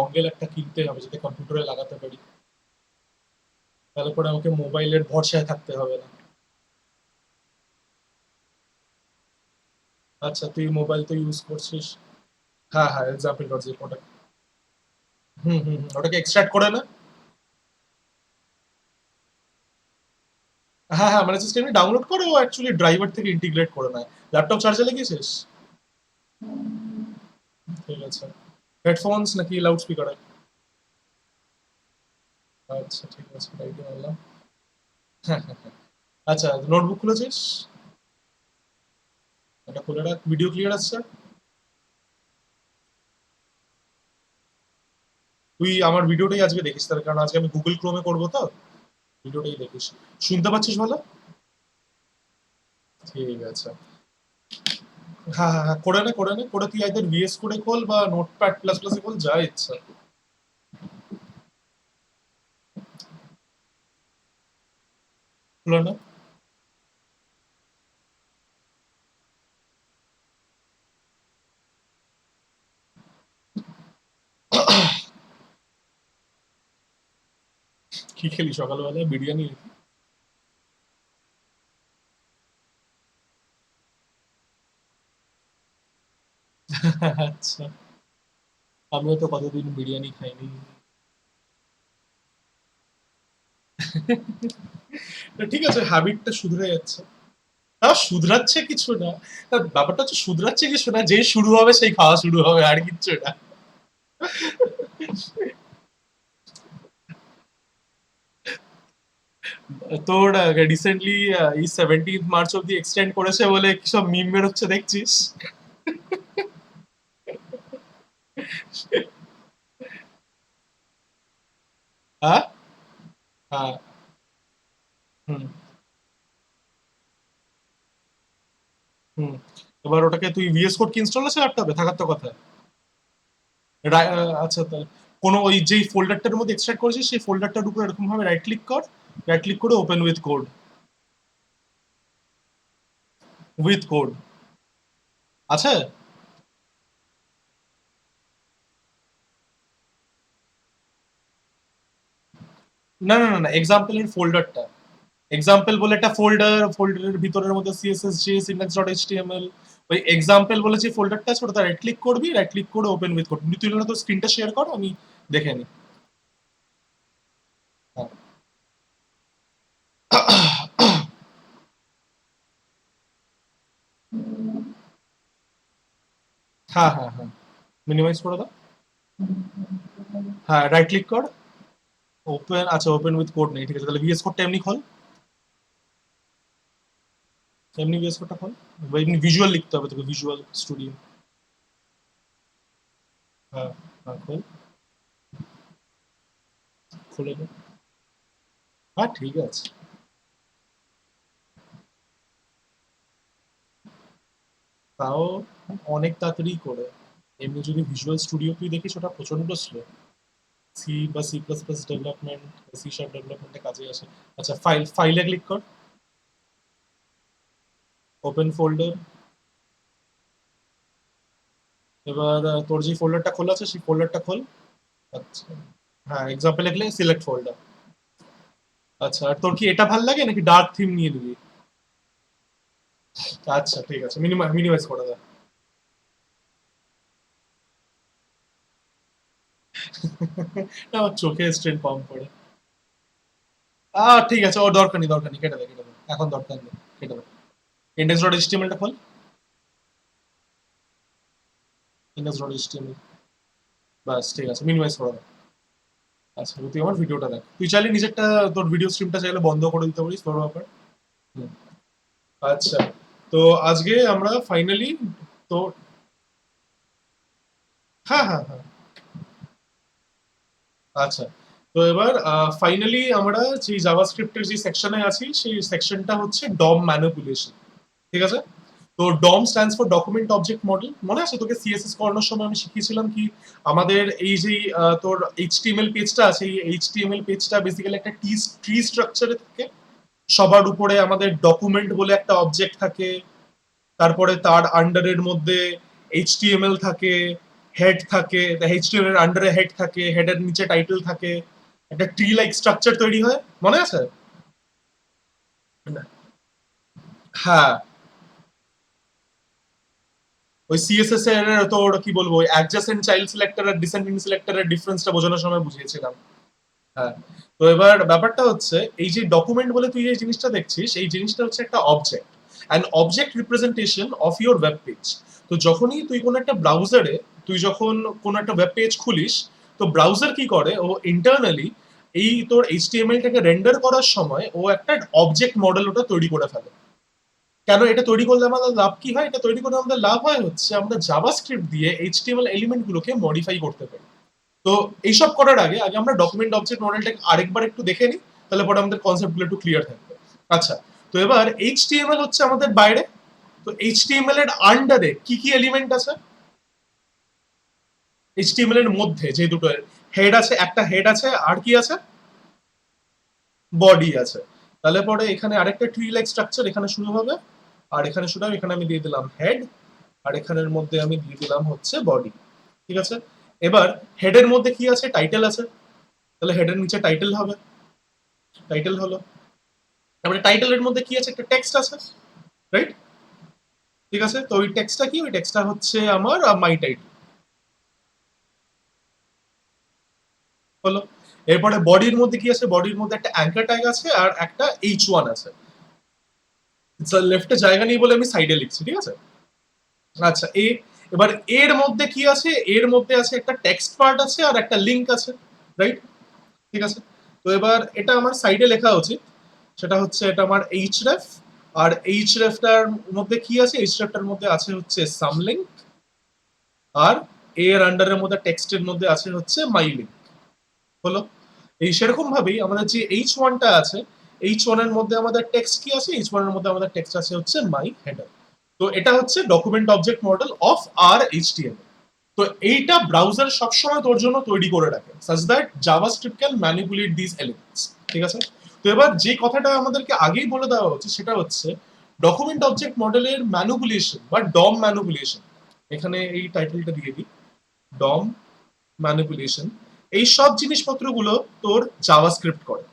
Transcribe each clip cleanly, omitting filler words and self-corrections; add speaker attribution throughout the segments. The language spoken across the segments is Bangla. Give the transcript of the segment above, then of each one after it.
Speaker 1: ডঙ্গেল একটা কিনতে হবে যাতে কম্পিউটারে লাগাতে পারি, তাহলে পরে আমাকে মোবাইলের ভরসায় থাকতে হবে না। আচ্ছা, তুই মোবাইল তো ইউজ করছিস। হ্যাঁ হ্যাঁ, এক্সাম্পল ডট জিপ ওটা। ওটাকে এক্সট্রাক্ট করে না। হ্যাঁ হ্যাঁ, মানে সিস্টেমে ডাউনলোড করে ও অ্যাকচুয়ালি ড্রাইভার থেকে ইন্টিগ্রেট করে নেয়। ল্যাপটপ চার্জে লেগেছিস? ঠিক আছে। হেডফোনস নাকি লাউড স্পিকারে? আচ্ছা ঠিক আছে, তাই দিয়ে বললাম। হ্যাঁ হ্যাঁ হ্যাঁ। আচ্ছা, নোটবুক খুলেছিস? এটা খুলে রাখ, ভিডিও ক্লিয়ার আসছে? তুই আমার ভিডিওটাই আজকে দেখিস তার কারণ আজকে আমি গুগল ক্রোমে করবো তো, ভিডিওটাই দেখিস। শুনতে পাচ্ছিস ভালো? ঠিক আছে। হ্যাঁ হ্যাঁ হ্যাঁ, করে নে করে নে, করে তুই আইদার ভিএস কোডে খোল বা নোটপ্যাড প্লাস প্লাসে খোল, যা ইচ্ছা। খুলে নে। কি খেলি সকালবেলায়? বিরিয়ানি নাকি? আচ্ছা, আমিও তো কতদিন বিরিয়ানি খাইনি। তো ঠিক আছে, হ্যাবিটটা শুধরে যাচ্ছে। না, শুধরাচ্ছে কিছু না। ব্যাপারটা হচ্ছে শুধরাচ্ছে কিছু না, যেই শুরু হবে সেই খাওয়া শুরু হবে, আর কিচ্ছু না। তোর রিসেন্টলি এই 17 মার্চ অব্দি এক্সটেন্ড করেছে বলে কি সব মিম বেরোচ্ছে দেখছিস? হ্যাঁ হ্যাঁ। হুম হুম। এবার ওটাকে তুই ভিএস কোড কি ইনস্টল আছে ল্যাপটপে থাকার তো কথা। আচ্ছা, তাহলে কোনো ওই যেই ফোল্ডারটার মধ্যে এক্সট্রাক্ট করেছিস সেই ফোল্ডারটার উপর এরকম ভাবে রাইট ক্লিক কর, রাইট ক্লিক করে open with code. With code আছে? না না না না, এক্সাম্পলের ফোল্ডারটা। এক্সাম্পল বলে একটা ফোল্ডার, ফোল্ডারের ভিতরের মধ্যে CSS JS index dot HTML, ওই এক্সাম্পল বলে যে ফোল্ডারটা আছে ওটা রাইট ক্লিক করবি, রাইট ক্লিক করে ওপেন উইথ কোড। তুই না তোর স্ক্রিনটা শেয়ার কর, আমি দেখে নিই। হ্যাঁ হ্যাঁ হ্যাঁ, মিনিমাইজ করে দাও। হ্যাঁ, রাইট ক্লিক কর। ওপেন, আচ্ছা ওপেন উইথ কোড নেই, ঠিক আছে, তাহলে ভিএস কোডটা এমনি খোল। এমনি ভিএস কোডটা খোল, বা এমনি ভিজুয়াল লিখতে হবে তোকে, ভিজুয়াল স্টুডিও। হ্যাঁ হ্যাঁ, খোল। খুলে নে। হ্যাঁ ঠিক আছে। তাও অনেক তাড়াতাড়ি করে। এমনি যদি ভিজুয়াল স্টুডিও তুই দেখিস ওটা প্রচন্ড স্লো। সি বা C plus plus development, C sharp ডেভেলপমেন্টে কাজে আসে। আচ্ছা, ফাইলে ক্লিক কর, ওপেন ফোল্ডার। এবার তোর যে ফোল্ডারটা খোলা আছে সেই ফোল্ডারটা খোল। আচ্ছা, হ্যাঁ এক্সাম্পল লিখলে সিলেক্ট ফোল্ডার। আচ্ছা, আর তোর কি এটা ভাল লাগে নাকি ডার্ক থিম নিয়ে নিবি? আচ্ছা ঠিক আছে, মিনিমাইজ করে দে। না, আমার চোখে স্ট্রেন কম পড়ে। ঠিক আছে, ও দরকার নেই দরকার নেই, কেটে দে কেটে দে, এখন দরকার নেই, কেটে দে। ইন্ডেক্স ডট এইচটিএমএলটা খোল। ইন্ডেক্স ডট এইচটিএমএল, বাস ঠিক আছে, মিনিমাইজ করে দে। আচ্ছা, তুই আমার ভিডিওটা দেখ, তুই চাইলে নিজেরটা, তোর ভিডিও স্ট্রিমটা চাইলে বন্ধ করে দিতে পারিস, তোর ব্যাপার। হুম। আচ্ছা, তো আজকে আমরা ফাইনালি, তো হ্যাঁ হ্যাঁ হ্যাঁ। আচ্ছা, তো এবার ফাইনালি আমরা যে জাভাস্ক্রিপ্টের যে সেকশনে আছি সেই সেকশনটা হচ্ছে ডম ম্যানিপুলেশন। ঠিক আছে? তো DOM stands for document object model. মনে আছে তোকে সিএসএস করানোর সময় আমি শিখিয়েছিলাম কি আমাদের এই যে তোর এইচটিএমএল পেজটা আছে, এই এইচটিএমএল পেজটা বেসিক্যালি একটা ট্রি স্ট্রাকচারে থাকে। সবার উপরে আমাদের ডকুমেন্ট বলে একটা অবজেক্ট থাকে, তারপরে তার আন্ডারের মধ্যে এইচটিএমএল থাকে, হেড থাকে, এইচটিএমএল এর আন্ডারে হেড থাকে, হেডের নিচে টাইটেল থাকে, একটা ট্রি লাইক স্ট্রাকচার তৈরি হয়, মনে আছে? হ্যাঁ, ওই সিএসএস এর তোর কি বলবো, ওই অ্যাডজাসেন্ট চাইল্ড সিলেক্টর আর ডিসেন্ডিং সিলেক্টরের ডিফারেন্সটা বোঝানোর সময় বুঝিয়েছিলাম। হ্যাঁ, তো এবার ব্যাপারটা হচ্ছে এই যে ডকুমেন্ট বলে তুই যে জিনিসটা দেখছিস, এই জিনিসটা হচ্ছে একটা object, and object representation of your web page. তো যখনই তুই কোনো একটা ব্রাউজারে, তুই যখন কোনো একটা ওয়েব পেজ খুলিস, তো ব্রাউজার কি করে, ও ইন্টারনালি এই তোর এইচটিএমএলটাকে রেন্ডার করার সময় ও একটা অবজেক্ট মডেল ওটা তৈরি করে ফেলে। কেন এটা তৈরি করলে আমাদের লাভ কি হয়? এটা তৈরি করলে আমাদের লাভ হয় হচ্ছে আমরা জাভাস্ক্রিপ্ট দিয়ে এইচটিএমএল এলিমেন্ট গুলোকে মডিফাই করতে পারি। তো এইসব করার আগে আগে আমরা ডকুমেন্ট অবজেক্ট মডেলটাকে আরেকবার একটু দেখে নিই, তাহলে পরে আমাদের কনসেপ্টগুলো একটু ক্লিয়ার থাকবে। আচ্ছা, তো এবার এইচটিএমএল হচ্ছে আমাদের বাইরে। তো এইচটিএমএল এর আন্ডারে কি কি এলিমেন্ট আছে? এইচটিএমএল এর মধ্যে যে দুটো হেড আছে, একটা হেড আছে, আর কি আছে? বডি আছে। তাহলে পরে এখানে আরেকটা ট্রি লাইক স্ট্রাকচার এখানে শুরু হবে, আর এখানে শুরু হবে, এখানে আমি দিয়ে দিলাম হেড, আর এখানের মধ্যে আমি দিয়ে দিলাম হচ্ছে বডি। ঠিক আছে, এবার হেডের মধ্যে কি আছে? টাইটেল আছে, তাহলে হেডের নিচে টাইটেল হবে, টাইটেল হলো। তারপরে টাইটেলের মধ্যে কি আছে? একটা টেক্সট আছে, রাইট? ঠিক আছে, তো ওই টেক্সটটা কি? ওই টেক্সটটা হচ্ছে আমার মাই টাইটেল, হলো। এরপরে বডির মধ্যে কি আছে? বডির মধ্যে একটা অ্যাঙ্কার ট্যাগ আছে আর একটা H1 আছে। লেফটে জায়গা নেই বলে আমি সাইডে লিখছি, ঠিক আছে? আচ্ছা, এবার এর মধ্যে কি আছে? এর মধ্যে আছে একটা টেক্সট পার্ট আছে আর একটা লিংক আছে, রাইট? ঠিক আছে, তো এবার এটা আমার সাইডে লেখা উচিত। সেটা হচ্ছে এটা আমার এইচরেফ, আর এইচরেফটার মধ্যে কি আছে? এইচরেফটার মধ্যে আছে হচ্ছে সাম লিংক, আর এর আন্ডারের মধ্যে টেক্সটের মধ্যে আছে হচ্ছে মাই লিংক, হলো। এই সেরকম ভাবেই আমাদের যে H1টা আছে, H1 এর মধ্যে আমাদের টেক্সট কি আছে? H1 এর মধ্যে আমাদের টেক্সট আছে হচ্ছে মাই হেডার। তো এটা হচ্ছে ডকুমেন্ট অবজেক্ট মডেল অফ আর এইচটিএমএল। তো এইটা ব্রাউজার সবসময় তোর জন্য তৈরি করে রাখে such that JavaScript can manipulate this elements. ঠিক আছে, তো এবার যে কথাটা আমাদেরকে আগেই বলে দেওয়া হচ্ছে সেটা হচ্ছে ডকুমেন্ট অবজেক্ট মডেলের ম্যানিপুলেশন বা ডম ম্যানিপুলেশন। এখানে এই টাইটেলটা দিয়ে দিই, ডম ম্যানিপুলেশন। এই সব জিনিসপত্রগুলো তোর জাভাস্ক্রিপ্ট করে।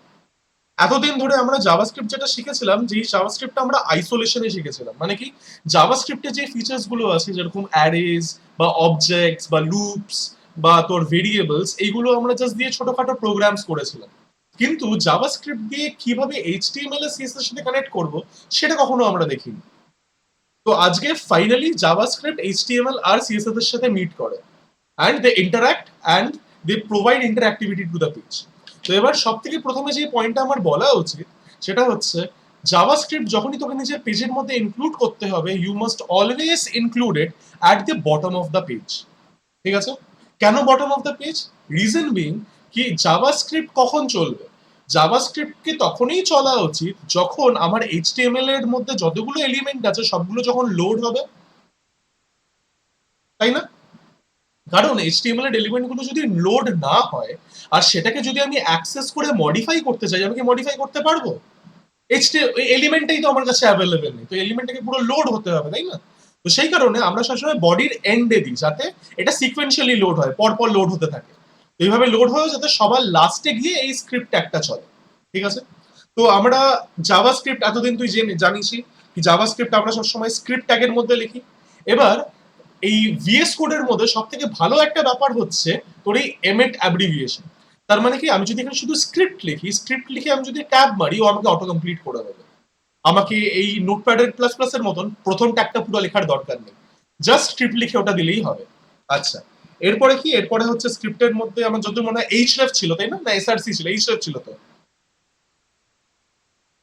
Speaker 1: এতদিন ধরে আমরা জাভাস্ক্রিপ্ট যেটা শিখেছিলাম, যে জাভাস্ক্রিপ্টটা আমরা আইসোলেশনে শিখেছিলাম, মানে কি জাভাস্ক্রিপ্টে যে ফিচার্স গুলো আছে যেরকম অ্যারেজ বা অবজেক্টস বা লুপস বা তোর ভেরিয়েবলস, এইগুলো আমরা জাস্ট দিয়ে ছোটখাটো প্রোগ্রামস করেছিলাম। কিন্তু জাভাস্ক্রিপ্ট দিয়ে কিভাবে এইচটিএমএল এর সিএসএস এর সাথে কানেক্ট করব সেটা কখনো আমরা দেখিনি। তো আজকে ফাইনালি জাভাস্ক্রিপ্ট এইচটিএমএল আর সিএসএস এর সাথে মিট করে, and they interact and they provide interactivity to the page. তো এবার সব থেকে প্রথমে যে পয়েন্টটা আমার বলা উচিত সেটা হচ্ছে জাভাস্ক্রিপ্ট যখনই তোকে নিজের পেজের মধ্যে ইনক্লুড করতে হবে, you must always include it at the bottom of the page. ঠিক আছে, কেন bottom of the page? Reason being কি জাভাস্ক্রিপ্ট কখন চলবে? জাভাস্ক্রিপ্টকে তখনই চলা উচিত যখন আমার এইচটিএমএল এর মধ্যে যতগুলো এলিমেন্ট আছে সবগুলো যখন লোড হবে, তাই না? কারণ এইচটিএমএল এর এলিমেন্ট গুলো যদি লোড না হয় আর সেটাকে যদি আমি অ্যাক্সেস করে মডিফাই করতে চাই, আমি কি মডিফাই করতে পারবো? এলিমেন্টটাই তো আমার কাছে অ্যাভেলেবেল নেই, তো এলিমেন্টটাকে পুরো লোড হতে হবে, তাই না? তো সেই কারণে আমরা সবসময় বডির এন্ডে দিই যাতে এটা সিকোয়েন্সিয়ালি লোড হয়, পরপর লোড হতে থাকে। এইভাবে লোড হয় যাতে সবার লাস্টে গিয়ে এই স্ক্রিপ্ট একটা চলে। ঠিক আছে, তো আমরা জাভাস্ক্রিপ্ট এতদিন তুই জানিসই কি জাভাস্ক্রিপ্ট আমরা সবসময় স্ক্রিপ্ট ট্যাগের মধ্যে লিখি। এবার এই ভিএস কোডের মধ্যে সব থেকে ভালো একটা ব্যাপার হচ্ছে তোর এই এমএট অ্যাব্রিভিয়েশন। তার মানে কি আমি যদি এখানে শুধু স্ক্রিপ্ট লিখি, স্ক্রিপ্ট লিখে আমি যদি ট্যাব মারি, ও আমাকে অটো কমপ্লিট করে দেবে। আমাকে এই নোটপ্যাডের প্লাস প্লাস এর মতন প্রথম ট্যাগটা পুরো লেখার দরকার নেই, জাস্ট স্ক্রিপ্ট লিখে ওটা দিলেই হবে। আচ্ছা, এরপরে কি? এরপরে হচ্ছে স্ক্রিপ্টের মধ্যে আমার যত মনে হয় এইচরেফ ছিল, তাই না? না এসআরসি ছিল? এইচরেফ ছিল তো,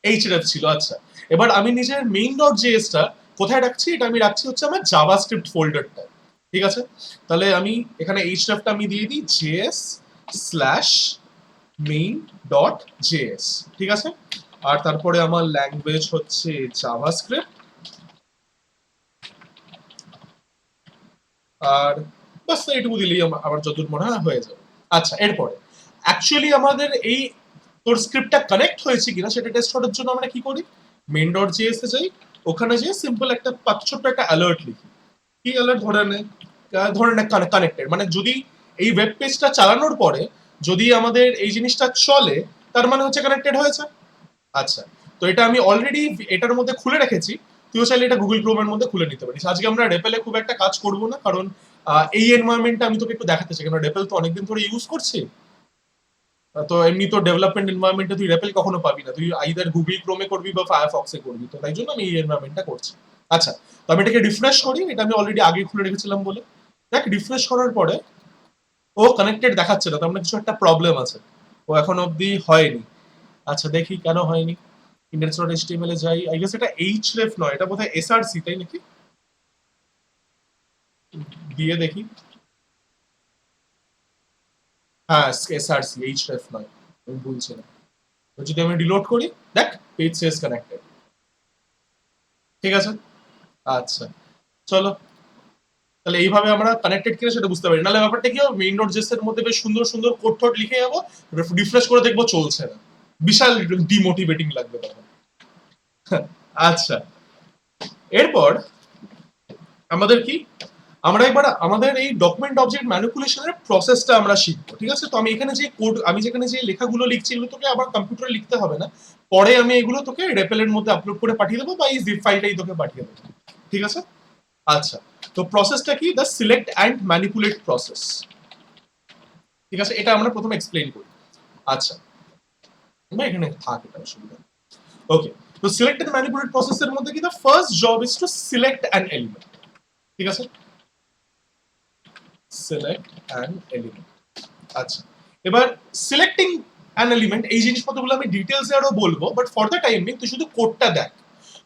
Speaker 1: এইচরেফ ছিল। আচ্ছা, এবার আমি নিজের মেইন ডট জেএসটা কোথায় রাখছি? এটা আমি রাখছি হচ্ছে আমার জাভাস্ক্রিপ্ট ফোল্ডারটা। ঠিক আছে, তাহলে আমি এখানে এইচরেফটা আমি দিয়ে দিই JS slash main dot JS. ঠিক আছে, আর তারপরে আমার ল্যাঙ্গুয়েজ হচ্ছে জাভাস্ক্রিপ্ট, আর বাস এইটুকু দিলেই আমার যতদূর মনে হয় হয়ে যাবে। আচ্ছা, এরপরে অ্যাকচুয়ালি আমাদের এই তোর স্ক্রিপ্টটা কানেক্ট হয়েছে কিনা সেটা টেস্ট করার জন্য আমরা কি করি? মেইন ডট জেএস এ যাই, ওখানে যেয়ে সিম্পল একটা ছোট্ট একটা অ্যালার্ট লিখি। কি অ্যালার্ট? ধরে নে ধরে নে কানেক্টেড, মানে যদি এই ওয়েব পেজটা চালানোর পরে যদি আমাদের এই জিনিসটা চলে, তার মানে হচ্ছে কানেক্টেড হয়েছে। আচ্ছা, তো এটা আমি অলরেডি এটার মধ্যে খুলে রেখেছি, তুইও চাইলে এটা গুগল ক্রোমের মধ্যে খুলে নিতে পারিস। আজকে আমরা রেপেলে খুব একটা কাজ করব না, কারণ এই এনভায়রনমেন্টটা আমি তোকে একটু দেখাতে চাই, কারণ রেপেল তো অনেকদিন ধরে ইউজ করছি। তো এমনি তো ডেভেলপমেন্ট এনভায়রনমেন্টে তুই রেপেল কখনো পাবি না, তুই আইদার গুগল ক্রোমে করবি বা ফায়ারফক্সে করবি, তো তাই জন্য আমি এই এনভায়রনমেন্টটা করছি। আচ্ছা, তো আমি এটাকে রিফ্রেশ করি, এটা আমি অলরেডি আগে খুলে রেখেছিলাম বলে। দেখ, রিফ্রেশ করার পরে ও কানেক্টেড দেখাচ্ছে না, তার মানে কিছু একটা প্রবলেম আছে, ও এখন অবধি হয়নি। আচ্ছা, দেখি কেন হয়নি। index.html এ যাই, আই গেস এটা href নয়, এটা বোধহয় src, তাই নাকি? দিয়ে দেখি। হ্যাঁ, src, href নয়, আমি ভুলছি না। তো যদি আমি রিলোড করি, দেখ পেজ সেজ কানেক্টেড। ঠিক আছে, আচ্ছা, চলো তাহলে এইভাবে আমরা কানেক্টেড কিনা সেটা বুঝতে পারি, নাহলে ব্যাপারটা কি হবে, মেইন ডট জেস এর মধ্যে বেশ সুন্দর সুন্দর কোড টোড লিখে যাবো, রিফ্রেশ করে দেখবো চলছে না, বিশাল ডিমোটিভেটিং লাগবে তখন। আচ্ছা, এরপর আমাদের কি, আমরা এবার আমাদের এই ডকুমেন্ট অবজেক্ট ম্যানিপুলেশনের প্রসেসটা আমরা শিখবো। ঠিক আছে, তো আমি এখানে যে কোড, আমি যেখানে যে লেখাগুলো লিখছি এগুলো তোকে আবার কম্পিউটারে লিখতে হবে না, পরে আমি এগুলো তোকে রেপেলের মধ্যে আপলোড করে পাঠিয়ে দেবো, বা এই জিপ ফাইলটাই তোকে পাঠিয়ে দেবো। ঠিক আছে, আচ্ছা, তো প্রসেসটা কি, the select and manipulate process. ঠিক আছে, এটা আমরা প্রথমে এক্সপ্লেইন করি। আচ্ছা, না এখানে থাক, এটা অসুবিধা। ওকে, তো সিলেক্ট এন্ড ম্যানিপুলেট প্রসেসের মধ্যে কি, the first job is to select an element. ঠিক আছে, সিলেক্ট অ্যান এলিমেন্ট। আচ্ছা, এবার সিলেক্টিং অ্যান এলিমেন্ট, এই জিনিসপত্রগুলো আমি ডিটেইলসে আরো বলবো, but for the time being তুই শুধু কোডটা দেখ।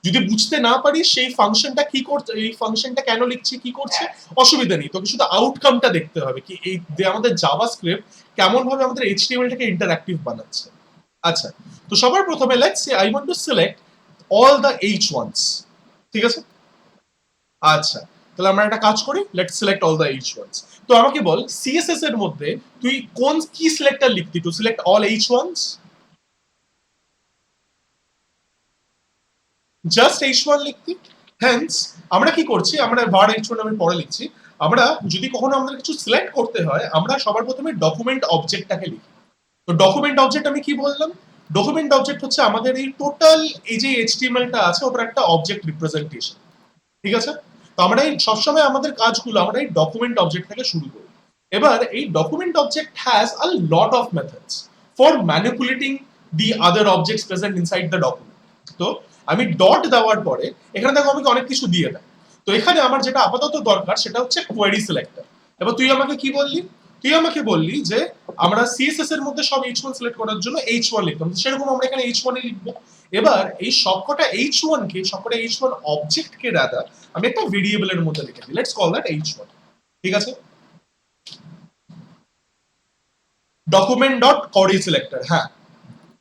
Speaker 1: যদি বুঝতে না পারিস সেই ফাংশনটা কি করছে, এই ফাংশনটা কেন লিখছি, কি করছে, অসুবিধা নেই, তোকে শুধু আউটকামটা দেখতে হবে, কি এই আমাদের জাভাস্ক্রিপ্ট কেমন ভাবে আমাদের এইচটিএমএল টাকে ইন্টারঅ্যাক্টিভ বানাচ্ছে। আচ্ছা, তো সবার প্রথমে let's say I want to select all the H1s। ঠিক আছে, আচ্ছা, তাহলে আমরা একটা কাজ করি, let's select all the H1s। তো আমাকে বল, সিএসএস এর মধ্যে তুই কোন কি সিলেক্টর লিখতি to select all H1s? Just H1 লিখতি। হেন্স আমরা কি করছি, আমরা var H1 আমি পরে লিখছি, আমরা যদি কখনো আমাদের কিছু সিলেক্ট করতে হয়, আমরা সবার প্রথমে ডকুমেন্ট অবজেক্টটাকে লিখি। তো ডকুমেন্ট অবজেক্ট আমি কি বললাম, ডকুমেন্ট অবজেক্ট হচ্ছে আমাদের এই টোটাল এই যে এইচটিএমএলটা আছে ওটার একটা অবজেক্ট রিপ্রেজেন্টেশন। ঠিক আছে, তো আমরা এই সবসময় আমাদের কাজগুলো আমরা এই ডকুমেন্ট অবজেক্ট থেকে শুরু করি। এবার এই document object has a lot of methods for manipulating the other objects present inside the document. তো আমি ডট দেওয়ার পরে এখানে দেখো আমাকে অনেক কিছু দিয়ে দেয়। তো এখানে আমার যেটা আপাতত দরকার সেটা হচ্ছে কোয়েরি সিলেক্টর। এবার তুই আমাকে কি বললি, তুই আমাকে বললি যে আমরা সিএসএস এর মধ্যে সব H1 সিলেক্ট করার জন্য H1 লিখতাম, সেরকম আমরা এখানে H1 এ লিখবো। এবার এই সবকটা H1 কে, সবকটা H1 অবজেক্ট কে রাদার আমি একটা ভেরিয়েবলের মধ্যে লিখে দিই, লেটস কল দ্যাট H1। ঠিক আছে, ডকুমেন্ট ডট কোয়েরি সিলেক্টর, হ্যাঁ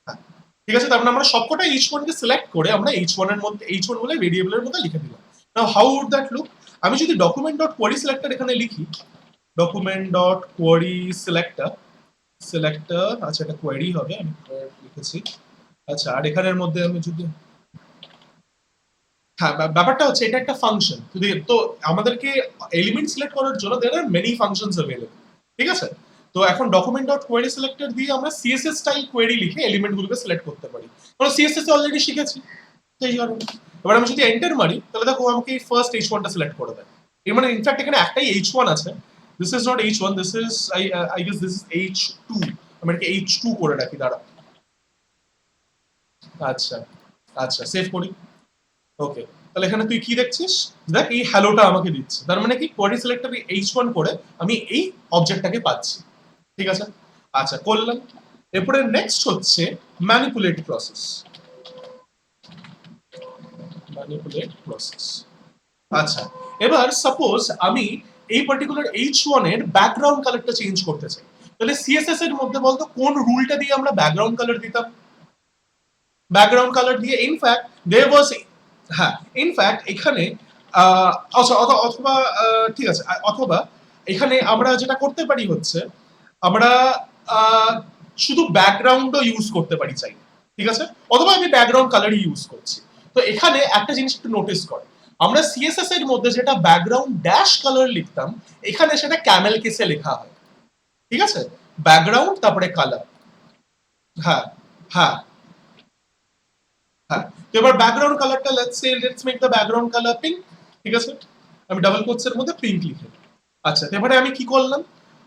Speaker 1: হ্যাঁ, ঠিক আছে, তার মানে আমরা সবকটা H1 কে সিলেক্ট করে আমরা H1 এর মধ্যে H1 বলে ভেরিয়েবলের মধ্যে লিখে দিলাম। নাও হাউ উড দ্যাট লুক, আমি যদি ডকুমেন্ট ডট কোয়েরি সিলেক্টর এখানে লিখি, document dot query selector, selector, আচ্ছা এটা কোয়েরি হবে, আমি লিখেছি। আচ্ছা, আর এখানের মধ্যে আমি যদি, হ্যাঁ ব্যাপারটা হচ্ছে এটা একটা ফাংশন, তো আমাদেরকে এলিমেন্ট সিলেক্ট করার জন্য দেয়ার আর মেনি ফাংশনস अवेलेबल। ঠিক আছে, তো এখন ডকুমেন্ট ডট কোয়েরি সিলেক্টর দিয়ে আমরা সিএসএস স্টাইল কোয়েরি লিখে এলিমেন্ট গুলোকে সিলেক্ট করতে পারি, কারণ সিএসএস অলরেডি শিখেছি সেই কারণে। এবার আমি যদি এন্টার মারি তাহলে দেখো আমাকে ফার্স্ট H1 টা সিলেক্ট করে দেয়। এর মানে ইনফ্যাক্ট এখানে একটাই H1 আছে, this is not H1, this is I guess this is H2। আমি এটাকে H2 করে রাখি, দাঁড়া। আচ্ছা, আচ্ছা সেভ করি। ওকে, তাহলে এখানে তুই কি দেখছিস, দেখ এই হ্যালোটা আমাকে দিচ্ছে, তার মানে কি কোয়েরি সিলেক্টর H1 করে আমি এই অবজেক্টটাকে পাচ্ছি। ঠিক আছে, আচ্ছা করলাম। এরপরে নেক্সট হচ্ছে ম্যানিপুলেট প্রসেস। ম্যানিপুলেট প্রসেস, আচ্ছা, এবার সাপোজ আমি এই পার্টিকুলার H1 এর ব্যাকগ্রাউন্ড কালারটা চেঞ্জ করতে চাই, তাহলে সিএসএস এর মধ্যে বলতো কোন রুলটা দিয়ে আমরা ব্যাকগ্রাউন্ড কালার দিতাম, ব্যাকগ্রাউন্ড কালার দিয়ে ইনফ্যাক্ট দেয়ার ওয়াজ, হ্যাঁ ইনফ্যাক্ট এখানে আচ্ছা অথবা ঠিক আছে, অথবা এখানে আমরা যেটা করতে পারি হচ্ছে আমরা আহ, শুধু ব্যাকগ্রাউন্ডও ইউজ করতে পারি চাই। ঠিক আছে, অথবা আমি ব্যাকগ্রাউন্ড কালারই ইউজ করছি। তো এখানে একটা জিনিস একটু নোটিস কর, আমরা সিএসএস এর মধ্যে যেটা ব্যাকগ্রাউন্ড ড্যাশ কালার লিখতাম, এখানে সেটা ক্যামেল কেসে লেখা হয়, ঠিক আছে? ব্যাকগ্রাউন্ড তারপরে কালার। হ্যাঁ হ্যাঁ হ্যাঁ। তো এবার ব্যাকগ্রাউন্ড কালারটা let's make the background colour pink, ঠিক আছে? আমি ডাবল কোটস এর মধ্যে পিঙ্ক লিখে। আচ্ছা, এবারে আমি কি করলাম,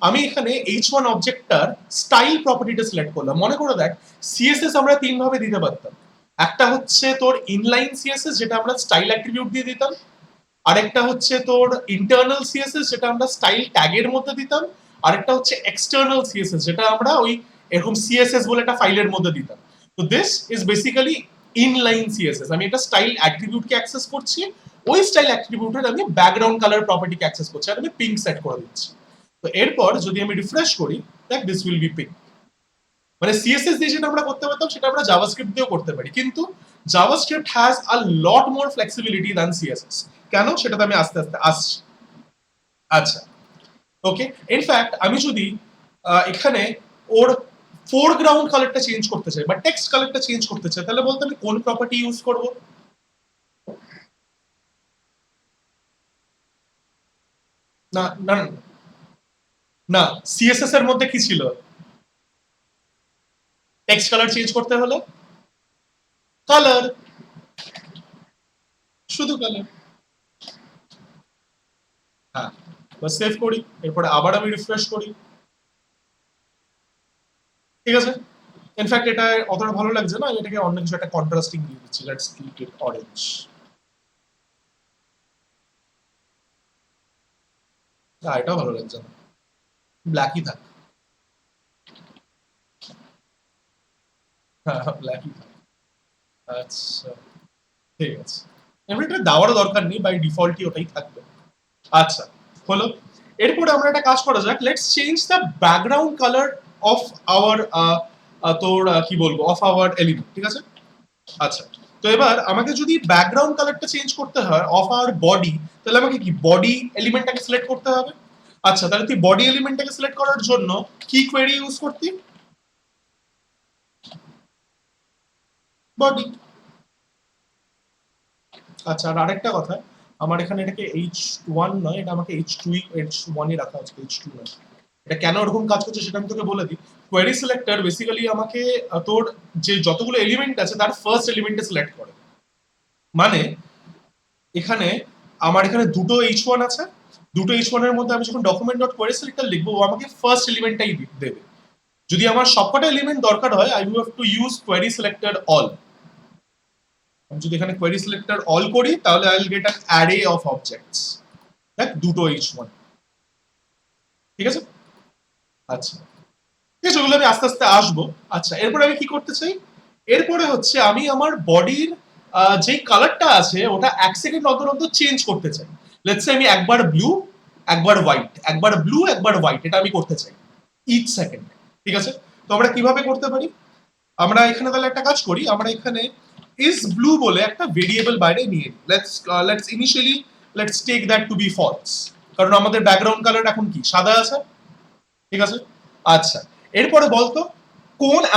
Speaker 1: আমি এখানে H1 অবজেক্টটার স্টাইল প্রপার্টিটা সিলেক্ট করলাম। মনে করে দেখ, সিএসএস আমরা তিন ভাবে দিতে পারতাম। একটা হচ্ছে তোর ইনলাইন সিএসএস, যেটা আমরা স্টাইল অ্যাট্রিবিউট দিয়ে দিতাম। আরেকটা হচ্ছে তোর ইন্টারনাল সিএসএস, যেটা আমরা স্টাইল ট্যাগের মধ্যে দিতাম। আরেকটা হচ্ছে এক্সটার্নাল সিএসএস, যেটা আমরা ওই এরকম সিএসএস বলে একটা ফাইলের মধ্যে দিতাম। তো this is basically inline CSS. আমি একটা স্টাইল অ্যাট্রিবিউটকে অ্যাক্সেস করছি, ওই স্টাইল অ্যাট্রিবিউটের আমি ব্যাকগ্রাউন্ড কালার প্রপার্টিকে অ্যাক্সেস করছি, আর আমি পিঙ্ক সেট করে দিচ্ছি। তো এরপর যদি আমি রিফ্রেশ করি, দেখ দিস উইল বি পিঙ্ক। মানে সিএসএস দিয়ে যেটা আমরা করতে পারতাম সেটা আমরা জাভাস্ক্রিপ্ট দিয়েও করতে পারি, কিন্তু JavaScript has a lot more flexibility than CSS. কেন, সেটাতে আমি আস্তে আস্তে আসছি। আচ্ছা, ওকে। ইনফ্যাক্ট আমি যদি এখানে ওর ফোরগ্রাউন্ড কালারটা চেঞ্জ করতে চাই বা টেক্সট কালারটা চেঞ্জ করতে চাই, তাহলে বলতে আমি কোন প্রপার্টি ইউজ করব? না না না, সিএসএস এর মধ্যে কি ছিল? টেক্সট কালার চেঞ্জ করতে হলে কালার, শুধু কালার। হ্যাঁ, বাস সেভ করি, এরপরে আবার আমি রিফ্রেশ করি, ঠিক আছে? ইনফ্যাক্ট এটা অতটা ভালো লাগছে না, আমি এটাকে অন্য কিছু একটা কন্ট্রাস্টিং দিয়ে দিচ্ছি। Let's keep it orange. না, এটাও ভালো লাগছে না, ব্ল্যাকই থাক। হ্যাঁ, ব্ল্যাকই থাক। আচ্ছা, ঠিক আছে। এবার এটা দেওয়ারও দরকার নেই, বাই ডিফল্টই ওটাই থাকবে। আচ্ছা, হলো। এরপরে আমরা একটা কাজ করা যাক, let's change the background colour of our তোর কি বলবো, অফ আওয়ার এলিমেন্ট, ঠিক আছে? আচ্ছা, তো এবার আমাকে যদি ব্যাকগ্রাউন্ড কালারটা চেঞ্জ করতে হয় অফ আওয়ার বডি, তাহলে আমাকে কি বডি এলিমেন্টটাকে সিলেক্ট করতে হবে। আচ্ছা, তাহলে তুই বডি এলিমেন্টটাকে সিলেক্ট করার জন্য কি কোয়েরি ইউজ করতি? বডি। আচ্ছা, আর আরেকটা কথা, আমার এখানে এটাকে H1 নয়, এটা আমাকে H1ই রাখা আছে, H2 নয়। এটা কেন এরকম কাজ করছে সেটা আমি তোকে বলে দিই। কোয়েরি সিলেক্টর বেসিক্যালি আমাকে তোর যে যতগুলো এলিমেন্ট আছে তার ফার্স্ট এলিমেন্টে সিলেক্ট করে। মানে এখানে আমার এখানে দুটো H1 আছে, দুটো H1 এর মধ্যে আমি যখন ডকুমেন্ট ডট কোয়েরি সিলেক্টর লিখবো, ও আমাকে ফার্স্ট এলিমেন্টটাই দেবে। যদি আমার সবকটা এলিমেন্ট দরকার হয়, I will have to use query selector all. আমি যদি এখানে কোয়েরি সিলেক্টর অল করি, তাহলে I will get an array of objects. দেখ, দুটো H1, ঠিক আছে? আচ্ছা, ঠিক আছে, ওগুলো আমি আস্তে আস্তে আসবো। আচ্ছা, এরপরে আমি কি করতে চাই, এরপরে হচ্ছে আমি আমার বডির যে কালারটা আছে ওটা এক সেকেন্ড অন্তর অন্তর চেঞ্জ করতে চাই। লেটস সে আমি একবার ব্লু, একবার হোয়াইট, একবার ব্লু, একবার হোয়াইট, এটা আমি করতে চাই ইচ সেকেন্ড, ঠিক আছে? তো আমরা কিভাবে করতে পারি, আমরা এখানে তাহলে একটা কাজ করি, আমরা এখানে ইজ ব্লু বলে একটা ভেরিয়েবল বাইরে নিয়ে নিই। Let's initially let's take that to be false, কারণ আমাদের ব্যাকগ্রাউন্ড কালার এখন কি সাদা আছে, ঠিক আছে? আচ্ছা, এরপরে বলতো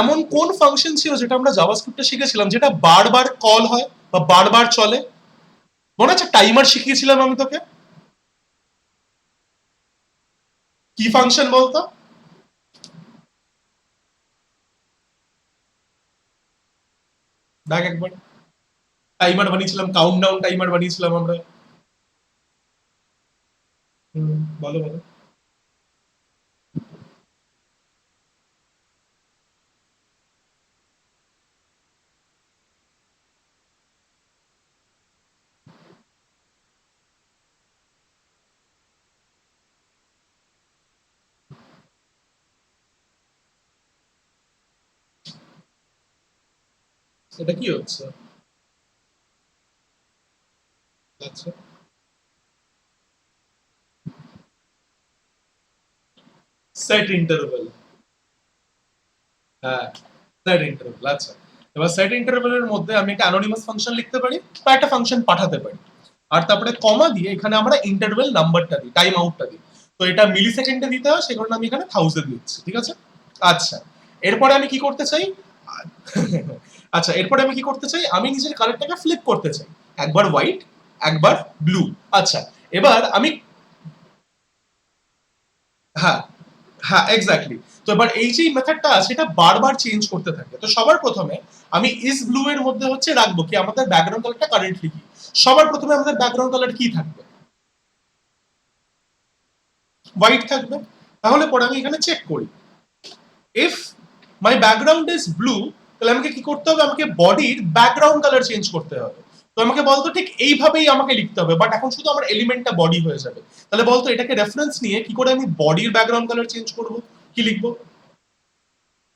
Speaker 1: এমন কোন ফাংশন ছিল যেটা আমরা জাভাস্ক্রিপ্টে শিখেছিলাম যেটা বারবার কল হয় বা বারবার চলে? মনে আছে টাইমার শিখিয়েছিলাম আমি তোকে? কি ফাংশন বলতো? দেখ একবার, টাইমার বানিয়েছিলাম, কাউন্টডাউন টাইমার বানিয়েছিলাম আমরা। বলো বলো। এটা কি হচ্ছে? আচ্ছা, সেট ইন্টারভেল। হ্যাঁ, সেট ইন্টারভেল। আচ্ছা, এবার সেট ইন্টারভেলের মধ্যে আমি একটা অ্যানোনিমাস ফাংশন লিখতে পারি বা একটা ফাংশন পাঠাতে পারি, আর তারপরে কমা দিয়ে এখানে আমরা ইন্টারভেল নাম্বারটা দিই, টাইম আউটটা দিই। তো এটা মিলি সেকেন্ডে দিতে হয়, সে কারণে আমি এখানে 1000 দিচ্ছি, ঠিক আছে? আচ্ছা, এরপরে আমি কি করতে চাই? আচ্ছা, এরপরে আমি কি করতে চাই, আমি নিজের কালারটাকে ফ্লিপ করতে চাই, একবার হোয়াইট, একবার ব্লু। আচ্ছা, এবার আমি, হ্যাঁ হ্যাঁ এক্স্যাক্টলি। তো এবার এই যে মেথডটা আছে এটা বারবার চেঞ্জ করতে থাকে। তো সবার প্রথমে আমি ইস ব্লু এর মধ্যে হচ্ছে রাখবো কি আমাদের ব্যাকগ্রাউন্ড কালারটা কারেন্টলি কি। সবার প্রথমে আমাদের ব্যাকগ্রাউন্ড কালার কি থাকবে? হোয়াইট থাকবে। তাহলে পরে আমি এখানে চেক করি, if my background is blue, তাহলে আমাকে কি করতে হবে? আমাকে বডির ব্যাকগ্রাউন্ড কালার চেঞ্জ করতে হবে। তো আমাকে বলতো ঠিক এইভাবেই আমাকে লিখতে হবে, বাট এখন শুধু আমার এলিমেন্টটা বডি হয়ে যাবে। তাহলে বলতো এটাকে রেফারেন্স নিয়ে কি করে আমি বডির ব্যাকগ্রাউন্ড কালার চেঞ্জ করব? কি লিখবো?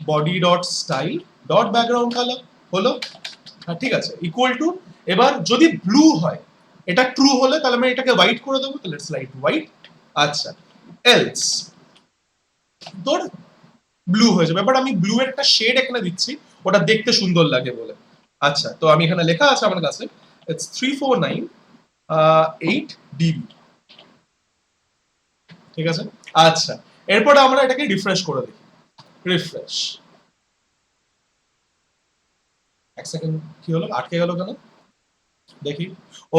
Speaker 1: Body dot style dot background colour হলো। হ্যাঁ ঠিক আছে, ইকুয়াল টু, এবার যদি ব্লু হয়, এটা ট্রু হলে তাহলে আমি এটাকে হোয়াইট করে দেবো, তাহলে স্লাইড হোয়াইট। আচ্ছা, এলস তোর ব্লু হয়ে যাবে, বাট আমি ব্লু এর একটা শেড এখানে দিচ্ছি, ওটা দেখতে সুন্দর লাগে বলে। আচ্ছা, তো আমি এখানে লেখা আছে আমার কাছে, ইটস 349 ডিবি। ঠিক আছে। আচ্ছা, এরপরে আমরা এটাকে রিফ্রেশ করে দেখি। রিফ্রেশ। এক সেকেন্ড, কি হলো? আটকে গেল কেন? দেখি।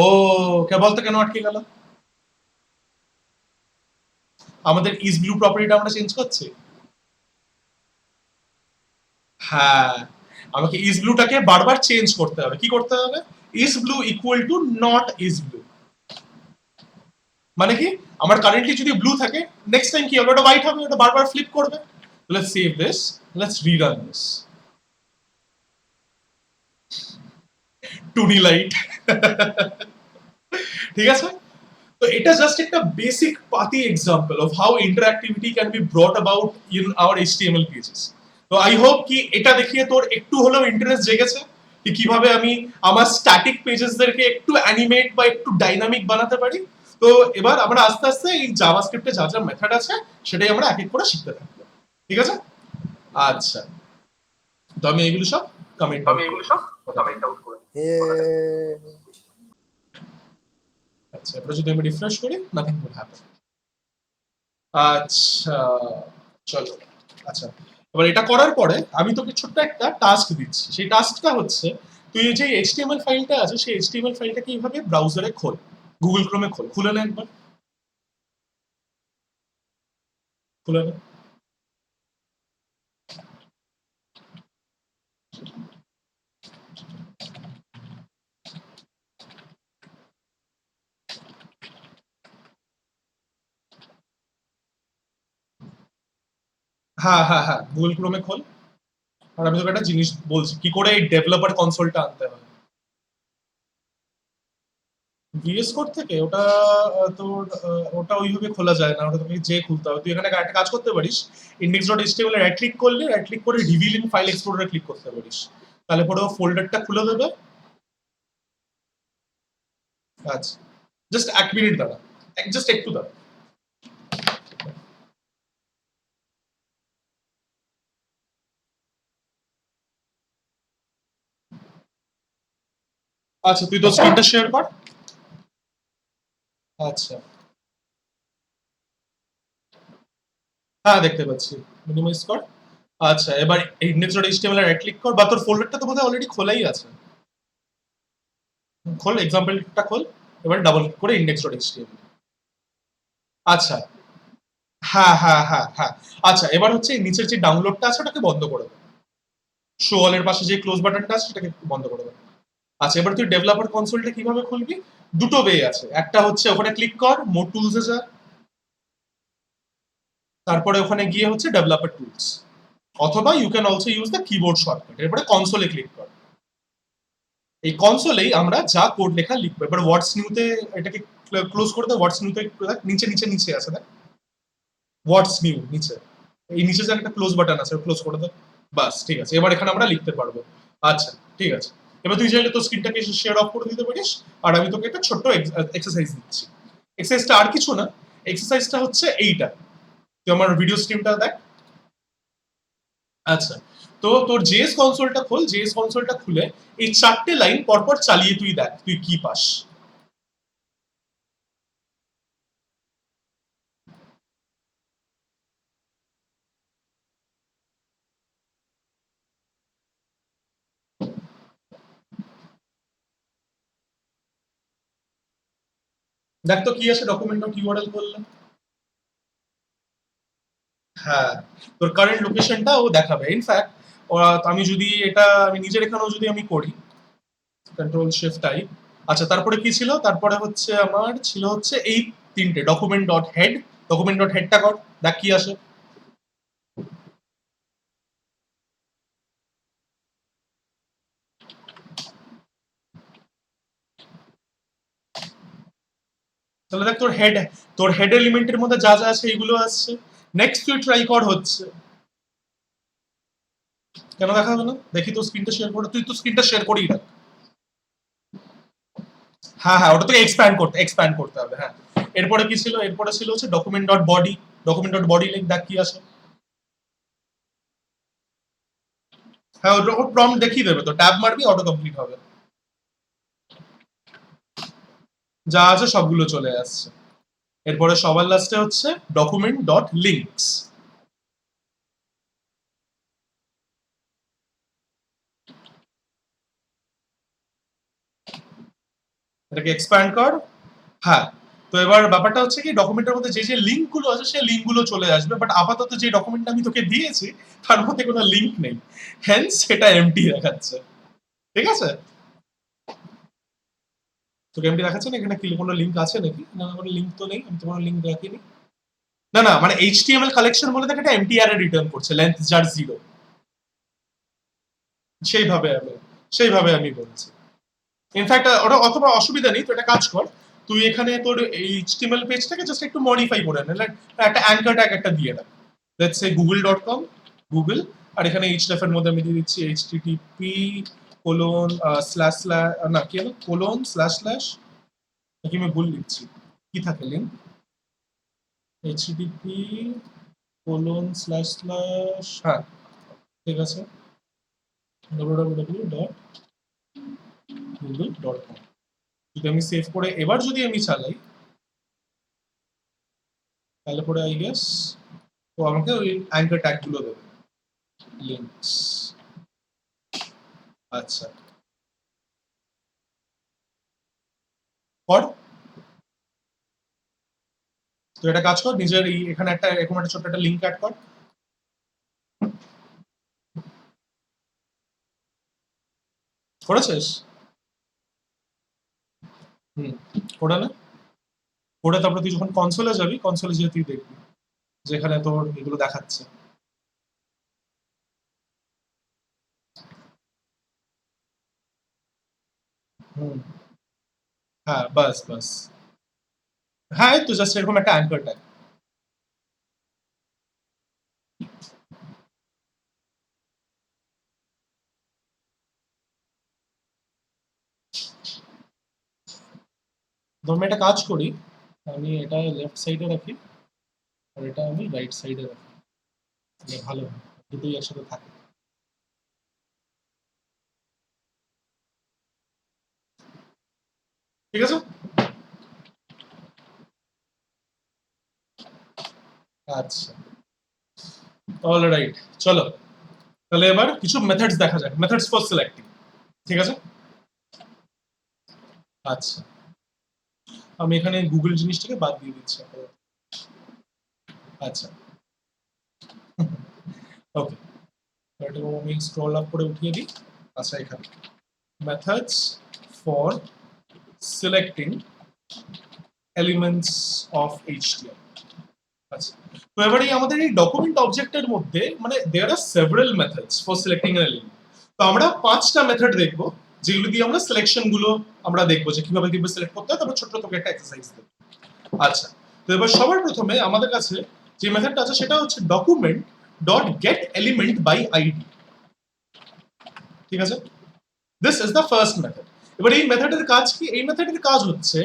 Speaker 1: ও, কে বলতো কেন আটকে গেল? আমাদের ইজ ব্লু প্রপার্টিটা আমরা চেঞ্জ করছি। হ্যাঁ, আমাকে ইজ ব্লুটাকে বারবার চেঞ্জ করতে হবে। কি করতে হবে? Is blue equal to not is blue. মানে কি, আমার কারেন্টলি যদি ব্লু থাকে, নেক্সট টাইম কি হবে? ওটা হোয়াইট হবে, ওটা বারবার ফ্লিপ করবে। Let's save this, let's rerun this. টুনি লাইট। ঠিক আছে। তো এটা জাস্ট একটা বেসিক পাতি example of how interactivity can be brought about in our HTML pages. তো আই হোপ কি এটা দেখিয়ে তোর একটু হলেও ইন্টারেস্ট জেগেছে কি কিভাবে আমি আমার স্ট্যাটিক পেজেসদেরকে একটু অ্যানিমেট বা একটু ডাইনামিক বানাতে পারি। তো এবার আমরা আস্তে আস্তে এই জাভাস্ক্রিপ্টে যা যা মেথড আছে সেটাই আমরা এক এক করে শিখতে থাকবো। ঠিক আছে। আচ্ছা, তো আমি এগুলো সব কমেন্ট আউট করে আচ্ছা, এবার যদি আমি রিফ্রেশ করি, নাথিং উইল হ্যাপেন। আচ্ছা, চলো। আচ্ছা, এবার এটা করার পরে আমি তোকে ছোট্ট একটা টাস্ক দিচ্ছি। সেই টাস্কটা হচ্ছে, তুই যে এইচটিএমএল ফাইলটা আছে সেই এইচটিএমএল ফাইলটাকে এইভাবে ব্রাউজারে খোল, গুগল ক্রোমে খোল। খুলে না একবার, খুলে না। হ্যাঁ হ্যাঁ হ্যাঁ, গুগল ক্রোমে খোল। আর আমি তোকে একটা জিনিস বলছি কি করে এই ডেভেলপার কনসোলটা আনতে হয়। ভিএস কোড থেকে ওটা তোর ওটা ওইভাবে খোলা যায় না, ওটা তোকে যে খুলতে হবে। তুই এখানে একটা কাজ করতে পারিস, ইন্ডেক্স ডট এইচটিএমএল এ রাইট ক্লিক করলে, রাইট ক্লিক করে রিভিল ইন ফাইল এক্সপ্লোরারে ক্লিক করতে পারিস। তাহলে পরে ও ফোল্ডারটা খুলে দেবে। আচ্ছা, জাস্ট 1 মিনিট দাঁড়া, জাস্ট একটু দাঁড়া। আচ্ছা, তুই তো স্ক্রিনটা শেয়ার কর। আচ্ছা, হ্যাঁ দেখতে পাচ্ছি। মিনিমাইজ কর। আচ্ছা, এবার ইন্ডেক্স ডট এইচটিএমএল এ রাইট ক্লিক কর, বা তোর ফোল্ডারটা তো বোধহয় অলরেডি খোলাই আছে। খোল, এক্সাম্পলটা খোল। এবার ডাবল ক্লিক করে ইন্ডেক্স ডট এইচটিএমএল। আচ্ছা, হ্যাঁ হ্যাঁ হ্যাঁ হ্যাঁ। আচ্ছা, এবার হচ্ছে এই নিচের যে ডাউনলোডটা আছে ওটাকে বন্ধ করে দে। শো অল এর পাশে যে ক্লোজ বাটনটা আছে সেটাকে বন্ধ করে দে। আচ্ছা, এবার তুই ডেভেলপার কনসোলটা কিভাবে খুলবি? দুটো ওয়ে আছে। একটা হচ্ছে ওখানে ক্লিক কর, মোর টুলসে যা, তারপরে ওখানে গিয়ে হচ্ছে ডেভেলপার টুলস, অথবা you can also use the keyboard shortcut. এরপরে কনসোলে ক্লিক কর। এই কনসোলেই আমরা যা কোড লেখা লিখবো। এবার ওয়ার্ডস নিউতে এটাকে ক্লোজ করে দে। ওয়ার্ডস নিউতে নিচে নিচে নিচে আছে দেখ, ওয়ার্ডস নিউ নিচে, এই নিচে যে একটা ক্লোজ বাটন আছে ক্লোজ করে দে। বাস ঠিক আছে, এবার এখানে আমরা লিখতে পারবো। আচ্ছা ঠিক আছে, এবার তুই চাইলে তো স্ক্রিনটাকে শেয়ার অফ করে দিতে পারিস। আর আমি তোকে একটা ছোট্ট এক্সারসাইজ দিচ্ছি। এক্সারসাইজটা আর কিছু না, এক্সারসাইজটা হচ্ছে এইটা। তুই আমার ভিডিও স্ট্রিমটা দেখ। আচ্ছা, তো তোর জেএস কনসোলটা খোল। জেএস কনসোলটা খুলে এই 4টে লাইন পরপর চালিয়ে তুই দেখ তুই কি পাস। দেখ তো কি আছে ডকুমেন্ট ডট ইউআরএল করলে। হ্যাঁ, তোর কারেন্ট লোকেশনটা ও দেখাবে। ইনফ্যাক্ট আমি যদি এটা আমি নিজের এখানেও যদি আমি করি, কন্ট্রোল শিফট আই। আচ্ছা, তারপরে কি ছিল? তারপরে হচ্ছে আমার ছিল হচ্ছে এই তিনটে document dot head. Document dot হেডটা কর, দেখ কি আসে। তাহলে দেখ তোর হেড এলিমেন্টের মধ্যে যা যা আছে এইগুলো আসছে। নেক্সট তুই ট্রাই কর হচ্ছে, কেন দেখাবে না? দেখি তো স্ক্রিনটা শেয়ার করে, তুই তো স্ক্রিনটা শেয়ার করেই রাখ। হ্যাঁ হ্যাঁ, ওটা তোকে এক্সপ্যান্ড করতে হবে। হ্যাঁ, এরপরে কি ছিল? এরপরে ছিল হচ্ছে document dot body. Document dot body link, দেখ কি আসে। হ্যাঁ, ওর প্রম্পট দেখিয়ে দেবে, তো ট্যাব মারবি অটো কমপ্লিট হবে। যা আছে সবগুলো চলে আসছে। এরপরে সবার লাস্টে হচ্ছে ডকুমেন্ট ডট লিঙ্কস। এটাকে এক্সপ্যান্ড কর। হ্যাঁ, তো এবার ব্যাপারটা হচ্ছে কি, ডকুমেন্টের মধ্যে যে যে লিঙ্ক গুলো আছে সেই লিঙ্ক গুলো চলে আসবে, বাট আপাতত যে ডকুমেন্টটা আমি তোকে দিয়েছি তার মধ্যে কোনো লিঙ্ক নেই, হেন্স সেটা এমটি দেখাচ্ছে। ঠিক আছে, তোকে এমটি দেখাচ্ছে না, এখানে কি কোনো লিঙ্ক আছে নাকি? না, কোনো লিঙ্ক তো নেই, আমি তো কোনো লিঙ্ক দেখিনি। না না, মানে এইচটিএমএল কালেকশন বলে দেখে এটা এমটি অ্যারে রিটার্ন করছে, লেন্থ যার 0। সেইভাবে আমি সেইভাবে আমি বলছি। ইনফ্যাক্ট ওটা অথবা অসুবিধা নেই, তো একটা কাজ কর, তুই এখানে তোর এইচটিএমএল পেজটাকে জাস্ট একটু মডিফাই করে নে, একটা অ্যাঙ্কার ট্যাগ একটা দিয়ে রাখ, লেটস সে google.com, গুগল। আর এখানে এইচডিএফ এর মধ্যে আমি দিয়ে দিচ্ছি http কোলন স্ল্যাশ স্ল্যাশ, না কি হলো, কোলন স্ল্যাশ স্ল্যাশ, নাকি আমি ভুল লিখছি? কি থাকে link? http colon slash slash, হ্যাঁ ঠিক আছে, www.google.com। যদি আমি সেভ করে এবার যদি আমি চালাই, তাহলে পরে আই গেস তো আমাকে ওই অ্যাঙ্কার ট্যাগ গুলো দেবে, লিঙ্কস। আচ্ছা, কর। তো এটা কাজ কর, নিজের এখানে একটা এরকম একটা ছোট্ট একটা লিঙ্ক অ্যাড কর। করেছিস? হুম, করে না। করে তারপরে তুই যখন কনসোলে যাবি, কনসোলে যেয়ে তুই দেখবি যেখানে তোর এগুলো দেখাচ্ছে। হুম, হ্যাঁ বাস বাস। হ্যাঁ, এই তো জাস্ট এরকম একটা অ্যাঙ্কার ট্যাগ। 2 মিনিট একটা কাজ করি, আমি এটা লেফট সাইডে রাখি আর এটা আমি রাইট সাইডে রাখি, এটা ভালো হয়, দুটোই একসাথে থাকে। ঠিক আছে, আচ্ছা, অলরাইট, চলো তাহলে এবার কিছু মেথডস দেখা যাক, মেথডস ফর সিলেক্টিং। ঠিক আছে, আচ্ছা, আমি এখানে গুগল জিনিসটাকে বাদ দিয়ে দিচ্ছি আপাতত। আচ্ছা, ওকে, এটা আমি স্ক্রল আপ করে উঠিয়ে দিই। আচ্ছা, এখানে methods for selecting elements of HTML. আচ্ছা, তো এবারে আমাদের এই ডকুমেন্ট অবজেক্টের মধ্যে মানে there are several methods for selecting an element. তো আমরা 5টা মেথড দেখব, যেগুলো দিয়ে আমরা সিলেকশন গুলো আমরা দেখবো যে কিভাবে কিভাবে সিলেক্ট করতে হয়, তারপর ছোট্ট তোকে একটা এক্সারসাইজ দেব। আচ্ছা, তো এবার সবার প্রথমে আমাদের কাছে যে মেথডটা আছে সেটা হচ্ছে document dot get element by ID. ঠিক আছে, this is the first method. এবার এই মেথডের কাজ কি? এই মেথডের কাজ হচ্ছে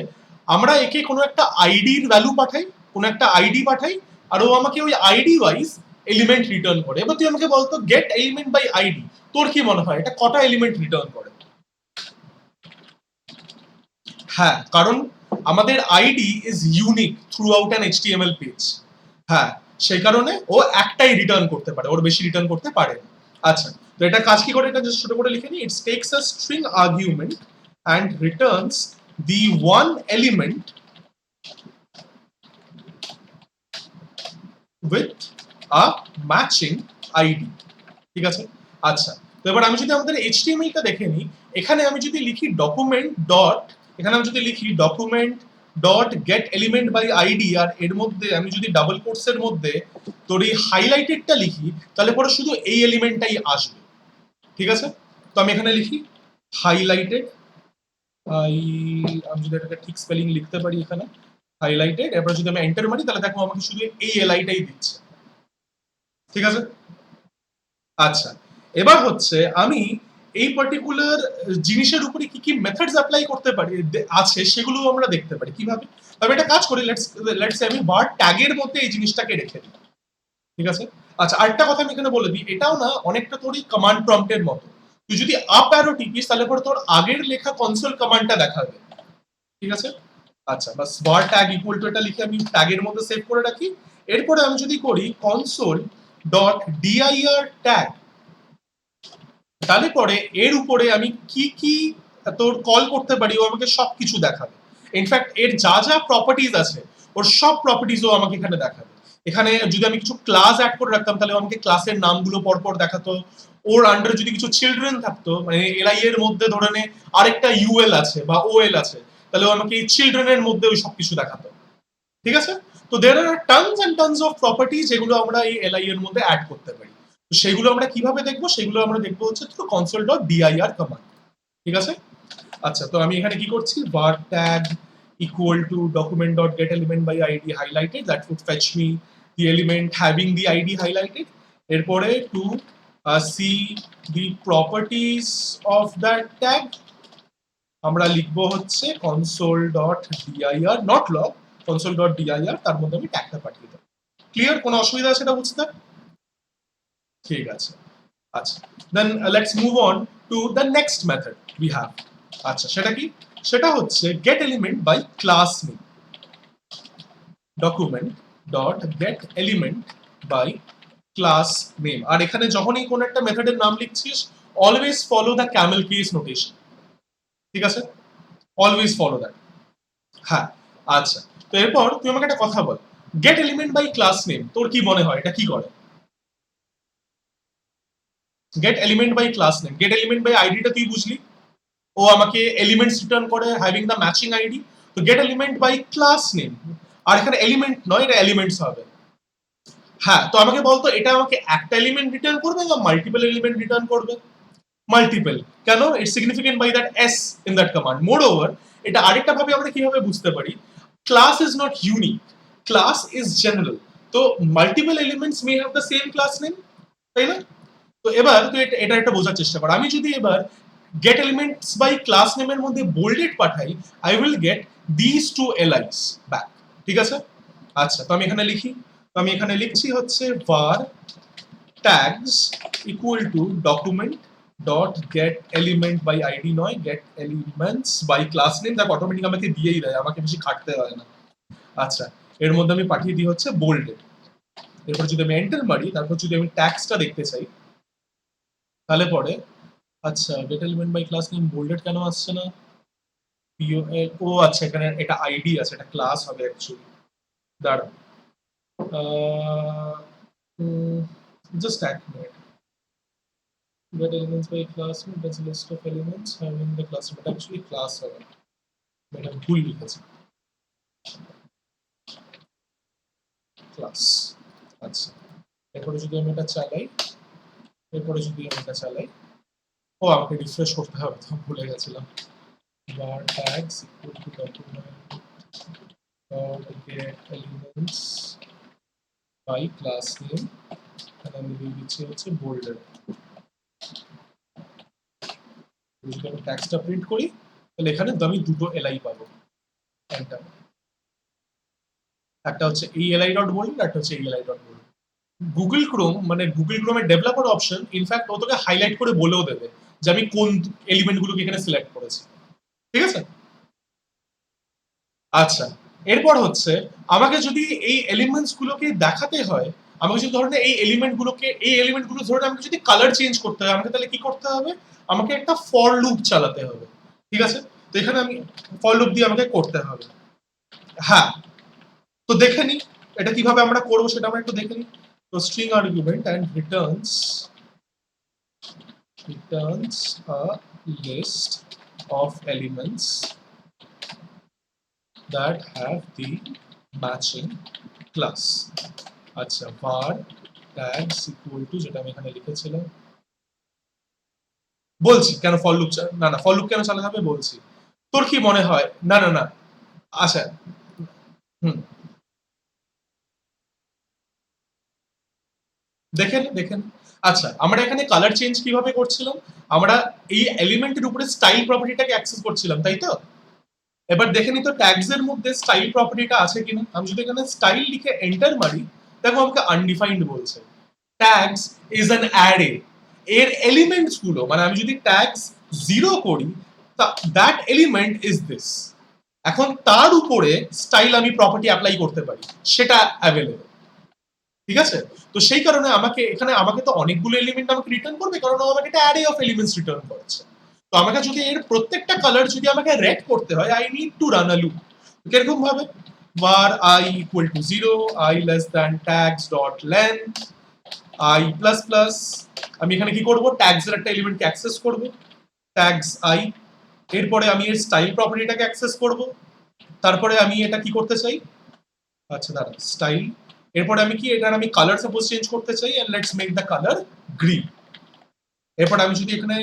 Speaker 1: আমরা একে কোনো একটা আইডির ভ্যালু পাঠাই, কোনো একটা আইডি পাঠাই, আর ও আমাকে ওই আইডি ওয়াইজ এলিমেন্ট রিটার্ন করে। এবার তুই আমাকে বলতো গেট এলিমেন্ট বাই আইডি, তোর কি মনে হয় এটা কটা এলিমেন্ট রিটার্ন করে? হ্যাঁ, কারণ আমাদের ID is unique through out an HTML page. হ্যাঁ, সেই কারণে ও একটাই রিটার্ন করতে পারে, ওর বেশি রিটার্ন করতে পারে না। আচ্ছা, তো এটা কাজ কি করে, এটা জাস্ট ছোট করে লিখে নিই। It's tax a string argument and Returns the one element with a matching ID. ঠিক আছে? আচ্ছা, তো এবার আমি যদি আমাদের HTML টা দেখে নিই, এখানে আমি যদি লিখি ডকুমেন্ট ডট, এখানে আমি যদি লিখি document dot get element by ID, আর এর মধ্যে আমি যদি ডাবল কোটস এর মধ্যে তোর এই হাইলাইটেডটা লিখি, তাহলে পরে শুধু এই এলিমেন্টটাই আসবে। ঠিক আছে? তো আমি এখানে লিখি হাইলাইটেড, আমি যদি এটাকে ঠিক স্পেলিং লিখতে পারি এখানে, হাইলাইটেড, এরপর যদি আমি এন্টার মারি তাহলে দেখো আমাকে শুধু এই এলআইটাই দিচ্ছে। ঠিক আছে? আচ্ছা, এবার হচ্ছে আমি এই পার্টিকুলার জিনিসের উপরে কি কি মেথডস অ্যাপ্লাই করতে পারি আছে সেগুলো আমরা দেখতে পারি কিভাবে। তবে এটা কাজ করি, লেটস আমি বার ট্যাগের মধ্যে এই জিনিসটাকে রেখে দিই। ঠিক আছে? আচ্ছা, আরেকটা কথা আমি এখানে বলে দিই, এটাও না অনেকটা তোরই কমান্ড প্রম্পটের মতো। তুই যদি আপ অ্যারো টিপিস তাহলে পরে তোর আগের লেখা কনসোল কমান্ডটা দেখাবে। ঠিক আছে? আচ্ছা, বাস var tag ইকুয়াল টু এটা লিখে আমি ট্যাগের মধ্যে সেভ করে রাখি। এরপরে আমি যদি করি console ডট dir tag, তাহলে পরে এর উপরে আমি কি কি তোর কল করতে পারি ও আমাকে সবকিছু দেখাবে। ইনফ্যাক্ট এর যা যা প্রপার্টিজ আছে ওর সব প্রপার্টিজও আমাকে এখানে দেখাবে। এখানে যদি আমি কিছু ক্লাস অ্যাড করে রাখতাম তাহলে আমাকে ক্লাসের নামগুলো পরপর দেখাতো। ওর আন্ডারে যদি কিছু চিলড্রেন থাকতো, মানে এলআই এর মধ্যে ধরে নে আরেকটা ইউএল আছে বা ওএল আছে, তাহলে আমাকে এই চিলড্রেনের মধ্যে ওই সবকিছু দেখাতো। ঠিক আছে? তো there are tons and tons of properties যেগুলো আমরা এই এলআই এর মধ্যে অ্যাড করতে পারি। তো সেগুলো আমরা কিভাবে দেখবো? সেগুলো আমরা দেখবো হচ্ছে থ্রু console.dir কমান্ড। ঠিক আছে? আচ্ছা, তো আমি এখানে কি করছি, var tag equal to document.getElementById highlighted, that would fetch me the element having the ID highlighted. এরপরে to see the properties of that tag আমরা লিখবো হচ্ছে console.dir not log, console.dir, তার মধ্যে আমি ট্যাগটা পাঠিয়ে দেবো। ক্লিয়ার? কোনো অসুবিধা আছে এটা বুঝতে? ঠিক আছে। আচ্ছা, then let's move on to the next method we have. আচ্ছা, সেটা কি? সেটা হচ্ছে get element by class name. Document dot get element by class name. আর এখানে যখনই কোন একটা মেথডের নাম লিখছিস always follow the camel case notation. ঠিক আছে? Always follow that. হ্যাঁ, আচ্ছা, তো এরপর তুই আমাকে একটা কথা বল, get element by class name তোর কি মনে হয় এটা কি করে? Get element by class name, get element by আইডিটা তুই বুঝলি, ও আমাকে এলিমেন্টস রিটার্ন করে হ্যাভিং দ্য ম্যাচিং আইডি। তো get element by class name, আর এখানে এলিমেন্ট নয়, এটা এলিমেন্টস হবে। হ্যাঁ, তো আমাকে বলতো এটা আমাকে একটা এলিমেন্ট রিটার্ন করবে না মাল্টিপল এলিমেন্ট রিটার্ন করবে? মাল্টিপল। কেন? It's significant by that S in that command. Moreover, এটা আরেকটা ভাবে আমরা কিভাবে বুঝতে পারি, class is not unique, class is general. তো multiple elements may have the same class name, তাই না? তো এবার তুই এটা একটা বোঝার চেষ্টা কর, আমি যদি এবার গেট এলিমেন্টস বাই ক্লাস নেমের মধ্যে বোল্ডেড পাঠাই, I will get this two LIs back. ঠিক আছে? আচ্ছা, তো আমি এখানে লিখি, তো আমি এখানে লিখছি হচ্ছে var tags equal to document dot get element by ID নয়, get elements by class name. দেখ অটোমেটিক আমাকে দিয়েই দেয়, আমাকে বেশি খাটতে হয় না। আচ্ছা, এর মধ্যে আমি পাঠিয়ে দিই হচ্ছে বোল্ডেড। এরপর যদি আমি এন্টার মারি, তারপর যদি আমি ট্যাক্সটা দেখতে চাই, তাহলে পরে আচ্ছা, get element by class name bolded কেন আসছে না? পিওএল, ও আচ্ছা, এখানে এটা আইডি আছে, এটা ক্লাস হবে অ্যাকচুয়ালি। দাঁড়া, জাস্ট এক minute. Get elements by class name, that's a list of elements having the class name, এটা অ্যাকচুয়ালি ক্লাস হবে, এটা ভুল লিখেছি, ক্লাস। আচ্ছা, এরপরে যদি আমি এটা চালাই, ও আমাকে রিফ্রেশ করতে হবে, তো ভুলে গেছিলাম। var tags equal to document get elements by class name, and আমি দিয়ে দিচ্ছি হচ্ছে বোল্ডেড। যদি আমি ট্যাক্সটা প্রিন্ট করি তাহলে এখানে আমি দুটো এলআই পাবো, একটা হচ্ছে এই এলআই ডট বোল্ড, একটা হচ্ছে এই LI dot bold. Google Chrome, মানে গুগল ক্রোমের ডেভেলপার অপশন ইনফ্যাক্ট ও তোকে হাইলাইট করে বলেও দেবে যে আমি কোন এলিমেন্টগুলোকে এখানে সিলেক্ট করেছি। ঠিক আছে? আচ্ছা, এরপর হচ্ছে আমাকে যদি এই এলিমেন্টস গুলোকে দেখাতে হয়, আমাকে যদি ধরেন এই এলিমেন্টগুলো ধরে আমাকে যদি কালার চেঞ্জ করতে হয়, আমাকে তাহলে কি করতে হবে? আমাকে একটা ফর লুপ চালাতে হবে। ঠিক আছে? তো এখানে আমি ফর লুপ দিয়ে আমাকে করতে হবে। হ্যাঁ, তো দেখে নি এটা কিভাবে আমরা করব সেটা আমরা একটু দেখে নিই। তো string argument and returns a list of elements that have the matching class. আচ্ছা, var tags equal to, যেটা আমি এখানে লিখেছিলাম, বলছি কেন ফর লুপ, না না ফর লুপ কেন চালাতে হবে বলছি। তোর কি মনে হয়? না না না, আচ্ছা, হুম, দেখেন দেখেন। আচ্ছা, আমরা এখানে কালার চেঞ্জ কিভাবে করছিলাম? আমরা এই এলিমেন্টের উপরে স্টাইল প্রপার্টিটাকে অ্যাক্সেস করছিলাম, তাই তো? এবার দেখে নিই তো ট্যাগস এর মধ্যে স্টাইল প্রপার্টিটা আছে কিনা। আমি যদি এখানে স্টাইল লিখে এন্টার মারি, দেখো আমাকে আনডিফাইন্ড বলছে। ট্যাগস ইজ অ্যান অ্যারে, এর এলিমেন্টস গুলো, মানে আমি যদি ট্যাগস 0 করি, দ্যাট এলিমেন্ট ইজ দিস। এখন তার উপরে স্টাইল আমি প্রপার্টি অ্যাপ্লাই করতে পারি, সেটা অ্যাভেলেবল। ঠিক আছে? তো সেই কারণে আমাকে এখানে আমাকে তো অনেকগুলো এলিমেন্ট আমাকে রিটার্ন করবে, কারণ আমাকে একটা অ্যারে অফ এলিমেন্টস রিটার্ন করছে। তো আমাকে যদি এর প্রত্যেকটা কালার যদি আমাকে রেড করতে হয়, I need to run a loop. কিরকম ভাবে? var I equal to 0, I less than tags dot length, I plus plus, আমি এখানে কি করব? ট্যাগস এর একটা এলিমেন্টকে অ্যাক্সেস করব, ট্যাগস I, এরপরে আমি এর স্টাইল প্রপার্টিটাকে অ্যাক্সেস করব, তারপরে আমি এটা কি করতে চাই? আচ্ছা দাঁড়া, স্টাইল, এরপরে আমি কি, এটার আমি কালার সাপোজ চেঞ্জ করতে চাই, and let's make the colour green. এরপর আমি যদি এখানে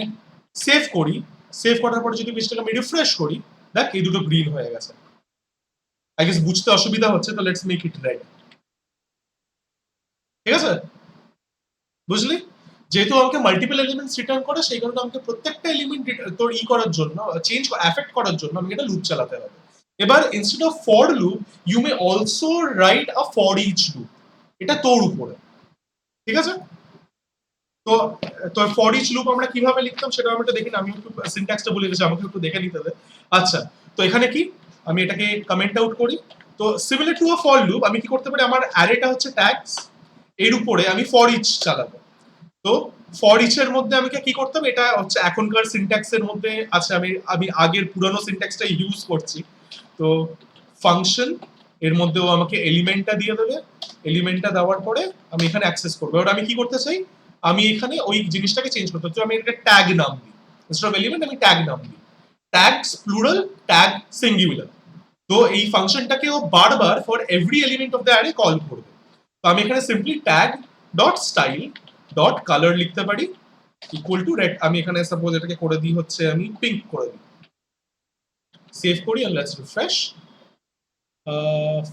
Speaker 1: সেভ করি, সেভ করার পরে যদি পেজটাকে আমি রিফ্রেশ করি, দেখ এই দুটো গ্রিন হয়ে গেছে। আই গেস বুঝতে অসুবিধা হচ্ছে, তো লেটস মেক ইট রেড। ঠিক আছে? বুঝলি? যেহেতু আমাকে মাল্টিপল এলিমেন্টস রিটার্ন করে, সেই কারণে আমাকে প্রত্যেকটা এলিমেন্ট তোর করার জন্য, চেঞ্জ এফেক্ট করার জন্য আমাকে এটা লুপ চালাতে হবে। এবার instead of for loop, you may also write a for each loop. এটা তোর উপরে। ঠিক আছে? তো তো ফর ইচ লুপ আমরা কিভাবে লিখতাম সেটা আমরা দেখি না, আমি একটু সিনট্যাক্সটা বলে গেছি, আমাকে একটু দেখে নিতে হবে। আচ্ছা, তো এখানে কি, আমি এটাকে কমেন্ট আউট করি। তো similar to a for loop, আমি কি করতে পারি, আমার অ্যারেটা হচ্ছে ট্যাগস, এর উপরে আমি ফর ইচ চালাবো। তো ফর ইচ এর মধ্যে আমি কি করতে হবে, এটা হচ্ছে এখনকার সিনট্যাক্সের মধ্যে আছে, আমি আমি আগের পুরনো সিনট্যাক্সটা ইউজ করছি। তো ফাংশন, এর মধ্যেও আমাকে এলিমেন্টটা দিয়ে দেবে, এলিমেন্টটা দেওয়ার পরে আমি এখানে অ্যাক্সেস করবো। এবার আমি কি করতে চাই, আমি এখানে ওই জিনিসটাকে চেঞ্জ করতে চাই, আমি একটা ট্যাগ নাম দিই, ইনস্টেড অফ এলিমেন্ট আমি ট্যাগ নাম দিই, ট্যাগস প্লুরাল, ট্যাগ সিঙ্গুলার। তো এই ফাংশনটাকে ও বারবার for every element of the array call করবে। তো আমি এখানে simply tag dot style dot colour লিখতে পারি, ইকুয়াল টু রেড। আমি এখানে সাপোজ এটাকে করে দিই হচ্ছে আমি পিঙ্ক করে দিই, সেভ করি আর let's refresh.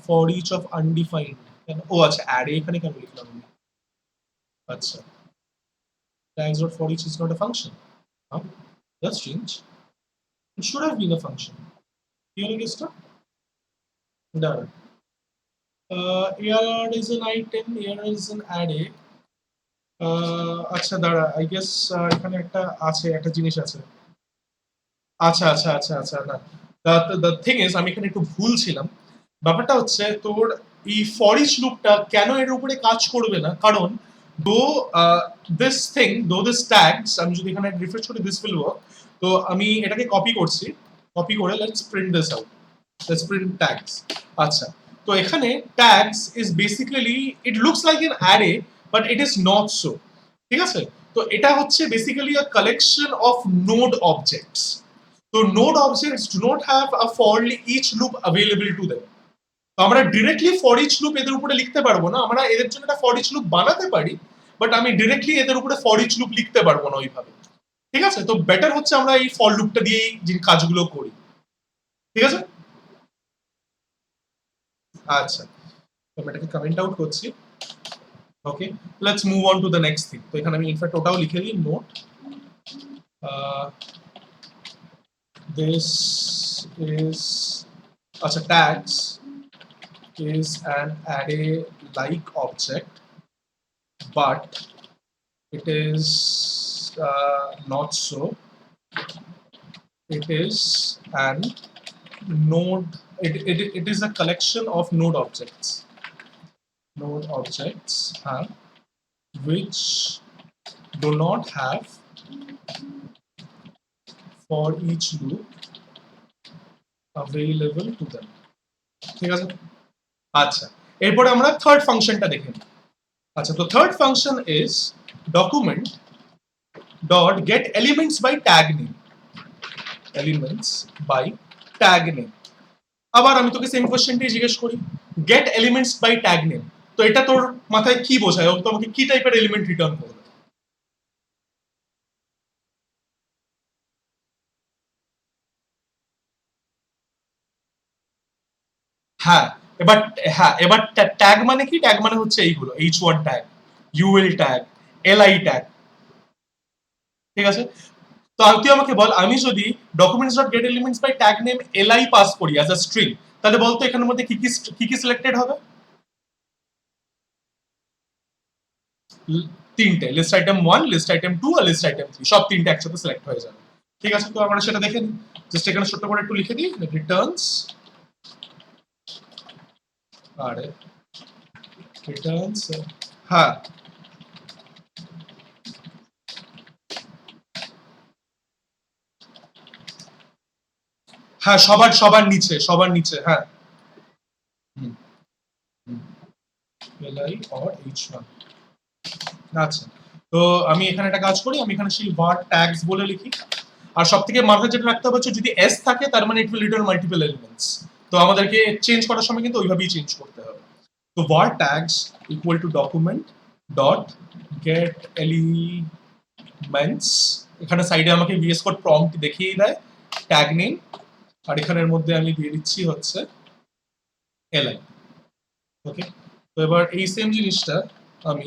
Speaker 1: For each of undefined, ও আচ্ছা অ্যারে এখানে কেন লিখলাম আমি? আচ্ছা, tags dot for each is not a function. Huh? That's strange. It should have been a function. Here it is, done. Here is an item, here is an array. আচ্ছা দাঁড়া, আই গেস এখানে একটা আছে, একটা জিনিস আছে। আচ্ছা আচ্ছা আচ্ছা আচ্ছা, না, দ্য থিং ইজ আমি এখানে একটু ভুল ছিলাম। ব্যাপারটা হচ্ছে তোর এই ফর ইচ লুপটা কেন এর উপরে কাজ করবে না, কারণ দো দিস থিং, দো দিস ট্যাগস, আমি যদি এখানে রিফ্রেশ করি দিস উইল ওয়ার্ক। তো আমি এটাকে কপি করছি, কপি করে let's print this out, let's print tags. আচ্ছা, তো এখানে tags is basically, it looks like an array but it is not so. ঠিক আছে? তো এটা হচ্ছে basically a collection of node objects. তো node objects do not have a for each loop available to them. তো আমরা ডিরেক্টলি ফর ইচ লুপ এদের উপরে লিখতে পারবো না, আমরা এদের জন্য একটা ফর ইচ লুপ বানাতে পারি, বাট আমি ডিরেক্টলি এদের উপরে ফর ইচ লুপ লিখতে পারবো না ওইভাবে। ঠিক আছে? তো বেটার হচ্ছে আমরা এই ফর লুপটা দিয়েই যে কাজগুলো করি। ঠিক আছে? আচ্ছা, তো আমি এটাকে কমেন্ট আউট করছি। Okay, let's move on to the next thing. তো এখানে আমি ইনফ্যাক্ট ওটাও লিখে দিই, নোট দিস ইজ, আচ্ছা, tags is an array like object, but it is not so. It is an node, it is a collection of node objects, which do not have for each loop available to them. ঠিক আছে? আচ্ছা, এরপরে আমরা থার্ড ফাংশনটা দেখে নিই। আচ্ছা, তো third function is document dot get elements by tag name, elements by tag name. আবার আমি তোকে সেম কোশ্চেনটাই জিজ্ঞেস করি, get elements by tag name, তো এটা তোর মাথায় কি বোঝায়, ও তোমাকে কি টাইপের এলিমেন্ট রিটার্ন করবে? হ্যাঁ, এবার এবার ট্যাগ মানে কি? ট্যাগ মানে হচ্ছে এইগুলো, h1 tag, uil tag, li tag, ঠিক আছে? তো তুই আমাকে বল, আমি যদি documents dot get elements by tag name li pass করি অ্যাজ আ স্ট্রিং, তাহলে বলতো এখানের মধ্যে কি কি সিলেক্টেড হবে? তিনটে, লিস্ট আইটেম 1, লিস্ট আইটেম 2 আর লিস্ট আইটেম 3, সব তিনটে একসাথে সিলেক্ট হয়ে যাবে। ঠিক আছে, তো আমরা সেটা দেখে নিই। জাস্ট এখানে ছোট্ট করে একটু লিখে দিই, রিটার্নস, আরে রিটার্নস, হ্যাঁ হ্যাঁ, সবার নিচে, সবার নিচে, হ্যাঁ। li or h1। আচ্ছা, তো আমি এখানে একটা কাজ করি, আমি এখানে সেই var tags বলে লিখি। আর সবথেকে মাথায় যেটা রাখতে হবে হচ্ছে, যদি s থাকে তার মানে it will return multiple elements. তো আমাদেরকে চেঞ্জ করার সময় কিন্তু ওইভাবেই চেঞ্জ করতে হবে। তো var tags equal to document dot get elements, এখানে সাইডে আমাকে VS Code prompt দেখিয়ে দেয় ট্যাগ নেম, আর এখানের মধ্যে আমি দিয়ে দিচ্ছি হচ্ছে li। ওকে, তো এবার এই সেম জিনিসটা আমি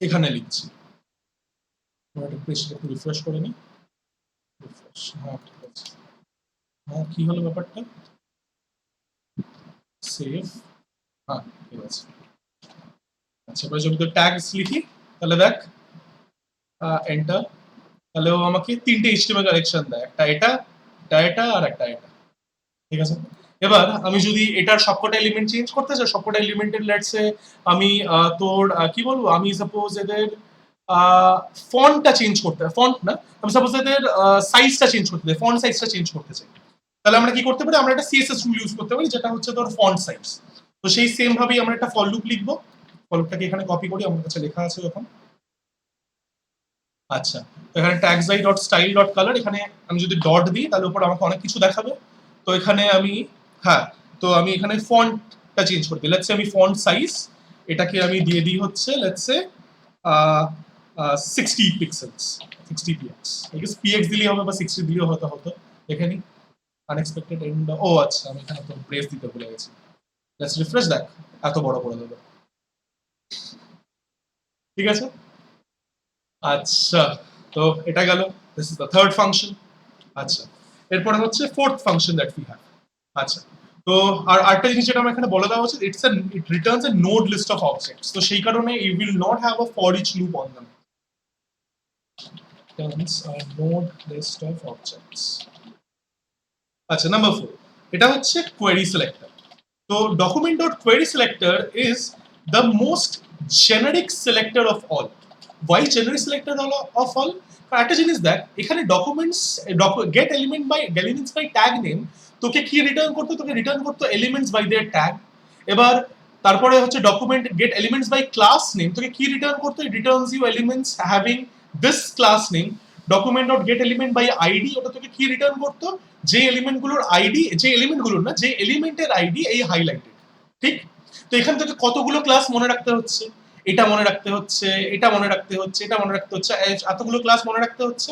Speaker 1: এখানে লিখছি। একটু রিফ্রেশ করে নিই। হ্যাঁ ঠিক আছে, হ্যাঁ কি হলো ব্যাপারটা? সেভ, হ্যাঁ ঠিক আছে। আচ্ছা, এবার যদি ট্যাগস লিখি তাহলে দেখ, এন্টার, তাহলে ও আমাকে তিনটে এইচটিএমএল কালেকশন দেয়, একটা এটা, একটা এটা আর একটা এটা। ঠিক আছে, এবার আমি যদি এটার সবকটা এলিমেন্ট চেঞ্জ করতে চাই, সবকটা এলিমেন্টের লেটসে আমি তোর কি বলবো, আমি সাপোজ এদের ফন্টটা চেঞ্জ করতে, ফন্ট না, আমি সাপোজ এদের সাইজটা চেঞ্জ করতে চাই, ফন্ট সাইজটা চেঞ্জ করতে চাই, তাহলে আমরা কি করতে পারি? আমরা একটা সিএসএস টুল ইউজ করতে পারি, যেটা হচ্ছে তোর ফন্ট সাইজ। তো সেই সেম ভাবেই আমরা একটা ফর লুপ লিখবো। ফর লুপটাকে এখানে কপি করি, আমার কাছে লেখা আছে যখন। আচ্ছা, তো এখানে tags dot style dot colour, এখানে আমি যদি ডট দিই তাহলে উপর আমাকে অনেক কিছু দেখাবে। তো এখানে আমি, হ্যাঁ, তো আমি এখানে ফন্টটা চেঞ্জ করতে, লেটস সে আমি ফন্ট সাইজ এটাকে আমি দিয়ে দিই হচ্ছে let's say 60 pixels, 60 PX, I guess PX দিলেই হবে বা 60 দিলেও হয়তো হতো। দেখে নিই, আনএক্সপেক্টেড এন্ড, ও আচ্ছা আমি এখানে তো ব্রেস দিতে ভুলে গেছি। লেটস রিফ্রেশ, দেখ এত বড় করে দেবে। ঠিক আছে, আচ্ছা, তো এটা গেল, this is the third function. আচ্ছা, এরপরে হচ্ছে fourth function that we have. আচ্ছা, তো আর আরেকটা জিনিস যেটা আমার এখানে বলে দেওয়া হচ্ছে, it returns a node list of objects. তো সেই কারণে you will not have a for each loop on them, returns a node list of objects। আচ্ছা, নাম্বার 4, এটা হচ্ছে কোয়েরি সিলেক্টর। তো document dot query selector is the most generic selector of all. Why generic selector of all? একটা জিনিস দেখ, এখানে documents get element by elements by tag name, তোকে কি রিটার্ন করতো? তোকে রিটার্ন করতো এলিমেন্টস বাই দেয়ার ট্যাগ। এবার তারপরে হচ্ছে document get elements by class name, তোকে কি রিটার্ন করতো? It returns you elements having this class name. Document dot get element by ID, ওটা তোকে কি রিটার্ন করতো? যে এলিমেন্টগুলোর আইডি, যে এলিমেন্টগুলোর না, যে এলিমেন্টের আইডি এই হাইলাইটেড। ঠিক, তো এখান থেকে কতগুলো ক্লাস মনে রাখতে হচ্ছে? এটা মনে রাখতে হচ্ছে, এটা মনে রাখতে হচ্ছে, এটা মনে রাখতে হচ্ছে, এতগুলো ক্লাস মনে রাখতে হচ্ছে।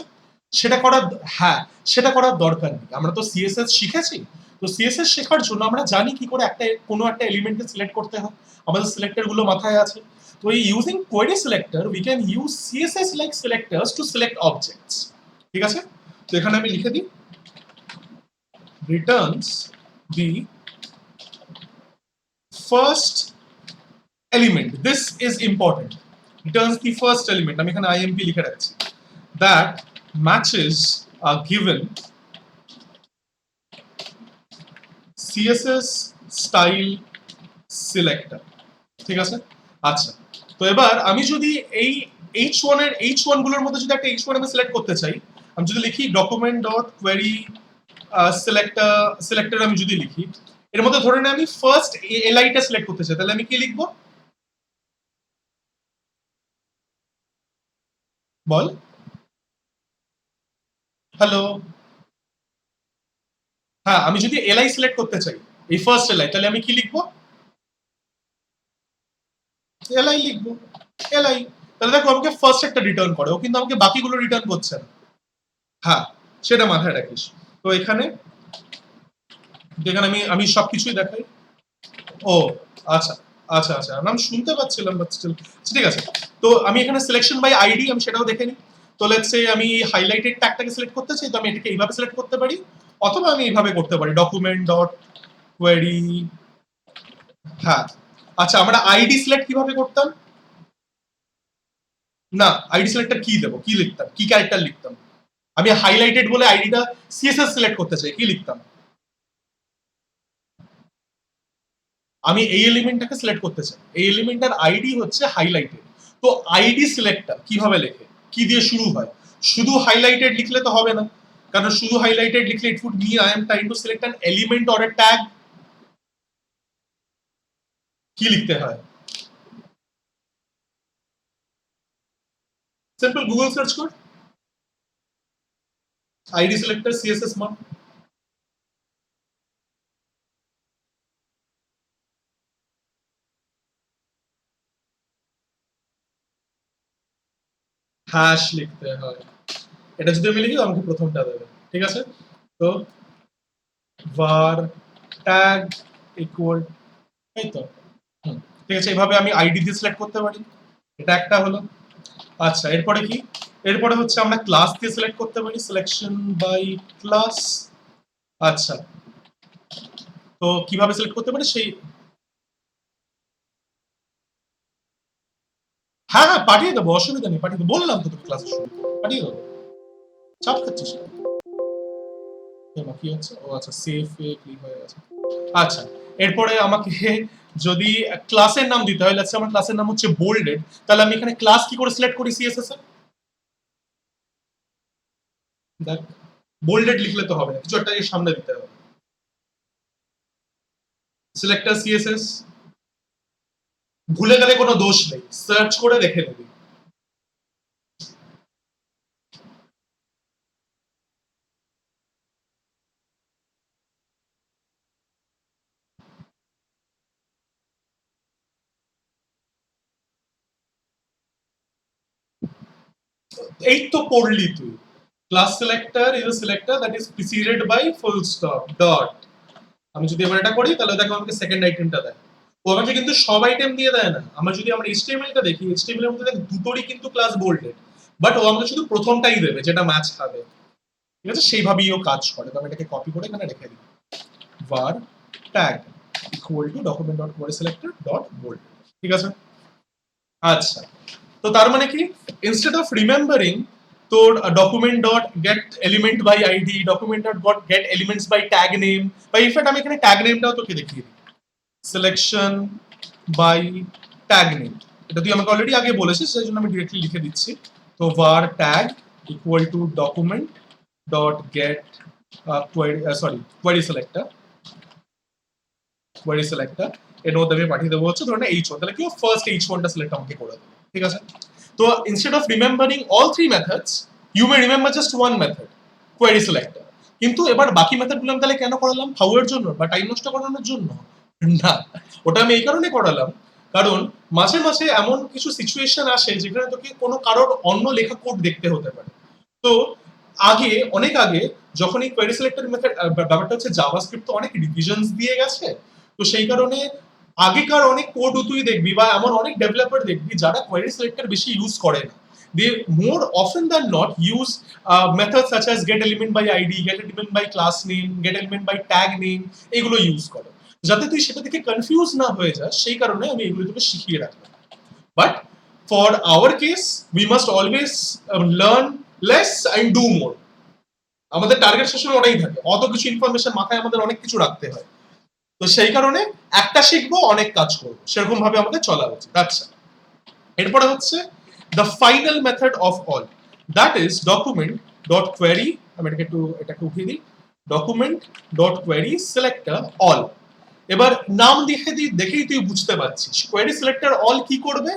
Speaker 1: সেটা করার, হ্যাঁ, সেটা করার দরকার নেই। আমরা তো সিএসএস শিখেছি, তো সিএসএস শেখার জন্য আমরা জানি কি করে একটা কোনো একটা এলিমেন্টকে সিলেক্ট করতে হয়, আমাদের সিলেক্টর গুলো মাথায় আছে। তো এই using query selector we can use CSS like selectors to select objects. ঠিক আছে, তো এখানে আমি লিখে দিই, returns the first element, this is important, returns the first element, আমি এখানে imp লিখে রাখছি, that matches a given css style selector। ঠিক আছে, আচ্ছা, তো এবার আমি যদি এই h1 এর h1 গুলোর মধ্যে যদি একটা h1 আমি সিলেক্ট করতে চাই, আমি যদি লিখি ডকুমেন্ট ডট কোয়েরি সিলেক্টর, আমি যদি লিখি, এর মধ্যে ধরে নে আমি ফার্স্ট এলআই টা সিলেক্ট করতে চাই, তাহলে আমি কি লিখবো বল? হ্যালো, হ্যাঁ আমি যদি এলআই সিলেক্ট করতে চাই, এই ফার্স্ট এলআই, তাহলে আমি কি লিখবো? এলআই লিখবো, এলআই। তাহলে দেখো আমাকে ফার্স্ট একটা রিটার্ন করে, ও কিন্তু আমাকে বাকিগুলো রিটার্ন করছে না। হ্যাঁ, সেটা মাথায় রাখিস। তো এখানে এখানে আমি আমি সবকিছুই দেখাই। ও আচ্ছা আচ্ছা আচ্ছা, আমি শুনতে পাচ্ছিলাম বাট স্টিল ঠিক আছে। তো আমি এখানে সিলেকশন বাই আইডি আমি সেটাও দেখে নিই। তো লেটস সে আমি হাইলাইটেড ট্যাগটাকে সিলেক্ট করতে চাই, তো আমি এটাকে এইভাবে সিলেক্ট করতে পারি, অথবা আমি এইভাবে করতে পারি ডকুমেন্ট ডট কোয়েরি। হ্যাঁ আচ্ছা, আমরা আইডি সিলেক্ট কিভাবে করতাম? না, আইডি সিলেক্টর কি দেবো, কি লিখতাম, কি ক্যারেক্টার লিখতাম? আমি হাইলাইটেড বলে আইডিটা সিএসএস সিলেক্ট করতে চাই, কি লিখতাম? আমি এই এলিমেন্টটাকে সিলেক্ট করতে চাই, এই এলিমেন্টটার আইডি হচ্ছে হাইলাইটেড। তো আইডি সিলেক্টর কিভাবে লেখে, কি দিয়ে শুরু হয়? শুধু হাইলাইটেড লিখলে তো হবে না, কারণ শুধু হাইলাইটেড লিখলে it would mean I am trying to select an element or a tag. কি লিখতে হয়? সিম্পল গুগল সার্চ কর, আইডি সিলেক্টর সিএসএস মান। হ্যাশ লিখতে হয়। এটা যদি আমি লিখি আমাকে প্রথমটা দেবে, ঠিক আছে? তো var tag equal, এই তো ঠিক আছে, এইভাবে আমি আইডি দিয়ে সিলেক্ট করতে পারি, এটা একটা হলো। আচ্ছা এরপরে কি? এরপরে হচ্ছে আমরা ক্লাস দিয়ে সিলেক্ট করতে পারি, সিলেকশন বাই ক্লাস। আচ্ছা, তো কিভাবে সিলেক্ট করতে পারি সেই, হ্যাঁ হ্যাঁ পাঠিয়ে দেবো, অসুবিধা নেই, পাঠিয়ে দেবো, বললাম তো তোকে ক্লাসে শুরু পাঠিয়ে দেবো, চাপ খাচ্ছিস কি হচ্ছে? ও আচ্ছা, সেফ এ ক্লিক হয়ে গেছে। আচ্ছা এরপরে আমাকে যদি ক্লাসের নাম দিতে হয়, আমার ক্লাসের নাম হচ্ছে বোল্ডেড, তাহলে আমি এখানে ক্লাস কি করে সিলেক্ট করি সিএসএস এ? দেখ, বোল্ডেড লিখলে তো হবে না, কিছু একটা এর সামনে দিতে হবে। সিলেক্টর সিএসএস, ভুলে গেলে কোনো দোষ নেই, সার্চ করে দেখে নেবি। এই তো পড়লি তুই, class selector is a selector that is preceded by full stop dot. আমি যদি এবার এটা করি তাহলে দেখো আমাকে সেকেন্ড আইটেমটা দেয়। ও আমাকে কিন্তু সব আইটেম দিয়ে দেয় না, আমরা যদি আমরা এইচটিএমএল টা দেখি, এইচটিএমএল এর মধ্যে দেখ দুটোরই কিন্তু ক্লাস বোল্ডেড, বাট ও আমাকে শুধু প্রথমটাই দেবে যেটা ম্যাচ খাবে, ঠিক আছে? সেইভাবেই ও কাজ করে। তো আমি এটাকে কপি করে এখানে রেখে দিই, var tag equal to document dot query selector dot bold, ঠিক আছে? আচ্ছা, তো তার মানে কি, ইনস্টেড অফ রিমেম্বারিং তোর document dot get element by ID, document dot get elements by tag name, বা ইনফ্যাক্ট আমি এখানে ট্যাগ নেমটাও তোকে দেখিয়ে দিই, সিলেকশন বাই ট্যাগ নেম। এটা তুই আমাকে অলরেডি আগে বলেছিস, সেই জন্য আমি ডিরেক্টলি লিখে দিচ্ছি। তো var tag equal to document dot get query selector, query selector এর মধ্যে আমি পাঠিয়ে দেবো হচ্ছে ধরুন h1, তাহলে কি ফার্স্ট h1 টা সিলেক্ট আমাকে করে দেবে, ঠিক আছে? তো instead of remembering all three methods you may remember just one method, query selector. কিন্তু এবার বাকি মেথডগুলো আমি তাহলে কেন করালাম? ফাউয়ের জন্য বা টাইম নষ্ট করানোর জন্য? না, ওটা আমি এই কারণে করালাম, কারণ মাঝে মাঝে এমন কিছু সিচুয়েশন আসে যেখানে তোকে কোনো কারোর অন্য লেখা কোড দেখতে হতে পারে। তো আগে, অনেক আগে, যখন এই কোয়েরি সিলেক্টর মেথড ব্যাপারটা হচ্ছে জাভাস্ক্রিপ্ট তো অনেক রিভিশনস দিয়ে গেছে, তো সেই কারণে আগেকার অনেক কোড তুই দেখবি বা এমন অনেক ডেভেলপার দেখবি যারা কোয়েরি সিলেক্টর বেশি ইউজ করে না, they more often than not use methods such as get element by id, get element by class name, get element by tag name, এগুলো ইউজ করে, যাতে তুই সেটা থেকে কনফিউজ না হয়ে যাস, সেই কারণে আমি এগুলো তোকে শিখিয়ে রাখলাম। But for our case we must always learn less and do more. আমাদের টার্গেট সেশন ওটাই থাকে, অত কিছু ইনফরমেশন মাথায় আমাদের অনেক কিছু রাখতে হয়, তো সেই কারণে একটা শিখবো অনেক কাজ করবো, সেরকম ভাবে আমাদের চলা উচিত। আচ্ছা এরপরে হচ্ছে the final method of all, that is document dot query, আমি এটাকে একটু উঠিয়ে দিই, document dot query selector all। এবার নাম দেখেই তুই বুঝতে পারছিস কোয়েরি সিলেক্টর অল কি করবে,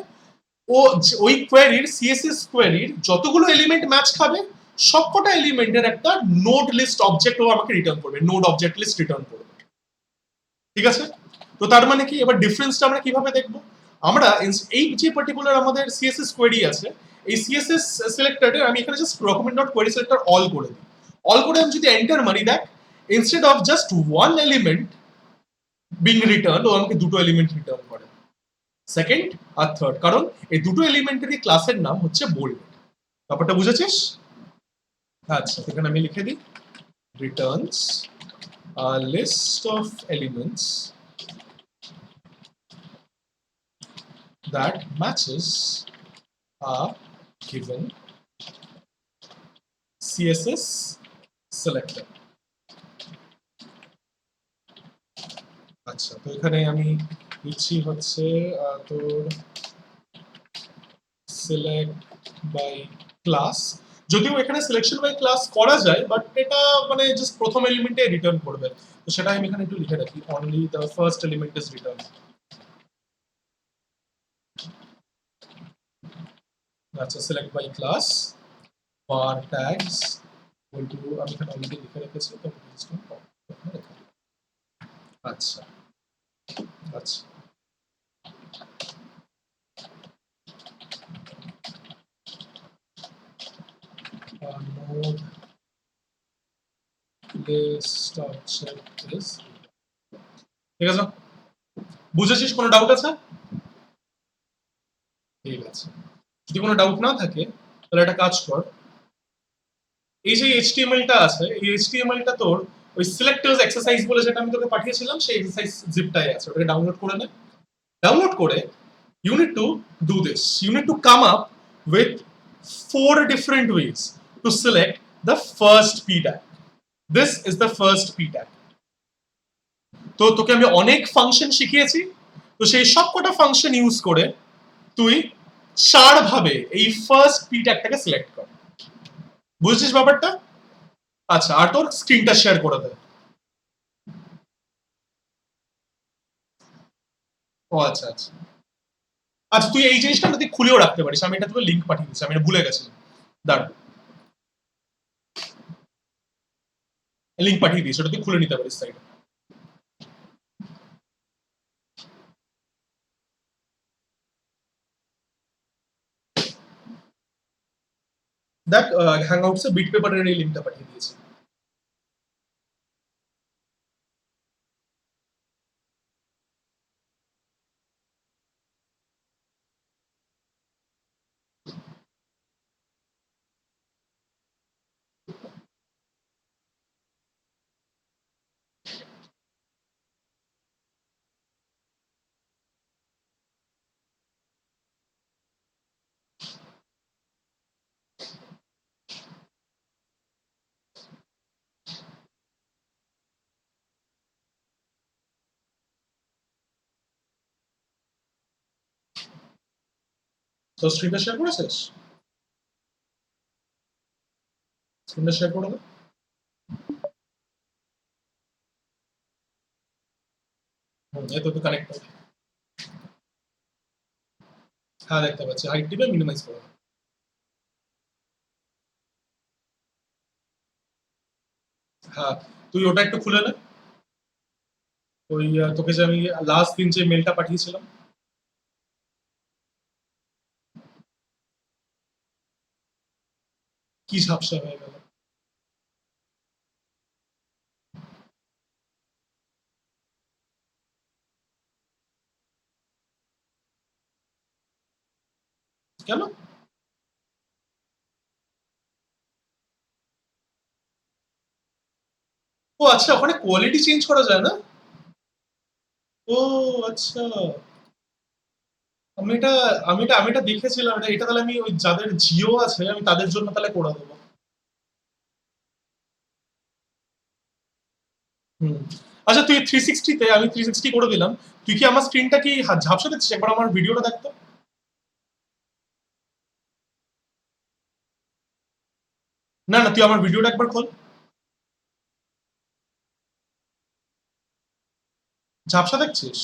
Speaker 1: ও ওই কোয়েরির সিএসএস কোয়েরির যতগুলো এলিমেন্ট ম্যাচ খাবে সবকটা এলিমেন্টের একটা নোড লিস্ট অবজেক্ট ও আমাকে রিটার্ন করবে, নোড অবজেক্ট লিস্ট রিটার্ন করবে। ঠিক আছে, তো তার মানে কি এবার ডিফারেন্সটা আমরা কিভাবে দেখব, আমরা এই যে পার্টিকুলার আমাদের সিএসএস কোয়েরি আছে এই সিএসএস সিলেক্টরে আমি এখানে just document dot query selector all করে দিই, অল করে আমি যদি এন্টার মারি দেখ instead of just one element being return ও আমাকে দুটো এলিমেন্ট রিটার্ন করে, সেকেন্ড আর থার্ড, কারণ এই দুটো এলিমেন্টেরই ক্লাসের নাম হচ্ছে বোল্ড। ব্যাপারটা বুঝেছিস? আচ্ছা এখানে আমি লিখে দিই Returns a list of elements that matches a given CSS selector. আচ্ছা তো এখানে আমি লিখছি হচ্ছে তোর select by class, যদিও এখানে সিলেকশন বাই ক্লাস করা যায় বাট এটা মানে জাস্ট প্রথম এলিমেন্টে রিটার্ন করবে, তো সেটা আমি এখানে একটু লিখে রাখি only the first element is return. আচ্ছা সিলেক্ট বাই ক্লাস বার ট্যাগস বলতে আমি এখানে অলরেডি লিখে রেখেছি তো আচ্ছা আচ্ছা node list object is, ঠিক আছে বুঝেছিস, কোনো ডাউট আছে? ঠিক আছে, যদি কোনো ডাউট না থাকে তাহলে একটা কাজ কর, এই যে এইচটিএমএলটা আছে এই এইচটিএমএলটা তোর ওই সিলেক্টরস এক্সারসাইজ বলে যেটা আমি তোকে পাঠিয়েছিলাম সেই এক্সারসাইজ জিপটাই আছে, ওটাকে ডাউনলোড করে নে, ডাউনলোড করে you need to do this, you need to come up with 4 different ways to select the first p tag. This is the first p tag. তো তোকে আমি অনেক ফাংশন শিখিয়েছি, তো সেই সবকটা ফাংশন ইউজ করে তুই 4 ভাবে এই ফার্স্ট পি ট্যাগটাকে সিলেক্ট কর, বুঝছিস ব্যাপারটা? আচ্ছা আর তোর স্ক্রিনটা শেয়ার করে দে। ও আচ্ছা আচ্ছা আচ্ছা তুই এই জিনিসটা তুই খুলেও রাখতে পারিস, আমি এটা তোকে লিংক পাঠিয়ে দিচ্ছি, আমি এটা ভুলে গেছিলাম, দাঁড়া লিংক পাঠিয়ে দিয়েছি, ওটা তুই খুলে নিতে পারিস সাইডে। দেখ হ্যাংআউটস এ বিট পেপারের এই লিংকটা পাঠিয়ে দিয়েছি। তো স্ক্রিনটা শেয়ার করেছিস? স্ক্রিনটা শেয়ার করে দে। এই তো কানেক্ট, হ্যাঁ দেখতে পাচ্ছি, হাইট টিপে মিনিমাইজ করে। হ্যাঁ তুই ওটা একটু খুলে নে, ওই তোকে যে আমি লাস্ট দিন যে মেলটা পাঠিয়েছিলাম। কি ঝাপসা হয়ে গেল? কেন? ও আচ্ছা ওখানে কোয়ালিটি চেঞ্জ করা যায় না? ও আচ্ছা আমি এটা আমি এটা দেখেছিলাম, এটা তাহলে আমি ওই যাদের জিও আছে আমি তাদের জন্য তাহলে করে দেবো। হুম আচ্ছা তুই 360 তে, আমি 360 করে দিলাম, তুই কি আমার স্ক্রিনটা কি ঝাপসা দিচ্ছিস? একবার আমার ভিডিওটা দেখতো। না না তুই আমার ভিডিওটা একবার খোল। ঝাপসা দেখছিস?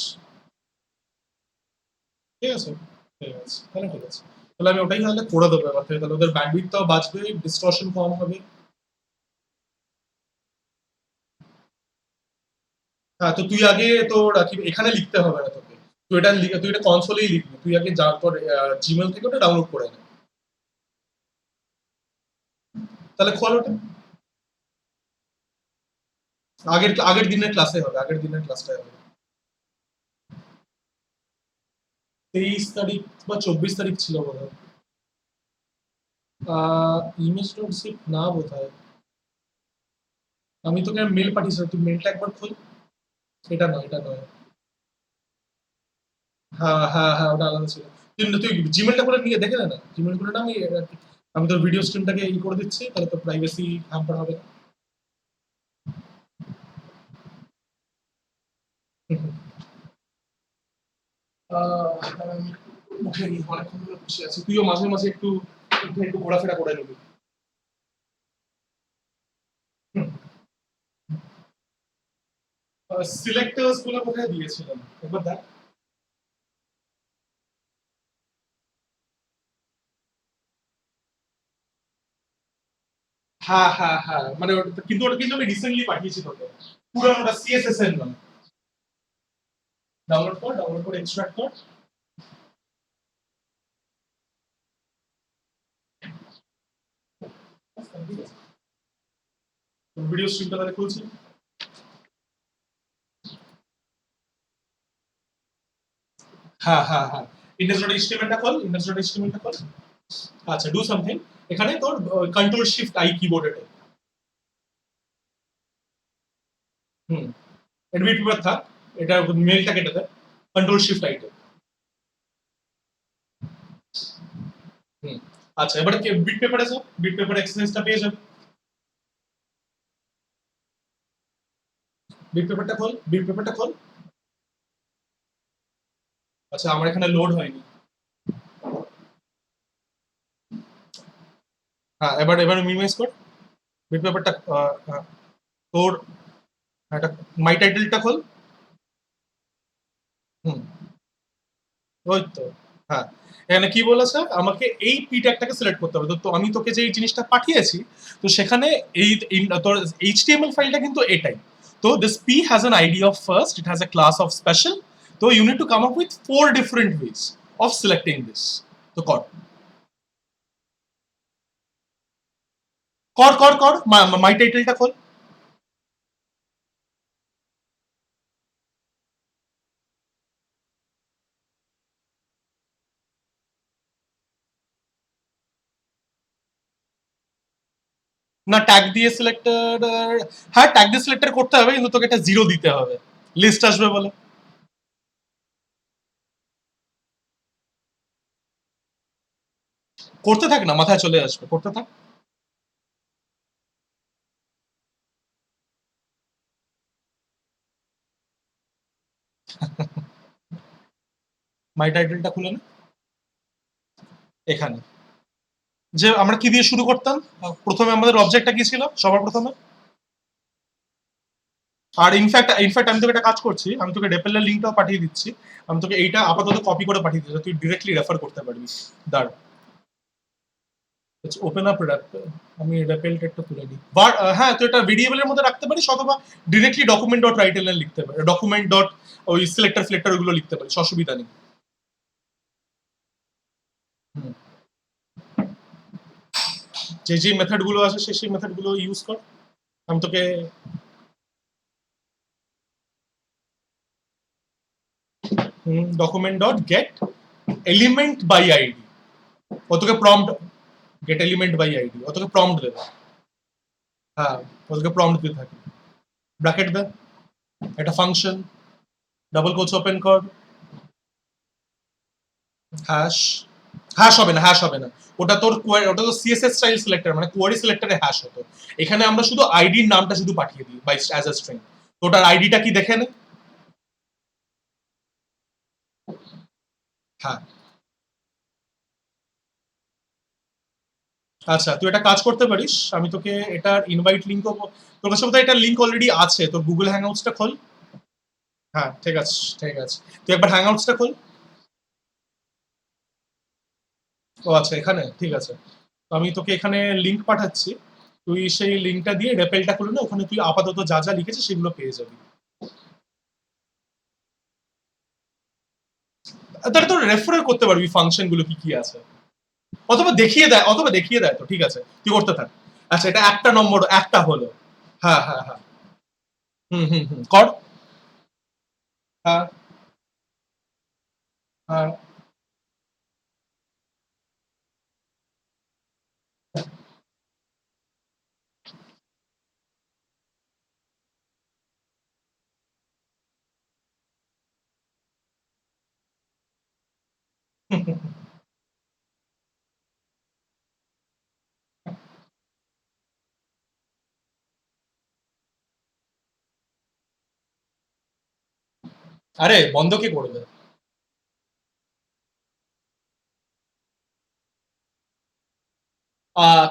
Speaker 1: ঠিক আছে, ঠিক আছে, তাহলে ঠিক আছে। তাহলে আমি ওটাই তাহলে করে দেবো এবার থেকে, তাহলে ওদের ব্যান্ডউইডথটাও বাঁচবে, ডিসটরশন কম হবে। হ্যাঁ, তো তুই আগে তোর কি এখানে লিখতে হবে না তোকে। তুই এটা কনসোলেই লিখবি। তুই আগে যা তোর জিমেল থেকে ওটা ডাউনলোড করে নে। তাহলে খোল ওটা। আগের আগের দিনের ক্লাসে হবে, আগের দিনের ক্লাসটাই হবে। 23 তারিখ বা 24 তারিখ ছিল বোধহয়। ইমেজ ডট জিপ না বোধহয়। আমি তোকে মেল পাঠিয়েছিলাম, তুই মেলটা একবার খোল। এটা নয়, এটা নয়। হ্যাঁ হ্যাঁ হ্যাঁ, ওটা আলাদা ছিল। তুই তুই জিমেলটা করে নিয়ে দেখে নে না, জিমেল করে না। আমি তোর ভিডিও স্ট্রিমটাকে করে দিচ্ছি, তাহলে তোর প্রাইভেসি হ্যাম্পার হবে না। আমি উঠে নি, অনেকক্ষণ ধরে বসে আছি। তুইও মাঝে মাঝে একটু উঠে একটু ঘোরাফেরা করে নিবি। সিলেক্টার্স গুলো কোথায় দিয়েছিলাম একবার দেখ। হ্যাঁ হ্যাঁ হ্যাঁ, মানে ওটা কিন্তু আমি রিসেন্টলি পাঠিয়েছি তোকে। পুরানোটা সিএসএস এর নয়। ডাউনলোড কর, এক্সট্রাক্ট কর। ভিডিও স্ট্রিমটা তাহলে খুলছি। হ্যাঁ হ্যাঁ হ্যাঁ, ইন্ডেক্স ডট এইচটিএমএলটা খোল, ইন্ডেক্স ডট এইচটিএমএলটা খোল। আচ্ছা, ডু সামথিং। এখানে তোর কন্ট্রোল শিফট আই কিবোর্ডে। হুম, এডমিট পেপার থাক, এটা মেলটা কেটে দেয়। কন্ট্রোল শিফট আইটে। হুম। আচ্ছা, এবারে বিট পেপারে যাও, বিট পেপার এক্সারসাইজটা পেয়ে যাবে। বিট পেপারটা খোল, বিট পেপারটা খোল। আচ্ছা, আমার এখানে লোড হয়নি। হ্যাঁ, এবার এবার মিনিমাইজ কর বিট পেপারটা। তোর একটা মাই টাইটেলটা খোল। হুম, ওই তো। হ্যাঁ, এখানে কি বলেছে, আমাকে এই পি ট্যাগটাকে সিলেক্ট করতে হবে। তো আমি তোকে যে এই জিনিসটা পাঠিয়েছি, তো সেখানে তোর এইচটিএমএল ফাইলটা কিন্তু এটাই। তো this P has an ID of first, it has a class of special. So you need to come up with 4 different ways of selecting this. তো কর কর কর কর, মাই টাইটেলটা খোল। না, ট্যাগ দিয়ে সিলেক্টর। হ্যাঁ, ট্যাগ দিয়ে সিলেক্টর করতে হবে, কিন্তু তোকে একটা জিরো দিতে হবে, লিস্ট আসবে বলে। করতে থাক না, মাথায় চলে আসবে, করতে থাক। মাই টাইটেলটা খুলে না এখানে। যে আমরা কি দিয়ে শুরু করতাম, প্রথমে আমাদের অবজেক্টটা কি ছিল সবার প্রথমে। আর ইনফ্যাক্ট আমি তোকে একটা কাজ করছি, আমি তোকে ডেপেলের লিঙ্কটাও পাঠিয়ে দিচ্ছি। আমি তোকে এইটা আপাতত কপি করে পাঠিয়ে দিচ্ছি, তুই ডিরেক্টলি রেফার করতে পারবি। দাঁড়, ওপেন আপ র্যাপ। আমি র্যাপেলটা একটু তুলে দিই। বাট হ্যাঁ, তুই এটা ভেরিয়েবলের মধ্যে রাখতে পারিস, অথবা ডিরেক্টলি ডকুমেন্ট ডট রাইটেল লিখতে পারিস, ডকুমেন্ট ডট ওই সিলেক্টর ফিলেক্টর ওগুলো লিখতে পারিস, অসুবিধা নেই। হুম। যে যে মেথড গুলো আছে সেই মেথড গুলো ইউজ কর। আমি তোকে document dot get element by ID, ও তোকে prompt, get element by ID, ও তোকে প্রম্পট দেবে। হ্যাঁ, ও তোকে প্রম্পট দিতে থাকে। ব্র্যাকেট দে, একটা ফাংশন, ডাবল কোটস ওপেন কর, হ্যাশ। হ্যাশ হবে না, হ্যাশ হবে না। ওটা তো সিএসএস স্টাইল সিলেক্টর, মানে কোয়ারি সিলেক্টরে হ্যাশ হতো। এখানে আমরা শুধু আইডির নামটা শুধু পাঠিয়ে দিই বাই অ্যাজ আ স্ট্রিং। তো ওটার আইডিটা কি দেখে নে। হ্যাঁ। আচ্ছা, তুই একটা কাজ করতে পারিস, আমি তোকে এটার ইনভাইট লিঙ্কও, তোর কাছে বোধহয় এটার লিঙ্ক অলরেডি আছে, তোর গুগল হ্যাংআউটসটা খোল। হ্যাঁ ঠিক আছে, ঠিক আছে। তুই একবার হ্যাংআউটসটা খোল। ও আচ্ছা এখানে, ঠিক আছে। তো আমি তোকে এখানে লিংক পাঠাচ্ছি, তুই সেই লিংকটা দিয়ে রেপেলটা খুলে না, ওখানে তুই আপাতত যা যা লিখেছিস সেগুলো পেয়ে যাবি। তাহলে তোর রেফার করতে পারবি ফাংশন গুলো কি কি আছে, অথবা দেখিয়ে দেয় তো, ঠিক আছে তুই করতে থাক। আচ্ছা এটা একটা নম্বর, একটা হলো। হ্যাঁ হ্যাঁ হ্যাঁ। কর। হ্যাঁ হ্যাঁ। আরে বন্ধ কে করবে?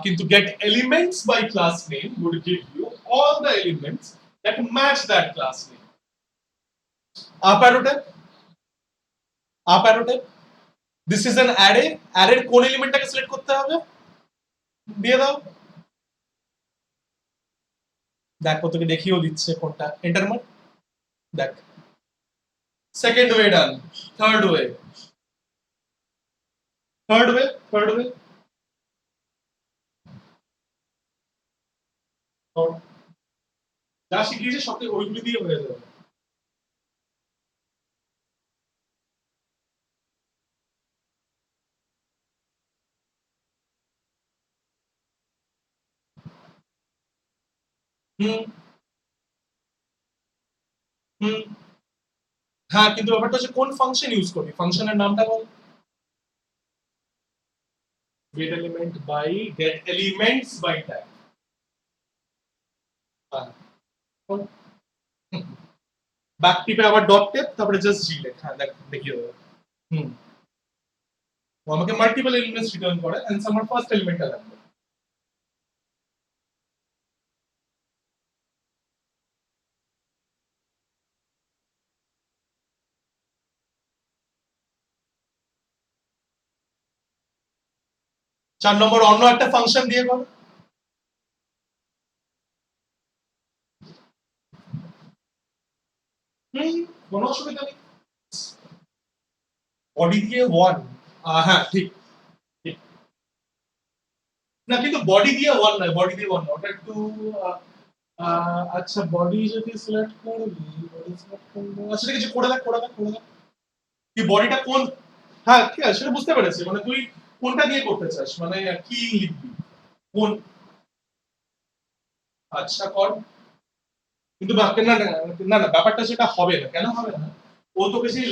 Speaker 1: কিন্তু get elements by class name would give you all the elements that match that class name. Up arrow tab, up arrow tab. This is an array. Array কোন এলিমেন্টটাকে সিলেক্ট করতে হবে? দিয়ে দাও। দেখ ও তোকে দেখিয়েও দিচ্ছে কোনটা, এন্টার মার। দেখ, second way done, third way, third way, third way. যা শিখিয়েছে সব ওইগুলি দিয়ে হয়ে যাবে। হুম হুম। হ্যাঁ কিন্তু ব্যাপারটা হচ্ছে কোন ফাংশন ইউজ করবি, ফাংশনের নামটা বল। Get element by, get elements by tag. হ্যাঁ, ব্যাক টিপে আবার ডট টেপ, তারপরে জাস্ট জি লেখ। হ্যাঁ দেখ, দেখিয়ে দেবো। হুম। ও আমাকে মাল্টিপল এলিমেন্টস রিটার্ন করে, এন্ড আমার ফার্স্ট এলিমেন্টটা লাগবে। 4 নম্বর অন্য একটা ফাংশন দিয়ে কর। হুম, কোনো অসুবিধা নেই। বডি দিয়ে ওয়ান, হ্যাঁ ঠিক ঠিক। না কিন্তু বডি দিয়ে ওয়ান নয়, বডি দিয়ে ওয়ান নয়, ওটা একটু আহ, আচ্ছা বডি যদি সিলেক্ট করবি, বডি সিলেক্ট করবো, আচ্ছা ঠিক আছে করে দেখ, করে দেখ, করে দেখ। তুই বডিটা কোন, হ্যাঁ ঠিক আছে সেটা বুঝতে পেরেছি, মানে তুই কোনটা দিয়ে করতে চাস, মানে কি লিখবি কোন। আচ্ছা কর। কিন্তু না না না না, ব্যাপারটা সেটা হবে না, কেন হবে না? ও তোকে সেই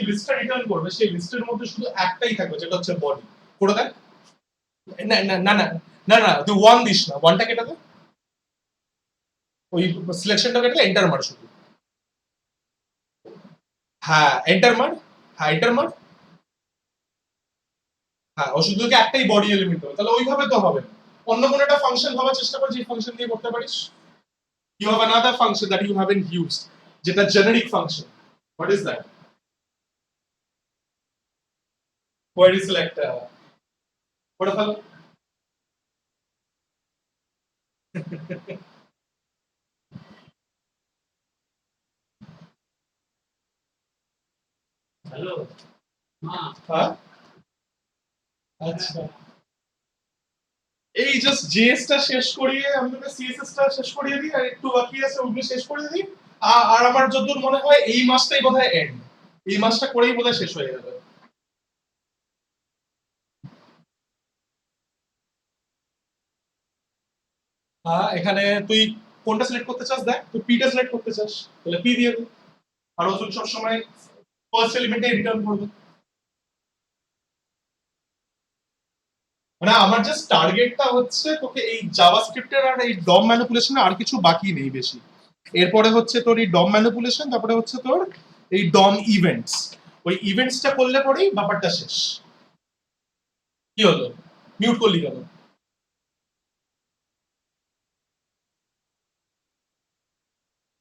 Speaker 1: লিস্টটা রিটার্ন করবে, সেই লিস্টের মধ্যে শুধু একটাই থাকবে, যেটা হচ্ছে বডি। করে দেখ। না না না না না না, তুই ওয়ান দিস না, ওয়ানটা কেটে দে। ওই সিলেকশনটা কেটে এন্টার মার শুধু। হ্যাঁ এন্টার মার। হ্যাঁ এন্টার মার। হ্যাঁ ও শুধু তোকে একটাই বডি এলিমেন্ট হবে, তাহলে ওইভাবে তো হবে না। অন্য কোনো একটা ফাংশন ভাবার চেষ্টা কর, যে ফাংশন দিয়ে করতে পারিস। You have another function that you haven't used, যেটা generic function. What is that? Query selector। করে ফেলো। হ্যালো। হ্যাঁ আচ্ছা, এই জাস্ট জেএস টা শেষ করিয়ে আমি তোকে সিএসএস টা শেষ করিয়ে দিই, আর একটু বাকি আছে ওগুলো শেষ করে দিই। আর আমার যতদূর মনে হয় এই মাসটাই বোধহয় এন্ড, এই মাসটা করেই বোধহয় শেষ হয়ে যাবে। হ্যাঁ এখানে তুই কোনটা সিলেক্ট করতে চাস, দেখ তুই পিটা সিলেক্ট করতে চাস, তাহলে পি দিয়ে দে। আর ও সব সময় ফার্স্ট এলিমেন্টে রিটার্ন করবে। মানে আমার জাস্ট টার্গেটটা হচ্ছে তোকে এই জাভাস্ক্রিপ্টের আর এই ডম ম্যানিপুলেশনে আর কিছু বাকি নেই বেশি। এরপরে হচ্ছে তোর এই ডম ম্যানিপুলেশন, তারপরে হচ্ছে তোর এই ডম ইভেন্টস। ওই ইভেন্টসটা করলে পরেই ব্যাপারটা শেষ। কি হলো, মিউট করলি কেন?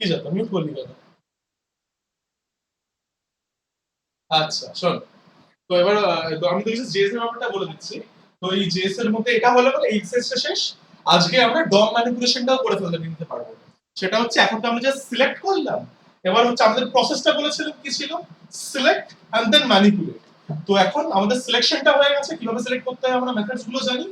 Speaker 1: কি যাতো মিউট করলি কেন? আচ্ছা শোন, তো এবার তো আমি তো জেএস এর ব্যাপারটা বলে দিচ্ছি। তো এই জেএস এর মধ্যে এটা হলো মানে এই এক্সেসটা শেষ। আজকে আমরা ডম ম্যানিপুলেশনটাও করে ফেলতে নিতে পারবো। সেটা হচ্ছে এখন তো আমরা জাস্ট সিলেক্ট করলাম। এবার হচ্ছে আমাদের প্রসেসটা বলেছিলাম কি ছিল? Select and then manipulate. তো এখন আমাদের সিলেকশনটা হয়ে গেছে, কিভাবে সিলেক্ট করতে হয় আমরা মেথডস গুলো জানি।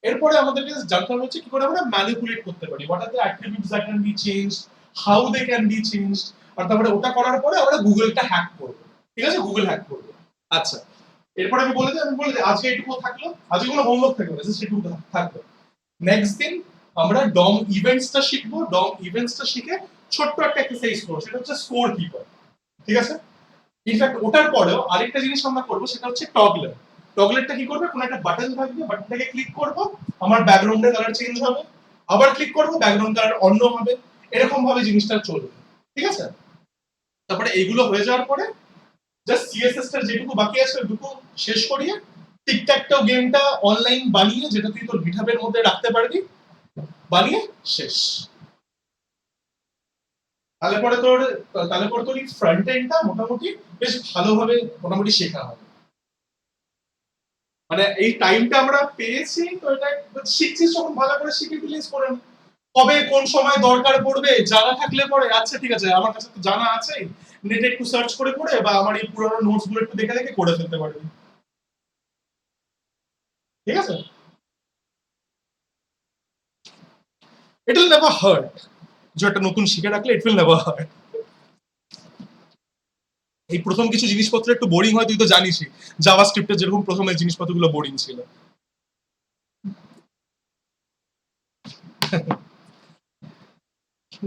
Speaker 1: এরপরে আমাদেরকে জানতে হবে হচ্ছে কি করে আমরা ম্যানিপুলেট করতে পারি। What are the attributes that can be changed, how they can be changed. আর তারপরে ওটা করার পরে আমরা গুগলটা হ্যাক করব। ঠিক আছে, গুগল হ্যাক করব। আচ্ছা, এরপরে আমি বলে দিই আজকে এটুকু থাকলো। আজকে কোনো হোমওয়ার্ক থাকবে না, জাস্ট এটুকু থাকলো। নেক্সট দিন আমরা ডম ইভেন্টসটা শিখবো। ডম ইভেন্টসটা শিখে ছোট্ট একটা এক্সারসাইজ করবো, সেটা হচ্ছে স্কোর কিপার। ঠিক আছে, ইনফ্যাক্ট ওটার পরেও আরেকটা জিনিস আমরা করবো, সেটা হচ্ছে টগলার। টগলারটা কি করবে, কোনো একটা বাটন থাকবে, বাটনটাকে ক্লিক করবো, আমার ব্যাকগ্রাউন্ডের কালার চেঞ্জ হবে, আবার ক্লিক করবো, ব্যাকগ্রাউন্ড কালার অন্য হবে। এরকম ভাবে জিনিসটা চলবে। ঠিক আছে, তারপরে এইগুলো হয়ে যাওয়ার পরে জাস্ট সিএসএস টার যেটুকু বাকি আছে ওইটুকু শেষ করিয়ে টিকট্যাকটাও গেমটা অনলাইন বানিয়ে, যেটা তুই তোর গিটহাবের মধ্যে রাখতে পারবি, বানিয়ে শেষ। তাহলে পরে তোর এই ফ্রন্ট এন্ডটা মোটামুটি বেশ ভালোভাবে মোটামুটি শেখা হবে। মানে এই টাইমটা আমরা পেয়েছি, তো এটা শিখছিস যখন ভালো করে শিখে রিলিজ করে নে। কবে কোন সময় দরকার পড়বে জানা থাকলে পরে আচ্ছা ঠিক আছে, আমার কাছে তো জানা আছে, নেটে একটু সার্চ করে করে বা আমার এই পুরোনো নোটস গুলো একটু দেখে দেখে করে ফেলতে পারবি। ঠিক আছে, ইট উইল নেভার হার্ট। যে একটা নতুন শিখে রাখলে ইট উইল নেভার হার্ট। এই প্রথম কিছু জিনিসপত্র একটু বোরিং হয়, তুই তো জানিসই জাভা স্ক্রিপ্টের যেরকম প্রথমে জিনিসপত্রগুলো বোরিং ছিল।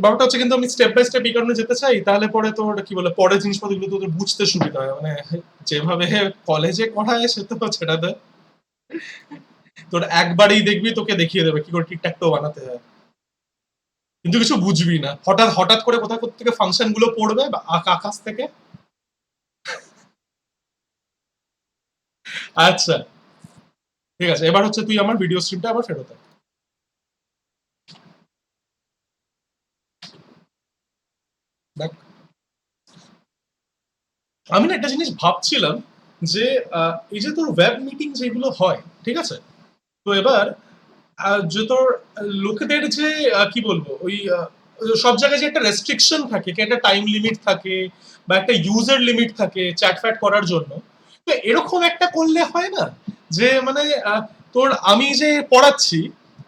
Speaker 1: ব্যাপারটা হচ্ছে কিন্তু আমি স্টেপ বাই স্টেপ এই কারণে যেতে চাই, তাহলে পরে তোর কি বলে পরে জিনিসপত্রগুলো তোদের বুঝতে সুবিধা হয়। মানে যেভাবে কলেজে পড়ায় সে তো সেটাতে তোর একবারই দেখবি, তোকে দেখিয়ে দেবে কি করে টিকটাকটাও বানাতে হয়, কিন্তু কিছু বুঝবি না। হঠাৎ হঠাৎ করে কোথা থেকে ফাংশন গুলো পড়বে বা আকাশ থেকে। আচ্ছা ঠিক আছে, এবার হচ্ছে তুই আমার ভিডিও স্ট্রিমটা আবার ফেরত আয়। দেখ, আমি না একটা জিনিস ভাবছিলাম যে এই যে তোর ওয়েব মিটিং যেগুলো হয়, ঠিক আছে, তো এবার যে তোর লোকেদের যে কি বলবো ওই সব জায়গায় যে একটা রেস্ট্রিকশন থাকে, কি একটা টাইম লিমিট থাকে বা একটা ইউজার লিমিট থাকে চ্যাট ফ্যাট করার জন্য। তো এরকম একটা করলে হয় না যে মানে তোর আমি যে পড়াচ্ছি,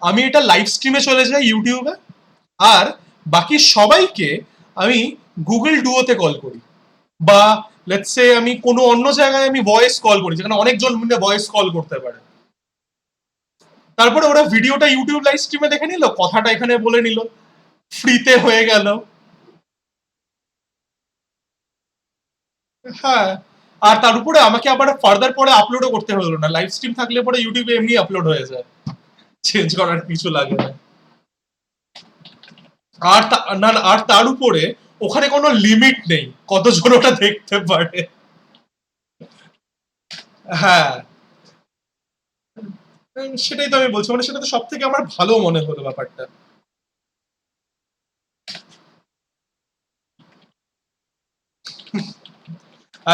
Speaker 1: আমি এটা লাইভ স্ট্রিমে চলে যাই ইউটিউবে, আর বাকি সবাইকে আমি গুগল ডুওতে কল করি, বা লেটস সে আমি কোনো অন্য জায়গায় আমি ভয়েস কল করি যেখানে অনেকজন মিলে ভয়েস কল করতে পারে। তারপরে ওরা ভিডিওটা ইউটিউব লাইভ স্ট্রিমে দেখে নিল, কথাটা এখানে বলে নিল, ফ্রিতে হয়ে গেল। হ্যাঁ, আর তার উপরে আমাকে আবার ফার্দার পরে আপলোডও করতে হলো না, লাইভ স্ট্রিম থাকলে পরে ইউটিউবে এমনি আপলোড হয়ে যায়, চেঞ্জ করার কিছু লাগে না। না না, আর তার উপরে ওখানে কোনো লিমিট নেই কতজন ওটা দেখতে পারে। হ্যাঁ, সেটাই তো আমি বলছি, মানে সেটা তো সব থেকে আমার ভালো মনে হলো ব্যাপারটা।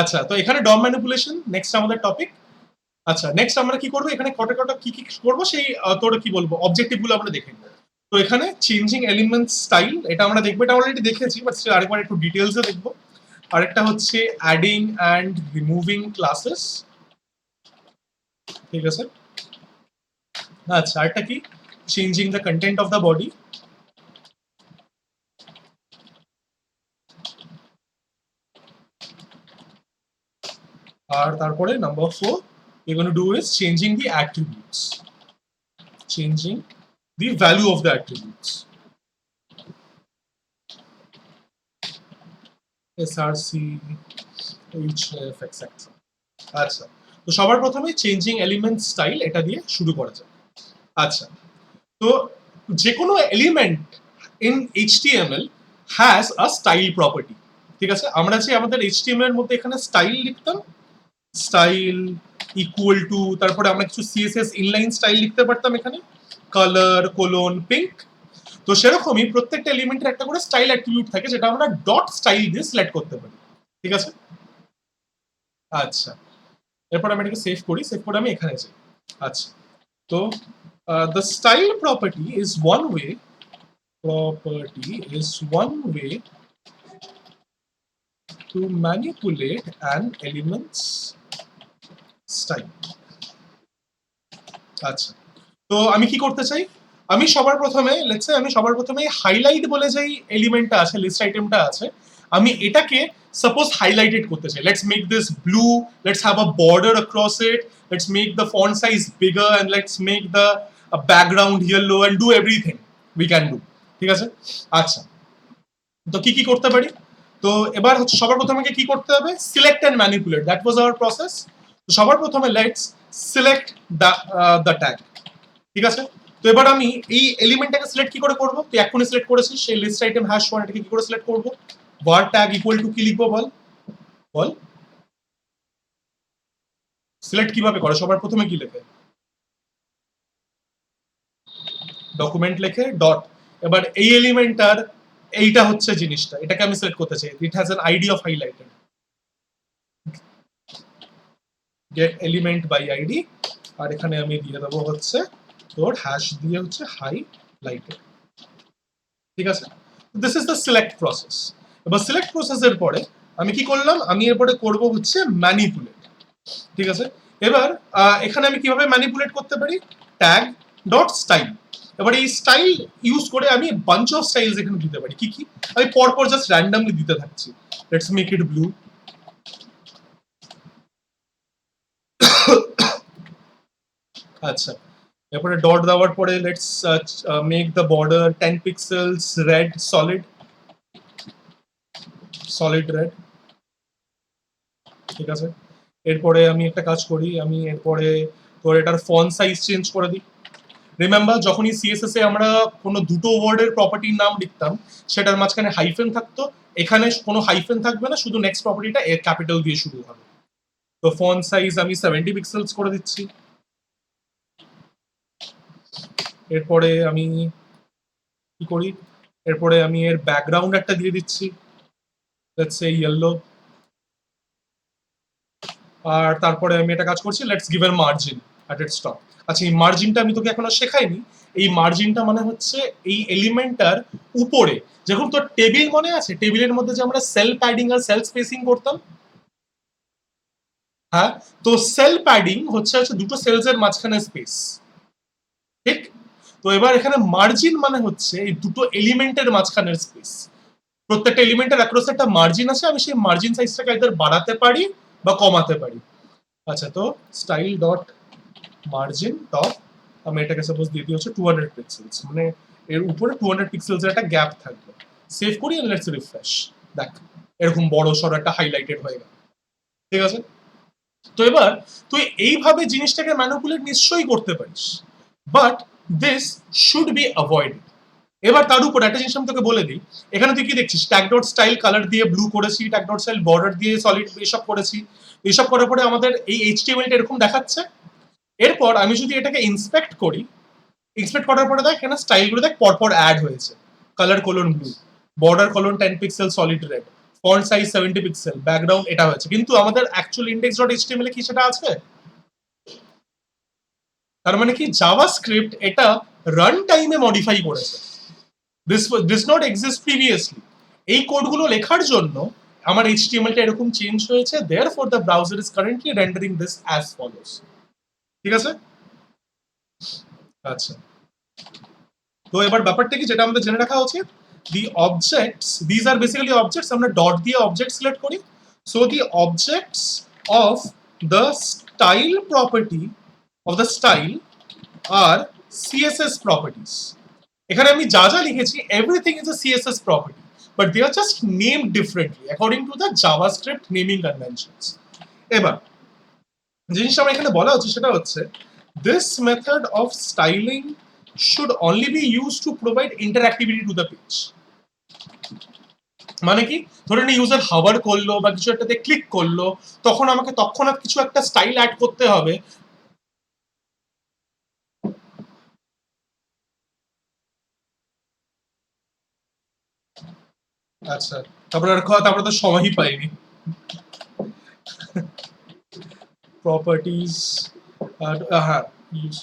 Speaker 1: আচ্ছা, তো এখানে ডম ম্যানিপুলেশন নেক্সট আমাদের টপিক। আচ্ছা, নেক্সট আমরা কি করবো, এখানে কটা কটা কি কি করবো সেই তোর কি বলবো অবজেক্টিভ গুলো আমরা দেখে নেবো। তো এখানে চেঞ্জিং এলিমেন্ট স্টাইল এটা আমরা দেখবো, এটা অলরেডি দেখেছি বাট আরেকবার একটু ডিটেলসে দেখবো। আরেকটা হচ্ছে অ্যাডিং অ্যান্ড রিমুভিং ক্লাসেস। ঠিক আছে, আচ্ছা আরেকটা কি, changing the content of the body. আর তারপরে number 4 we're going to do is changing the attributes, changing the value of the attributes, src, href, etc. আচ্ছা, তো সবার প্রথমে চেঞ্জিং এলিমেন্ট স্টাইল এটা দিয়ে শুরু করা যায়। আচ্ছা, তো যে কোনো element in HTML has a style property. ঠিক আছে, আমরা যে আমাদের এইচটিএমএল এর মধ্যে এখানে স্টাইল লিখতাম, স্টাইল ইকুয়াল টু, তারপরে আমরা কিছু সিএসএস ইনলাইন স্টাইল লিখতে পারতাম এখানে, কালার কোলন পিঙ্ক। তো সেরকমই প্রত্যেকটা এলিমেন্টের একটা করে স্টাইল অ্যাট্রিবিউট থাকে যেটা আমরা ডট স্টাইল দিয়ে সিলেক্ট করতে পারি। ঠিক আছে, আচ্ছা, এরপর আমি এটাকে সেভ করি, সেভ করে আমি এখানে যাই। আচ্ছা, তো the style property is one way to manipulate an element's style. আচ্ছা, তো আমি কি করতে চাই, আমি সবার প্রথমে লেটস সে আমি সবার প্রথমে হাইলাইট বলে যেই এলিমেন্টটা আছে, লিস্ট আইটেমটা আছে, আমি এটাকে সাপোজ হাইলাইটেড করতে চাই। Let's make this blue, let's have a border across it, let's make the font size bigger and let's make the background yellow and do everything we can do. ঠিক আছে? আচ্ছা, তো কি কি করতে পারি? তো এবার হচ্ছে সবার প্রথমে আমাকে কি করতে হবে, select and manipulate, that was our process. তো সবার প্রথমে লেটস সিলেক্ট দ্য ট্যাগ। ঠিক আছে? তো এবার আমি এই এলিমেন্টটাকে সিলেক্ট কি করে করব, তুই এখনই সিলেক্ট করেছিস সেই লিস্ট আইটেম হ্যাশ ওয়ান, এটাকে কি করে সিলেক্ট করব, var ট্যাগ ইকুয়াল টু কি লিখবো বল, বল সিলেক্ট কিভাবে করে, সবার প্রথমে কি লেখে, ডকুমেন্ট লেখে ডট। এবার এই এলিমেন্টটার এইটা হচ্ছে জিনিসটা, এটাকে আমি সিলেক্ট করতে চাই, it has an ID of highlighted, get element by ID, আর এখানে আমি দিয়ে দেবো হচ্ছে তোর হ্যাশ দিয়ে হচ্ছে হাইলাইটেড। ঠিক আছে? This is the select process. এবার সিলেক্ট প্রসেসের পরে আমি কি করলাম, আমি এরপরে করব হচ্ছে ম্যানিপুলেট। ঠিক আছে? এবার এখানে আমি কিভাবে ম্যানিপুলেট করতে পারি, ট্যাগ ডট স্টাইল। এবার এই স্টাইল ইউজ করে আমি বাঞ্চ অফ স্টাইলস এখানে দিতে পারি। কি কি আমি পরপর জাস্ট র্যান্ডমলি দিতে থাকছি। লেটস মেক ইট ব্লু, আচ্ছা, এরপরে ডট দেওয়ার পরে let's make the border 10 pixels red, solid solid red. ঠিক আছে? এরপরে আমি একটা কাজ করি, আমি এরপরে তোর এটার ফন্ট সাইজ চেঞ্জ করে দিই। রিমেম্বার যখনই সিএসএস এ আমরা কোনো দুটো ওয়ার্ডের প্রপার্টির নাম লিখতাম, সেটার মাঝখানে হাইফেন থাকতো, এখানে কোনো হাইফেন থাকবে না, শুধু নেক্সট প্রপার্টিটা এর ক্যাপিটাল দিয়ে শুরু হবে। তো ফন্ট সাইজ আমি 70 পিক্সেলস করে দিচ্ছি। এরপরে আমি কি করি, এরপরে আমি এর ব্যাকগ্রাউন্ড একটা দিয়ে দিচ্ছি, লেটস সে ইয়েলো। আর তারপরে আমি একটা কাজ করছি, লেটস গিভ এর মার্জিন অ্যাট ইটস টপ। আচ্ছা, এই মার্জিনটা আমি তোকে এখনো শেখাইনি। এই মার্জিনটা মানে হচ্ছে এই এলিমেন্টটার উপরে, যেরকম তোর টেবিল মনে আছে, টেবিলের মধ্যে যে আমরা সেল প্যাডিং আর সেল স্পেসিং করতাম, হ্যাঁ, তো সেল প্যাডিং হচ্ছে হচ্ছে দুটো সেলস এর মাঝখানে স্পেস। ঠিক? তো এবার এখানে মার্জিন মানে হচ্ছে এই দুটো এলিমেন্টের মাঝখানের স্পেস। প্রত্যেকটা এলিমেন্টের অ্যাক্রস একটা মার্জিন আছে, আমি সেই মার্জিন সাইজটাকে আইদার বাড়াতে পারি বা কমাতে পারি। আচ্ছা, তো স্টাইল ডট মার্জিন টপ, আমি এটাকে সাপোজ দিয়ে দিই হচ্ছে 200 পিক্সেলস, মানে এর উপরে 200 পিক্সেলস এর একটা গ্যাপ থাকবে। সেভ করি এন্ড লেটস রিফ্রেশ। দেখ, এরকম বড় সড় একটা হাইলাইটেড হয়ে গেল। ঠিক আছে? তো এবার তুই এইভাবে জিনিসটাকে ম্যানিপুলেট নিশ্চয়ই করতে পারিস, but this should be avoided. এবার তার উপর একটা জিনিস আমি তোকে বলে দিই, এখানে তুই কি দেখছিস, ট্যাগ ডট স্টাইল কালার দিয়ে ব্লু করেছি, ট্যাগ ডট স্টাইল বর্ডার দিয়ে সলিড, এসব করেছি। এসব করার পরে আমাদের এই এইচটিএমএলটা এরকম দেখাচ্ছে। এরপর আমি যদি এটাকে ইন্সপেক্ট করি, ইন্সপেক্ট করার পরে দেখ এখানে স্টাইলগুলো দেখ পরপর অ্যাড হয়েছে, colour colon blue, border colon 10 pixel solid red, font size 70 pixel, background এটা হয়েছে, কিন্তু আমাদের অ্যাকচুয়াল ইন্ডেক্স ডট এইচটিএমএল এ কি সেটা আছে? তার মানে কি জাভাস্ক্রিপ্ট এটা রান টাইমে মডিফাই করেছে, দিস নট এক্সিস্ট প্রিভিয়াসলি। এই কোডগুলো লেখার জন্য আমার এইচটিএমএল টা এরকম চেঞ্জ হয়েছে, therefore the browser is currently rendering this as follows. ঠিক আছে? আচ্ছা, তো এবার ব্যাপারটা কি যেটা আমাদের জেনে রাখা উচিত, the objects, these are basically objects, আমরা ডট দিয়ে অবজেক্ট সিলেক্ট করি। So the objects of the style property of the style are CSS properties. এখানে আমি যা যা লিখেছি everything is a CSS property, but they are just name differently according to the JavaScript naming conventions. এবার জিনিসটা আমার এখানে বলা হচ্ছে সেটা হচ্ছে, this method of styling should only be used to provide interactivity to the page. মানে কি, ধরে নি ইউজার হাভার করলো বা কিছু একটাতে ক্লিক করলো, তখন আমাকে তৎক্ষণাৎ কিছু একটা স্টাইল অ্যাড করতে হবে। আচ্ছা, তারপরে তো সময়ই পাইনি। প্রপার্টিজ হ্যাঁ use,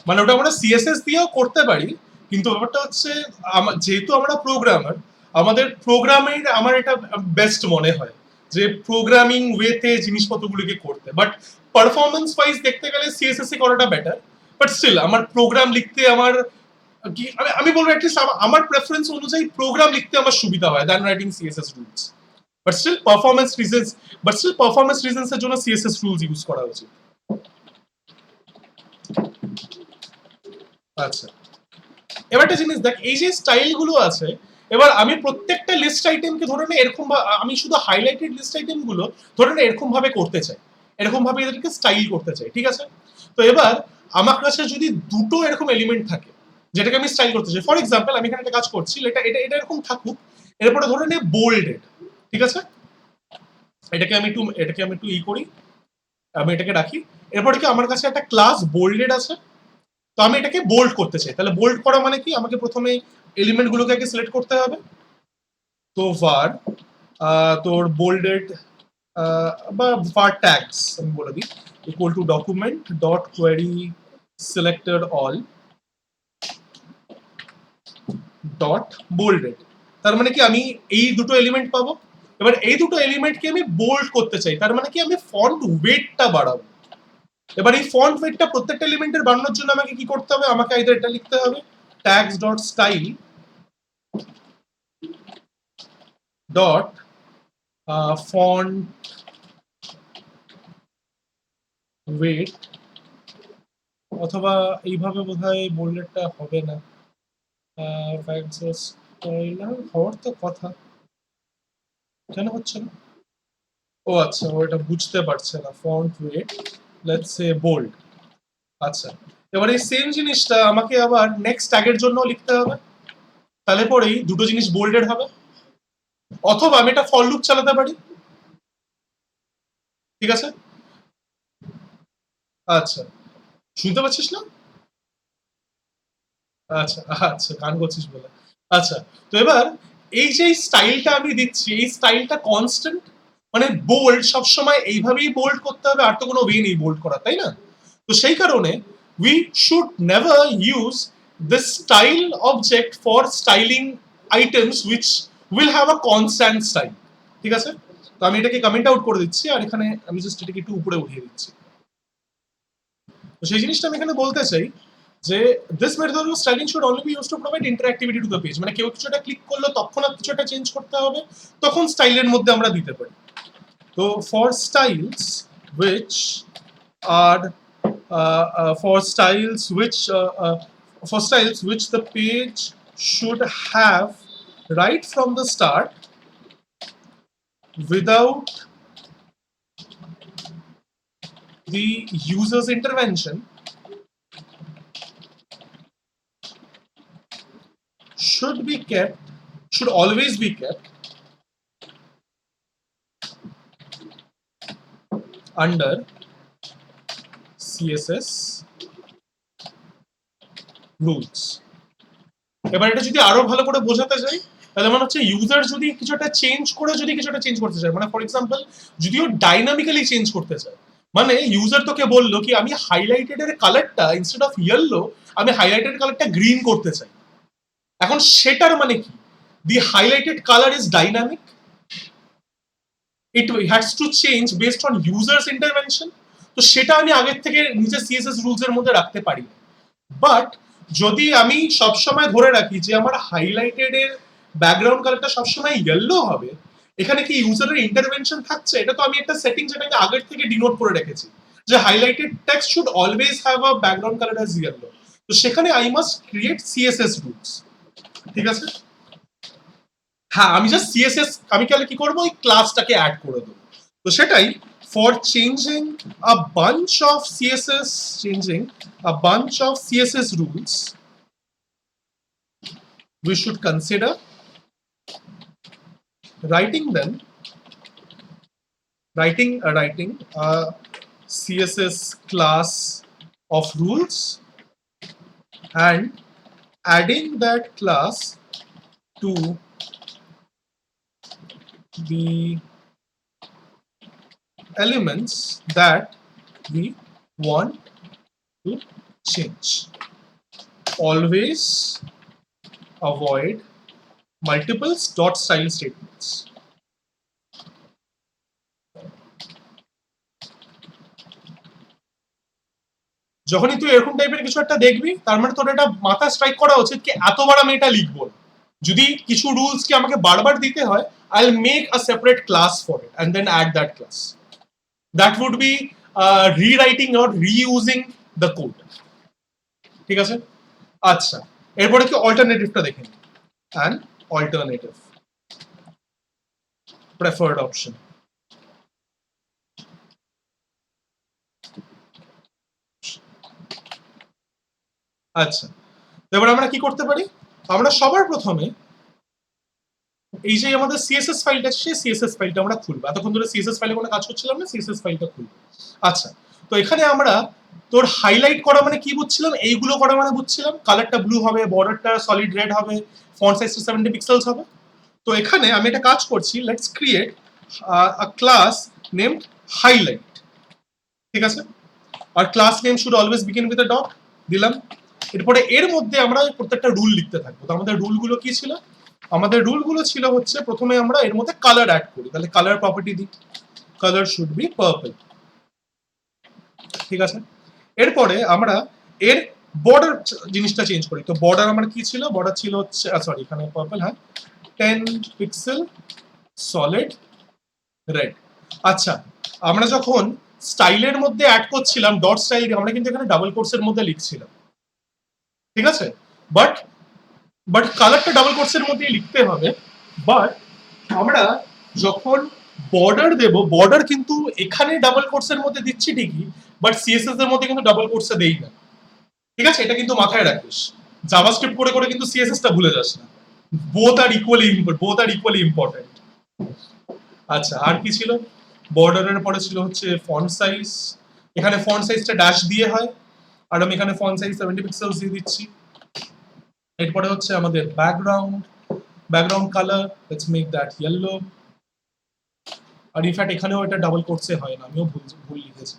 Speaker 1: মানে ওটা আমরা সিএসএস দিয়েও করতে পারি, কিন্তু ব্যাপারটা হচ্ছে যেহেতু আমরা প্রোগ্রামার, আমাদের প্রোগ্রামের আমার এটা বেস্ট মনে হয় যে প্রোগ্রামিং ওয়েতে জিনিসপত্রগুলোকে করতে, বাট পারফরমেন্স ওয়াইজ দেখতে গেলে সিএসএস এ করাটা বেটার। বাট স্টিল আমার প্রোগ্রাম লিখতে আমার কি আমি বলবো অ্যাটলিস্ট আমার প্রেফারেন্স অনুযায়ী প্রোগ্রাম লিখতে আমার সুবিধা হয় than writing CSS rules. But still performance reasons এর জন্য সিএসএস রুলস ইউজ করা উচিত। আচ্ছা, এবার একটা জিনিস দেখ, এই যে স্টাইল গুলো আছে, এবার আমি প্রত্যেকটা লিস্ট আইটেমকে ধরে নে এরকম, আমি শুধু হাইলাইটেড লিস্ট আইটেম গুলো ধরে নে এরকম ভাবে করতে চাই, এরকম ভাবে এদেরকে স্টাইল করতে চাই, ঠিক আছে? তো এবার আমার কাছে যদি দুটো এরকম এলিমেন্ট থাকে যেটাকে আমি স্টাইল করতে চাই, ফর এক্সাম্পল আমি এখানে একটা কাজ করছি, এটা এটা এটা এরকম থাকুক, এরপরে ধরে নে বোল্ডেড, ঠিক আছে? এটাকে আমি একটু ই করি, আমি এটাকে রাখি, এরপরে কি আমার কাছে একটা ক্লাস বোল্ডেড আছে, তো আমি এটাকে বোল্ড করতে চাই, তাহলে বোল্ড করা মানে কি, আমাকে প্রথমে এলিমেন্ট গুলোকে আগে সিলেক্ট করতে হবে। তো var তোর বোল্ডেড বা var tags আমি বলে দিই equal to document dot query selected all dot bolded, তার মানে কি আমি এই দুটো এলিমেন্ট পাবো। এবার এই দুটো এলিমেন্টকে আমি বোল্ড করতে চাই, তার মানে কি আমি ফন্ট ওয়েটটা বাড়াবো। এবার এই ফন্ট ওয়েটটা প্রত্যেকটা এলিমেন্টের বাড়ানোর জন্য আমাকে কি করতে হবে, আমাকে আইদার এটা লিখতে হবে tags dot style dot font wait, অথবা এইভাবে বোধহয় বোল্ডেডটা হবে না, হওয়ার তো কথা, কেন হচ্ছে না? ও আচ্ছা, ও এটা বুঝতে পারছে না, font weight let's say bold. আচ্ছা, এবার এই সেম জিনিসটা আমাকে আবার নেক্সট ট্যাগের জন্য লিখতে হবে, তাহলে পরেই দুটো জিনিস বোল্ডেড হবে। অথবা আমি একটা ফর লুপ চালাতে পারি, ঠিক আছে? আচ্ছা, শুনতে পাচ্ছিস না? আচ্ছা আচ্ছা, গান করছিস বলে। আচ্ছা, তো এবার এই যে স্টাইলটা আমি দিচ্ছি, এই স্টাইলটা কনস্ট্যান্ট, মানে বোল্ড সবসময় এইভাবেই বোল্ড করতে হবে, আর তো কোনো ওয়ে নেই বোল্ড করা, তাই না? তো সেই কারণে we should never use this style object for styling items which will have a constant style, ঠিক আছে? তো আমি এটাকে কমেন্ট আউট করে দিচ্ছি, আর এখানে আমি জাস্ট এটাকে একটু উপরে উঠিয়ে দিচ্ছি। তো সেই জিনিসটা আমি এখানে বলতে চাই যে this method of styling should only be used to provide interactivity to the page, মানে কেউ কিছু একটা ক্লিক করলো তৎক্ষণাৎ কিছু একটা চেঞ্জ করতে হবে, তখন স্টাইলের মধ্যে আমরা দিতে পারি। তো for styles which are for styles which the page should have right from the start without the user's intervention should always be kept under CSS rules। এবার এটা যদি আরো ভালো করে বোঝাতে যাই, তাহলে মানে হচ্ছে ইউজার যদি কিছু একটা চেঞ্জ করতে চায়, মানে ফর এক্সাম্পল যদিও ডাইনামিক্যালি চেঞ্জ করতে চায়, মানে ইউজার তোকে বললো কি আমি হাইলাইটেড এর কালারটা ইনস্টেড অফ ইয়েলো আমি হাইলাইটেড কালারটা গ্রিন করতে চাই, এখন সেটার মানে কি, the highlighted colour is dynamic, it has to change based on users intervention, তো সেটা আমি আগের থেকে নিজের সিএসএস রুলস এর মধ্যে রাখতে পারি। বাট যদি আমি সবসময় ধরে রাখি যে আমার হাইলাইটেড এর ব্যাকগ্রাউন্ড কালারটা সবসময় ইয়েলো হবে, এখানে কি ইউজারের ইন্টারভেনশন থাকছে? এটা তো আমি একটা সেটিং যেটাকে আগের থেকে ডিনোট করে রেখেছি যে highlighted text should always have a background colour as yellow, তো সেখানে I must create CSS rules, ঠিক আছে? হ্যাঁ, আমি জাস্ট সিএসএস আমি তাহলে কি করবো, ওই ক্লাসটাকে অ্যাড করে দেবো। তো সেটাই, for changing a bunch of CSS rules, we should consider writing a CSS class of rules and adding that class to the elements that we want to change. Always avoid multiples dot style statements. যখনই তুই এরকম টাইপের কিছু একটা দেখবি তার মানে তোর এটা মাথা স্ট্রাইক করা উচিত কি এতবার আমি এটা লিখবো। যদি কিছু রুলস কি আমাকে বারবার দিতে হয়, I will make a separate class for it and then add that class. That would be rewriting or reusing the code. ঠিক আছে? আচ্ছা, এরপরে কি অল্টারনেটিভটা দেখে নিই। An alternative preferred option. আচ্ছা, এবার আমরা কি করতে পারি, আমরা সবার প্রথমে এই যে আমাদের সিএসএস ফাইলটা, সেই সিএসএস ফাইলটা আমরা খুলবো। এতক্ষণ ধরে সিএসএস ফাইলে কোনো কাজ করছিলাম না, সিএসএস ফাইলটা খুলবো। আচ্ছা, তো এখানে আমরা তোর হাইলাইট করা মানে কি বুঝছিলাম, এইগুলো করা মানে বুঝছিলাম কালারটা ব্লু হবে, বর্ডারটা সলিড রেড হবে, ফন্ট সাইজটা 70 পিক্সেলস হবে। তো এখানে আমি একটা কাজ করছি, let's create a class named highlight. ঠিক আছে? আর class name should always begin with a dot, দিলাম। এরপরে এর মধ্যে আমরা প্রত্যেকটা রুল লিখতে থাকবো। তো আমাদের রুলগুলো কি ছিল, আমাদের রুলগুলো ছিল হচ্ছে প্রথমে আমরা এর মধ্যে কালার অ্যাড করি, তাহলে কালার প্রপার্টি দিই, কালার শুড বি পার্পল। ঠিক আছে? এরপরে আমরা এর বর্ডার জিনিসটা চেঞ্জ করি। তো বর্ডার আমার কি ছিল, বর্ডার ছিল হচ্ছে সরি এখানে পার্পল, হ্যাঁ 10 পিক্সেল সলিড রেড। আচ্ছা, আমরা যখন স্টাইলের মধ্যে অ্যাড করছিলাম ডট স্টাইল, আমরা কিন্তু এখানে ডাবল কোটসের মধ্যে লিখছিলাম। ঠিক আছে? বাট কালারটা ডাবল কোটসের মধ্যেই লিখতে হবে। বাট আমরা যখন বর্ডার দেব, বর্ডার কিন্তু এখানে ডাবল কোটসের মধ্যে দিচ্ছি ঠিকই, বাট সিএসএস এর মধ্যে কিন্তু ডাবল কোটসে দেই না। ঠিক আছে? এটা কিন্তু মাথায় রাখিস। জাভাস্ক্রিপ্ট করে করে কিন্তু সিএসএস টা ভুলে যাস না। Both are equally important. আচ্ছা, আর কি ছিল, বর্ডারের পরে ছিল হচ্ছে ফন্ট সাইজ। এখানে ফন্ট সাইজটা ড্যাশ দিয়ে হয়, আর আমি এখানে ফন্ট সাইজ 70 পিক্সেলস দিয়ে দিচ্ছি। এরপরে হচ্ছে আমাদের background colour, let's make that yellow. আর ইনফ্যাক্ট এখানেও এটা ডাবল কোটসে হয় না, আমিও ভুল লিখেছি।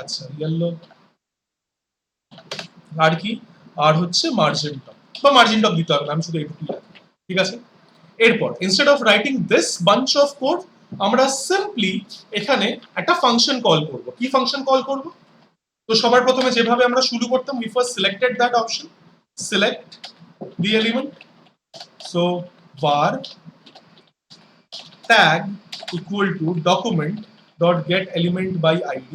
Speaker 1: আচ্ছা, ইয়েলো। আর কি, আর হচ্ছে মার্জিন টপ, বা মার্জিন টপ দিতে হবে না, আমি শুধু এইটুকুই রাখি। ঠিক আছে? এরপর instead of writing this bunch of code, আমরা সিম্পলি এখানে একটা ফাংশন কল করব। কি ফাংশন কল করব? তো সবার প্রথমে যেভাবে আমরা শুরু করতাম, we first selected that option, select the element, so var tag equal to document dot get element by id,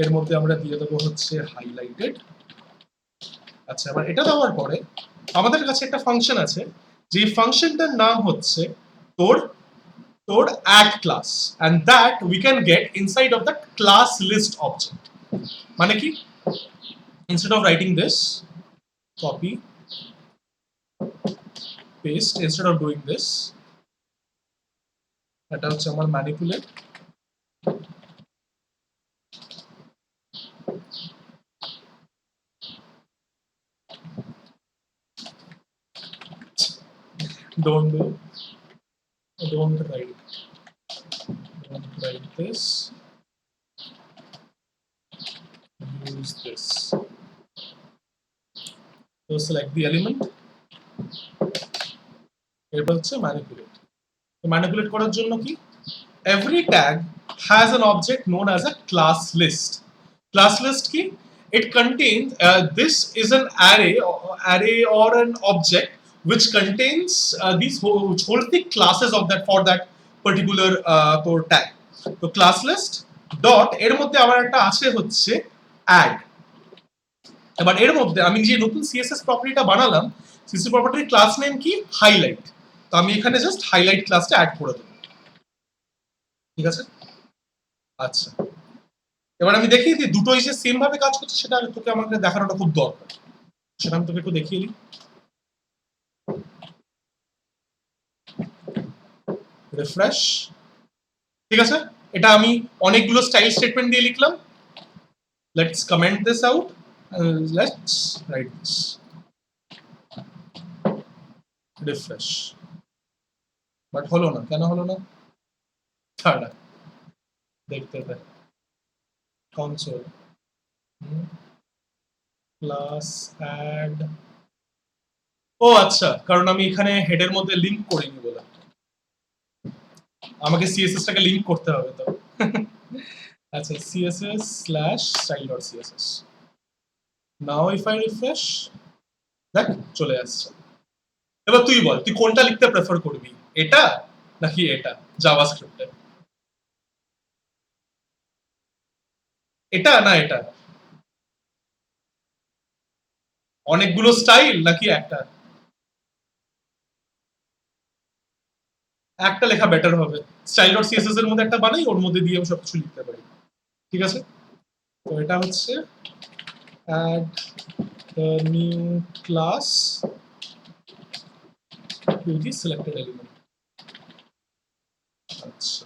Speaker 1: এর মধ্যে আমরা দিয়ে দেবো হচ্ছে হাইলাইটেড। আচ্ছা, এবার এটা দেওয়ার পরে আমাদের কাছে একটা ফাংশন আছে, যে ফাংশনটার নাম হচ্ছে তোর add class, and that we can get inside of the class list object. মানে কি, instead of writing this, copy paste, instead of doing this, এটা হচ্ছে আমার manipulate. don't write this, use this. So select the element, এটা হচ্ছে ম্যানিপুলেট। তো ম্যানিপুলেট করার জন্য কি, every tag has an object known as a class list. Class list কি, it contains this is an array or an object which contains which holds the classes of that for that particular tag. তো class list dot এর মধ্যে আবার একটা আছে হচ্ছে add। এবার এর মধ্যে আমি যে নতুন সিএসএস প্রপার্টিটা বানালাম, সিএসএস প্রপার্টির ক্লাস নেম কি, হাইলাইট। তো আমি এখানে জাস্ট হাইলাইট ক্লাসটা অ্যাড করে দেবো। ঠিক আছে? আচ্ছা, এবার আমি দেখিয়ে দিই দুটোই যে সেম ভাবে কাজ করছে, সেটা তোকে আমাকে দেখানোটা খুব দরকার, সেটা আমি তোকে একটু দেখিয়ে দিই। রিফ্রেশ। ঠিক আছে? এটা আমি অনেকগুলো স্টাইল স্টেটমেন্ট দিয়ে লিখলাম। Let's comment this out, let's write this, refresh. But হলো না, কেন হলো না? ছাড়া, দেখতে দে কনসোল ক্লাস অ্যাড ও আচ্ছা কারণ আমি এখানে হেডের মধ্যে লিংক করিনি বলে আমাকে সিএসএস টাকে লিংক করতে হবে তো আচ্ছা css slash style.css now if I refresh দেখ চলে আসছে এবার তুই বল তুই কোনটা লিখতে প্রেফার করবি এটা নাকি এটা জাভাস্ক্রিপ্টে এটা না এটা অনেকগুলো স্টাইল নাকি একটা একটা লেখা বেটার হবে স্টাইল ডট সিএসএস এর মধ্যে একটা বানাই ওর মধ্যে দিয়ে আমি সবকিছু লিখতে পারি ঠিক আছে তো এটা হচ্ছে add the new class to the selected element আচ্ছা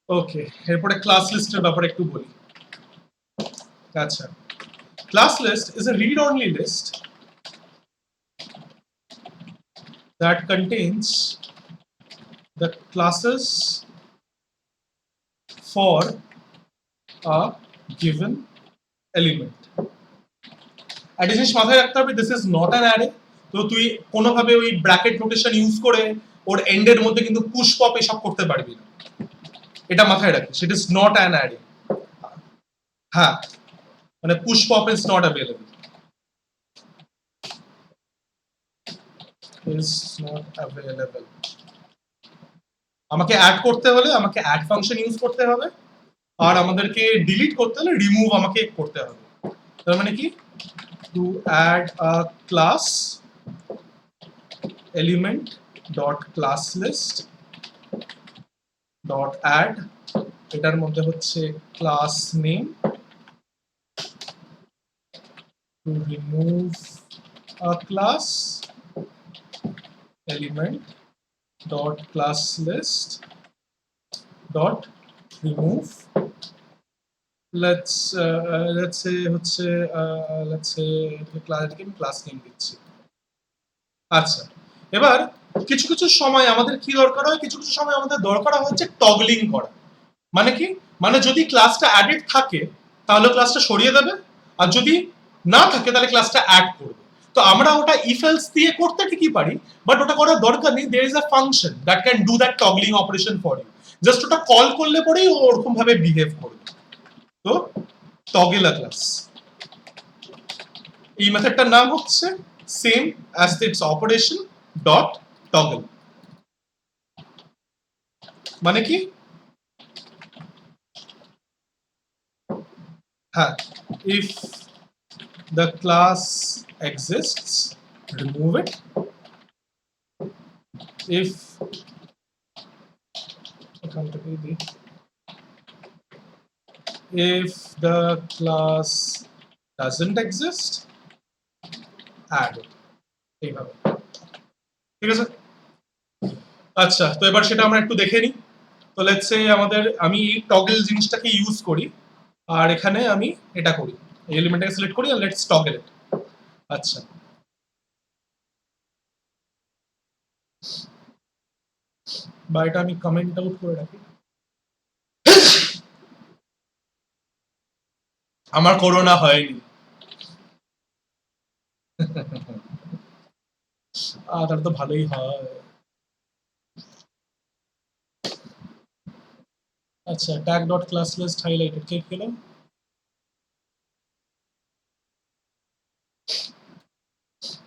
Speaker 1: ওকে এরপরে ক্লাস লিস্টের ব্যাপারে একটু বলি আচ্ছা class list is a read only list that contains the classes for a given element একটা জিনিস মাথায় রাখতে হবে this is not an array তো তুই কোনোভাবে ওই ব্র্যাকেট নোটেশন ইউজ করে ওর এন্ডের মধ্যে কিন্তু পুশ পপ এসব করতে পারবি না এটা মাথায় রাখিস ইট ইজ নট অ্যান অ্যারে হ্যাঁ মানে push pop is not available is not available আমাকে অ্যাড করতে হলে আমাকে অ্যাড ফাংশন ইউজ করতে হবে আর আমাদেরকে ডিলিট করতে হলে রিমুভ আমাকে করতে হবে তার মানে কি to add a class element dot class list dot add এটার মধ্যে হচ্ছে class name to remove a class element dot class list dot remove let's say হচ্ছে let's say class name দিচ্ছি আচ্ছা এবার কিছু কিছু সময় আমাদের কি দরকার হয় কিছু কিছু সময় আমাদের দরকার হচ্ছে টগলিং করা মানে কি মানে যদি ক্লাসটা অ্যাডেড থাকে তাহলে ক্লাসটা সরিয়ে দেবে আর যদি না থাকে তাহলে ক্লাসটা অ্যাড করবে তো আমরা ওটা ইফ এলস দিয়ে করতে ঠিকই পারি বাট ওটা করার দরকার নেই there is a function that can do that toggling operation for you just ওটা কল করলে পরেই ও ওরকম ভাবে বিহেভ করবে তো টগল আ ক্লাস এই মেথডটার নাম হচ্ছে same as it's operation dot toggle মানে কি হ্যাঁ if the class exists remove it if if the class doesn't exist add it এইভাবে ঠিক আছে আচ্ছা তো এবার সেটা আমরা একটু দেখে নিই তো লেটস সে আমাদের আমি টগল জিনিসটাকে ইউজ করি আর এখানে আমি এটা করি এই এলিমেন্টটাকে সিলেক্ট করি আর লেটস টগল ইট আচ্ছা বা এটা আমি কমেন্ট আউট করে রাখি আমার করোনা হয়নি তাহলে তো ভালোই হয় আচ্ছা tag dot class list highlighted কে পেল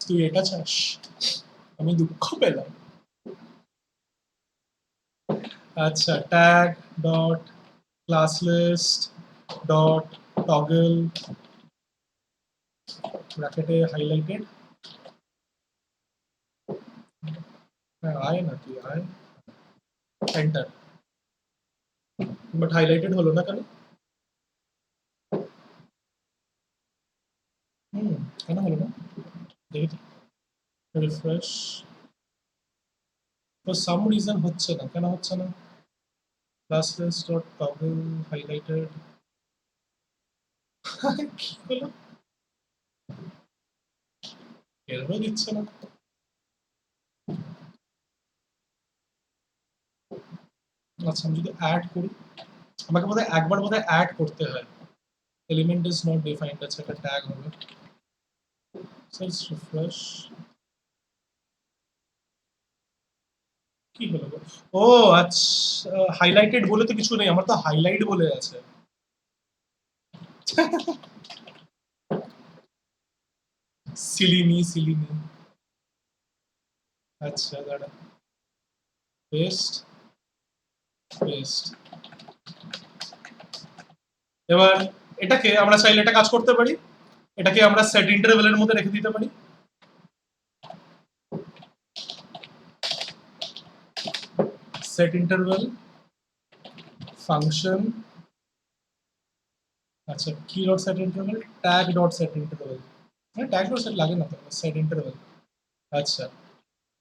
Speaker 1: তুই এটা চাস আমি দুঃখ পেলাম আচ্ছা tag dot class list dot toggle ব্র্যাকেটে হাইলাইটেড আয় নাকি আয় এন্টার বাট হাইলাইটেড হলো না কেন কেন হলো না দেখি রিফ্রেশ ফর সাম রিজন হচ্ছে না কেন হচ্ছে না class list dot toggle highlighted কি হলো এরও দিচ্ছে না আচ্ছা আমি যদি অ্যাড করি, আমাকে বোধহয় একবার বোধহয় অ্যাড করতে হয়, এলিমেন্ট ইজ নট ডিফাইন্ড, আচ্ছা একটা ট্যাগ হবে, সেলস রিফ্রেশ, কি হলো? ও আচ্ছা, হাইলাইটেড বলে তো কিছু নেই, আমার তো হাইলাইট বলে আছে। সিলিমি। আচ্ছা দাঁড়া, পেস্ট পেস্ট। এবার এটাকে আমরা চাইলে এটা কাজ করতে পারি, এটাকে আমরা সেট ইন্টারভেলের মধ্যে রেখে দিতে পারি। সেট ইন্টারভেল ফাংশন, আচ্ছা কি dot set interval, tag dot set interval, মানে ট্যাগ ডট সেট লাগে না তো, সেট ইন্টারভেল। আচ্ছা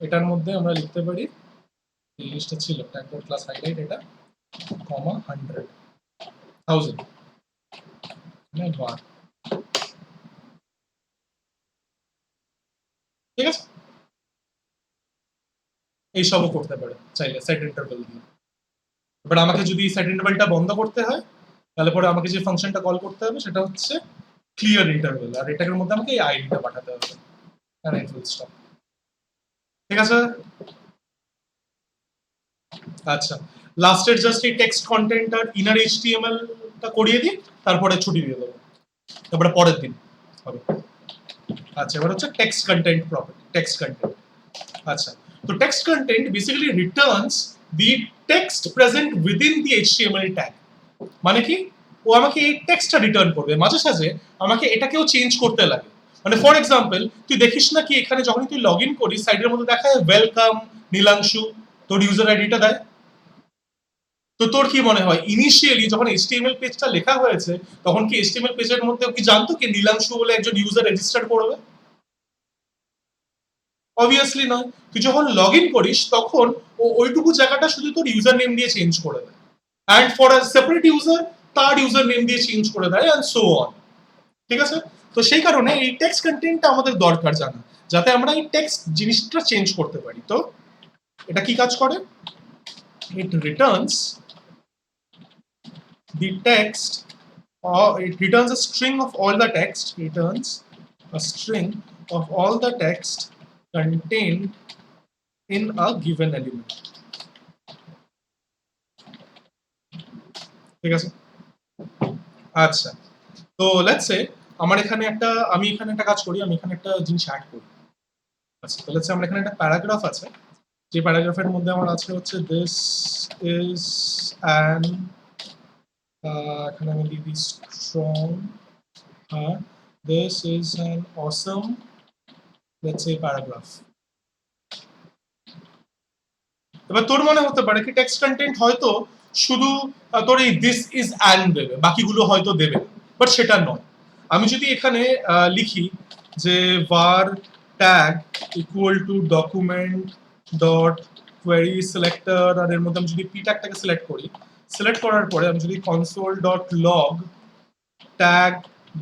Speaker 1: এটার মধ্যে আমরা লিখতে পারি, এই লিস্টটা ছিল ট্যাগ ডট ক্লাস হাইলাইট এটা, কমা 100,000 মানে 1, ঠিক আছে? এইসবও করতে পারে চাইলে সেট ইন্টারভেল দিয়ে। এবার আমাকে যদি সেট ইন্টারভেলটা বন্ধ করতে হয়, তাহলে পরে আমাকে যে ফাংশনটা কল করতে হবে সেটা হচ্ছে ক্লিয়ার ইন্টারভেল, আর এটার মধ্যে আমাকে এই আইডিটা পাঠাতে হবে, আর এই ফুল স্টপ। ঠিক আছে? আচ্ছা লাস্টের জাস্ট এই টেক্সট কন্টেন্ট আর ইনার এইচটিএমএল টা করিয়ে দিই, তারপরে ছুটি দিয়ে দেবো, তারপরে পরের দিন হবে। আচ্ছা এবার হচ্ছে text content property, text content. আচ্ছা তো text content basically Returns the text present within the HTML tag. মানে কি, ও আমাকে এই টেক্সটটা রিটার্ন করবে, মাঝে সাঝে আমাকে এটাকেও চেঞ্জ করতে লাগে। মানে ফর এক্সাম্পল তুই দেখিস না কি এখানে যখন তুই লগ ইন করিস সাইডের মধ্যে দেখায় ওয়েলকাম নীলাংশু, তোর ইউজার আইডিটা দেয়। তো তোর কি মনে হয় ইনিশিয়ালি যখন এইচটিএমএল পেজটা লেখা হয়েছে তখন কি এইচটিএমএল পেজের মধ্যে কি জানতো কি নীলাংশু বলে একজন ইউজার রেজিস্টার করবে? অবভিয়াসলি নয়। তুই যখন লগ ইন করিস তখন ও ওইটুকু জায়গাটা শুধু তোর ইউজার নেম দিয়ে চেঞ্জ করে দেয়, and for a separate user তার ইউজার নেম দিয়ে চেঞ্জ করে দেয়, অ্যান্ড সো অন। ঠিক আছে? তো সেই কারণে এই টেক্সট কন্টেন্টটা আমাদের দরকার জানা, যাতে আমরা এই টেক্সট জিনিসটা চেঞ্জ করতে পারি। তো এটা কি কাজ করে, ইট Returns the text, or it returns a string of all the text, returns a string of all the text contained in a given element. ঠিক আছে? আচ্ছা তো লেটস সে আমার এখানে একটা, আমি এখানে একটা কাজ করি, আমি এখানে একটা জিনিস অ্যাড করি। আচ্ছা তো লেটস সে আমার এখানে একটা প্যারাগ্রাফ আছে, যে প্যারাগ্রাফের মধ্যে আমার আছে হচ্ছে দিস ইজ অ্যান, এখানে আমি দিয়ে দিই strong, this is an awesome, let's say paragraph. এবার তোর মনে হতে পারে কি টেক্সট কন্টেন্ট হয়তো শুধু তোর এই দিস ইজ অ্যান্ড দেবে, বাকিগুলো হয়তো দেবে না, বাট সেটা নয়। আমি যদি এখানে লিখি যে var tag equal to document dot query selector, আর এর মধ্যে আমি যদি p tagটাকে সিলেক্ট করি, সিলেক্ট করার পরে আমি যদি console dot log tag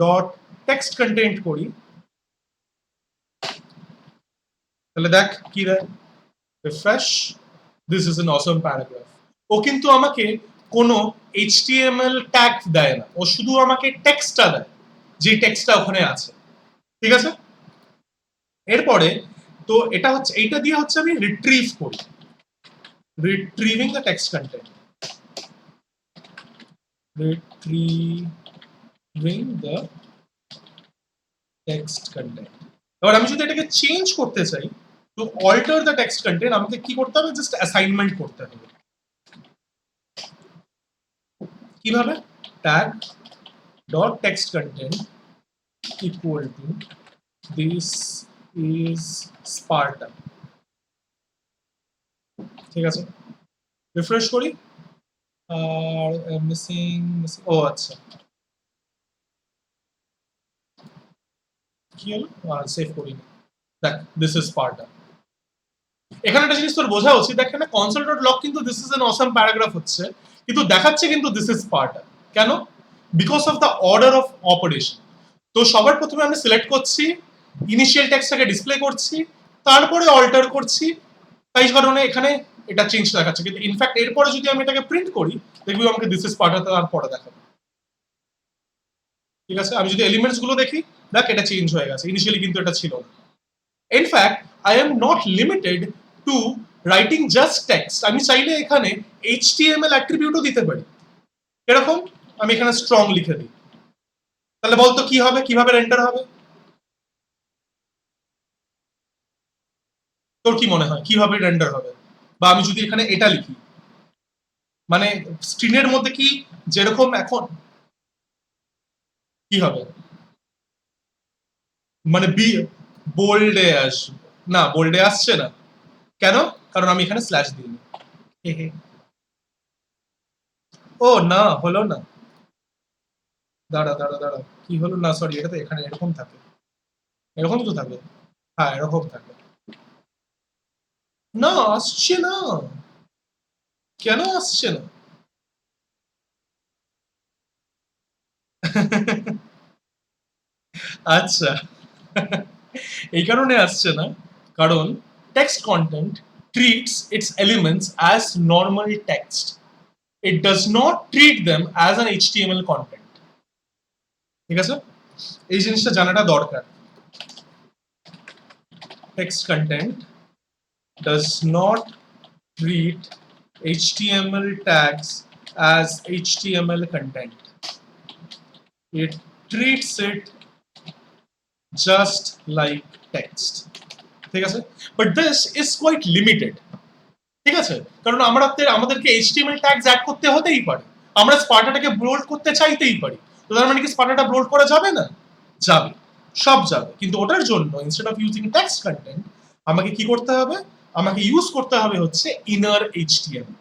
Speaker 1: dot text content করি, তাহলে দেখ কি দেয়, refresh, this is an awesome paragraph. ও কিন্তু আমাকে কোনো এইচটিএমএল ট্যাগ দেয় না, ও শুধু আমাকে টেক্সটটা দেয়, যে টেক্সটটা ওখানে আছে। ঠিক আছে? এরপরে তো এটা হচ্ছে, এইটা দিয়ে হচ্ছে আমি রিট্রিভ করি, retrieving the text content, retrieving the text content. এবার আমি যদি এটাকে চেঞ্জ করতে চাই, তো অল্টার দ্য টেক্সট কন্টেন্ট আমাকে কি করতে হবে, জাস্ট অ্যাসাইনমেন্ট করতে হবে। কিভাবে, tag dot text content equal to this is Sparta। ঠিক আছে, রিফ্রেশ করি, আর মিসিং, ও আচ্ছা কি হলো, সেভ করি, দেখ দিস ইজ স্পার্টা। এখানে একটা জিনিস তোর বোঝা উচিত, দেখ এখানে কনসোল ডট লগ কিন্তু this is an awesome paragraph হচ্ছে, কিন্তু দেখাচ্ছে কিন্তু দিস ইজ স্পার্টা। কেন? Because of the order of operation. তো সবার প্রথমে আমি সিলেক্ট করছি, ইনিশিয়াল টেক্সটটাকে ডিসপ্লে করছি, তারপরে অল্টার করছি, তাই কারণে এখানে এটা চেঞ্জ দেখাচ্ছে, কিন্তু ইনফ্যাক্ট এরপরে যদি আমি এটাকে প্রিন্ট করি দেখবি আমাকে দিস ইজ পার্ট আর পরে দেখাবে। ঠিক আছে, আমি যদি এলিমেন্টস গুলো দেখি দেখ এটা চেঞ্জ হয়ে গেছে, ইনিশিয়ালি কিন্তু এটা ছিল না। In fact I am not limited to writing just text, আমি চাইলে এখানে এইচটিএমএল অ্যাট্রিবিউটও দিতে পারি। এরকম আমি এখানে স্ট্রং লিখে দিই, তাহলে বলতো কি হবে, কিভাবে রেন্ডার হবে? তোর কি মনে হয় কিভাবে রেন্ডার হবে? বা আমি যদি এখানে এটা লিখি, মানে স্ক্রিনের মধ্যে কি যেরকম এখন কি হবে, মানে বি বোল্ডে আসবে না, বোল্ডে আসছে না কেন? কারণ আমি এখানে স্ল্যাশ দিইনি। ও না, হলো না, দাঁড়া দাঁড়া দাঁড়া, কি হলো না, সরি, এটা তো এখানে এরকম থাকে, এরকম তো থাকে, হ্যাঁ এরকম থাকে। না আসছে না, কেন আসছে না? আচ্ছা, এই কারণে আসছে না, কারণ text content treats it's elements as normal text, it does not treat them as an HTML content. ঠিক আছে, এই জিনিসটা জানাটা দরকার। Text content does not treat HTML tags as HTML content. It treats it just like text. ঠিক আছে, but this is quite limited. ঠিক আছে, কারণ আমাদেরকে HTML tags অ্যাড করতে হতেই পারে, আমরা স্পার্টাটাকে বোল্ড করতে চাইতেই পারি, তো তার মানে কি স্পার্টাটা বোল্ড করা যাবে না? যাবে, সব যাবে, কিন্তু ওটার জন্য instead of using text content আমাকে কি করতে হবে, আমাকে ইউজ করতে হবে হচ্ছে ইনার HTML।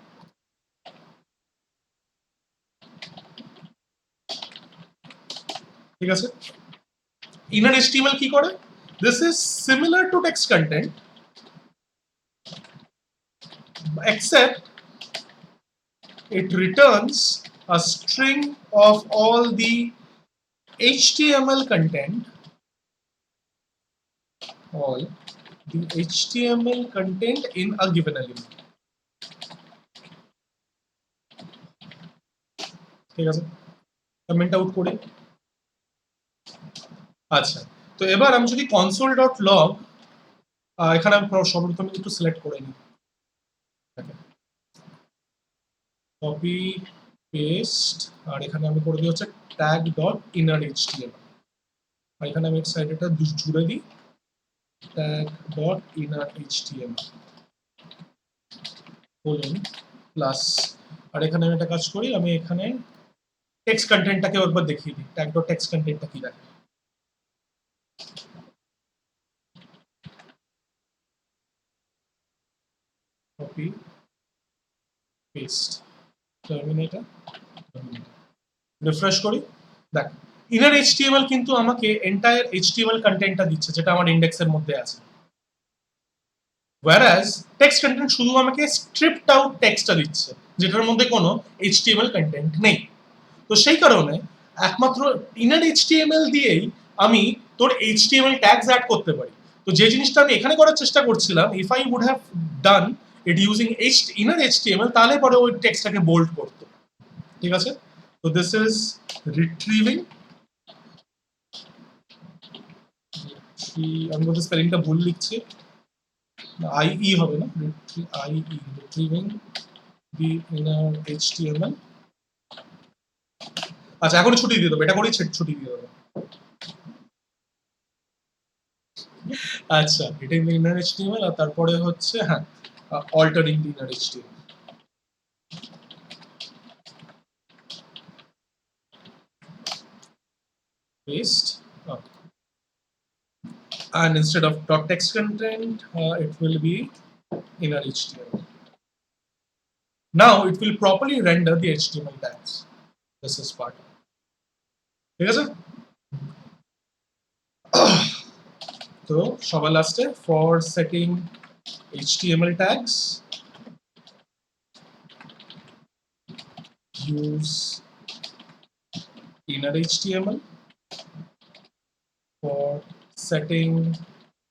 Speaker 1: ঠিক আছে, inner HTML কি করে? This is similar to text content except it returns a string of all the HTML content, all the HTML content in a given element. ঠিক আছে, কমেন্ট আউট করি। আচ্ছা, তো এবার আমি যদি console.log, এখানে আমি সর্বপ্রথম একটু সিলেক্ট করে নিই, কপি পেস্ট, আর এখানে আমি করে দিই হচ্ছে ট্যাগ ডট ইনার এইচটিএমএল, আর এখানে আমি সাইডটা জুড়ে দিই tag dot inner HTML colon plus, আর এখানে আমি একটা কাজ করি, আমি এখানে টেক্সট কন্টেন্টটাকে একবার দেখিয়ে দিই, ট্যাগ ডট টেক্সট কন্টেন্টটা কি দেখে। কপি পেস্ট, টার্মিনেটর, রিফ্রেশ করি, দেখ ইনার এইচটিএমএল কিন্তু আমাকে এন্টায়ার এইচটিএমএল কন্টেন্টটা দিচ্ছে যেটা আমার ইন্ডেক্সের মধ্যে আছে, whereas টেক্সট কন্টেন্ট শুধু আমাকে স্ট্রিপড আউট টেক্সটটা দিচ্ছে যেটার মধ্যে কোনো এইচটিএমএল কন্টেন্ট নেই। তো সেই কারণে একমাত্র ইনার এইচটিএমএল দিয়েই আমি তোর এইচটিএমএল ট্যাগস অ্যাড করতে পারি। তো যে জিনিসটা আমি এখানে করার চেষ্টা করছিলাম, if I would have done it using inner HTML, তাহলে পরে ওই টেক্সটটাকে বোল্ড করতো। ঠিক আছে, তো দিস ইজ রিট্রিভিং, আমি বলছি স্পেলিংটা ভুল লিখছি, আইই হবে না, আইই, রিট্রিভিং দি ইনার এইচটিএমএল। আচ্ছা, এখন ছুটি দিয়ে দেবো, এটা করেই ছুটি দিয়ে দেবো। আচ্ছা, এটা ইনার এইচটিএমএল, আর তারপরে হচ্ছে হ্যাঁ altering the inner HTML. Paste, and instead of dot text content, it will be inner HTML. Now it will properly render the HTML tags. This is part. ঠিক আছে, তো সবার লাস্টে for setting HTML tags use inner HTML, for setting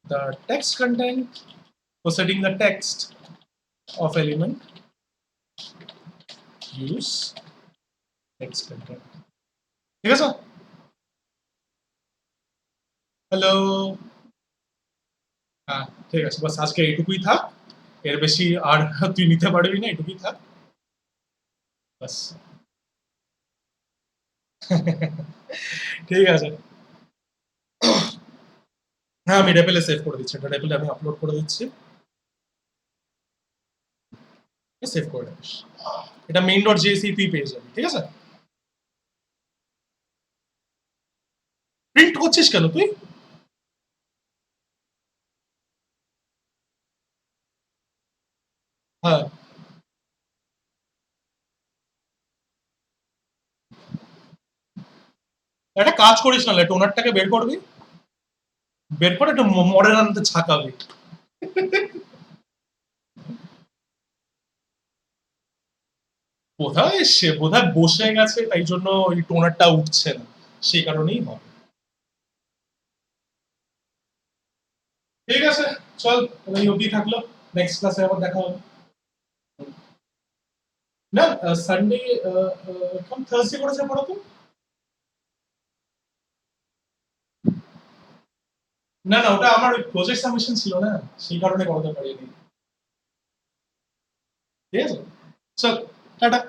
Speaker 1: the text content, for setting the text of element use expected ঠিক আছে হ্যালো হ্যাঁ ঠিক আছে বাস আজকে এইটুকুই থাক এর বেশি আর তুই নিতে পারবি না এটুকুই থাক বাস ঠিক আছে হ্যাঁ আমি রেপেলে সেভ করে দিচ্ছি এটা রেপেলে আমি আপলোড করে দিচ্ছি সেভ করে রাখিস এটা মেইন ডট জেএসি তুই পেয়ে যাবি ঠিক আছে প্রিন্ট করছিস কেন তুই হ্যাঁ একটা কাজ করিস না টোনারটাকে বের করবি বের করে একটু মডেল আনতে ছাকাবি বোধহয় সে বোধহয় বসে গেছে তাই জন্য ওই টোনারটা উঠছে না সেই কারণেই হবে ঠিক আছে চল এই অবধি থাকলো নেক্সট ক্লাসে আবার দেখা হবে না সানডে কোন থার্সডে করেছে পড়া তো না না ওটা আমার প্রজেক্ট সাবমিশন ছিল না সেই কারণে করাতে পারিনি ঠিক আছে চল টাটা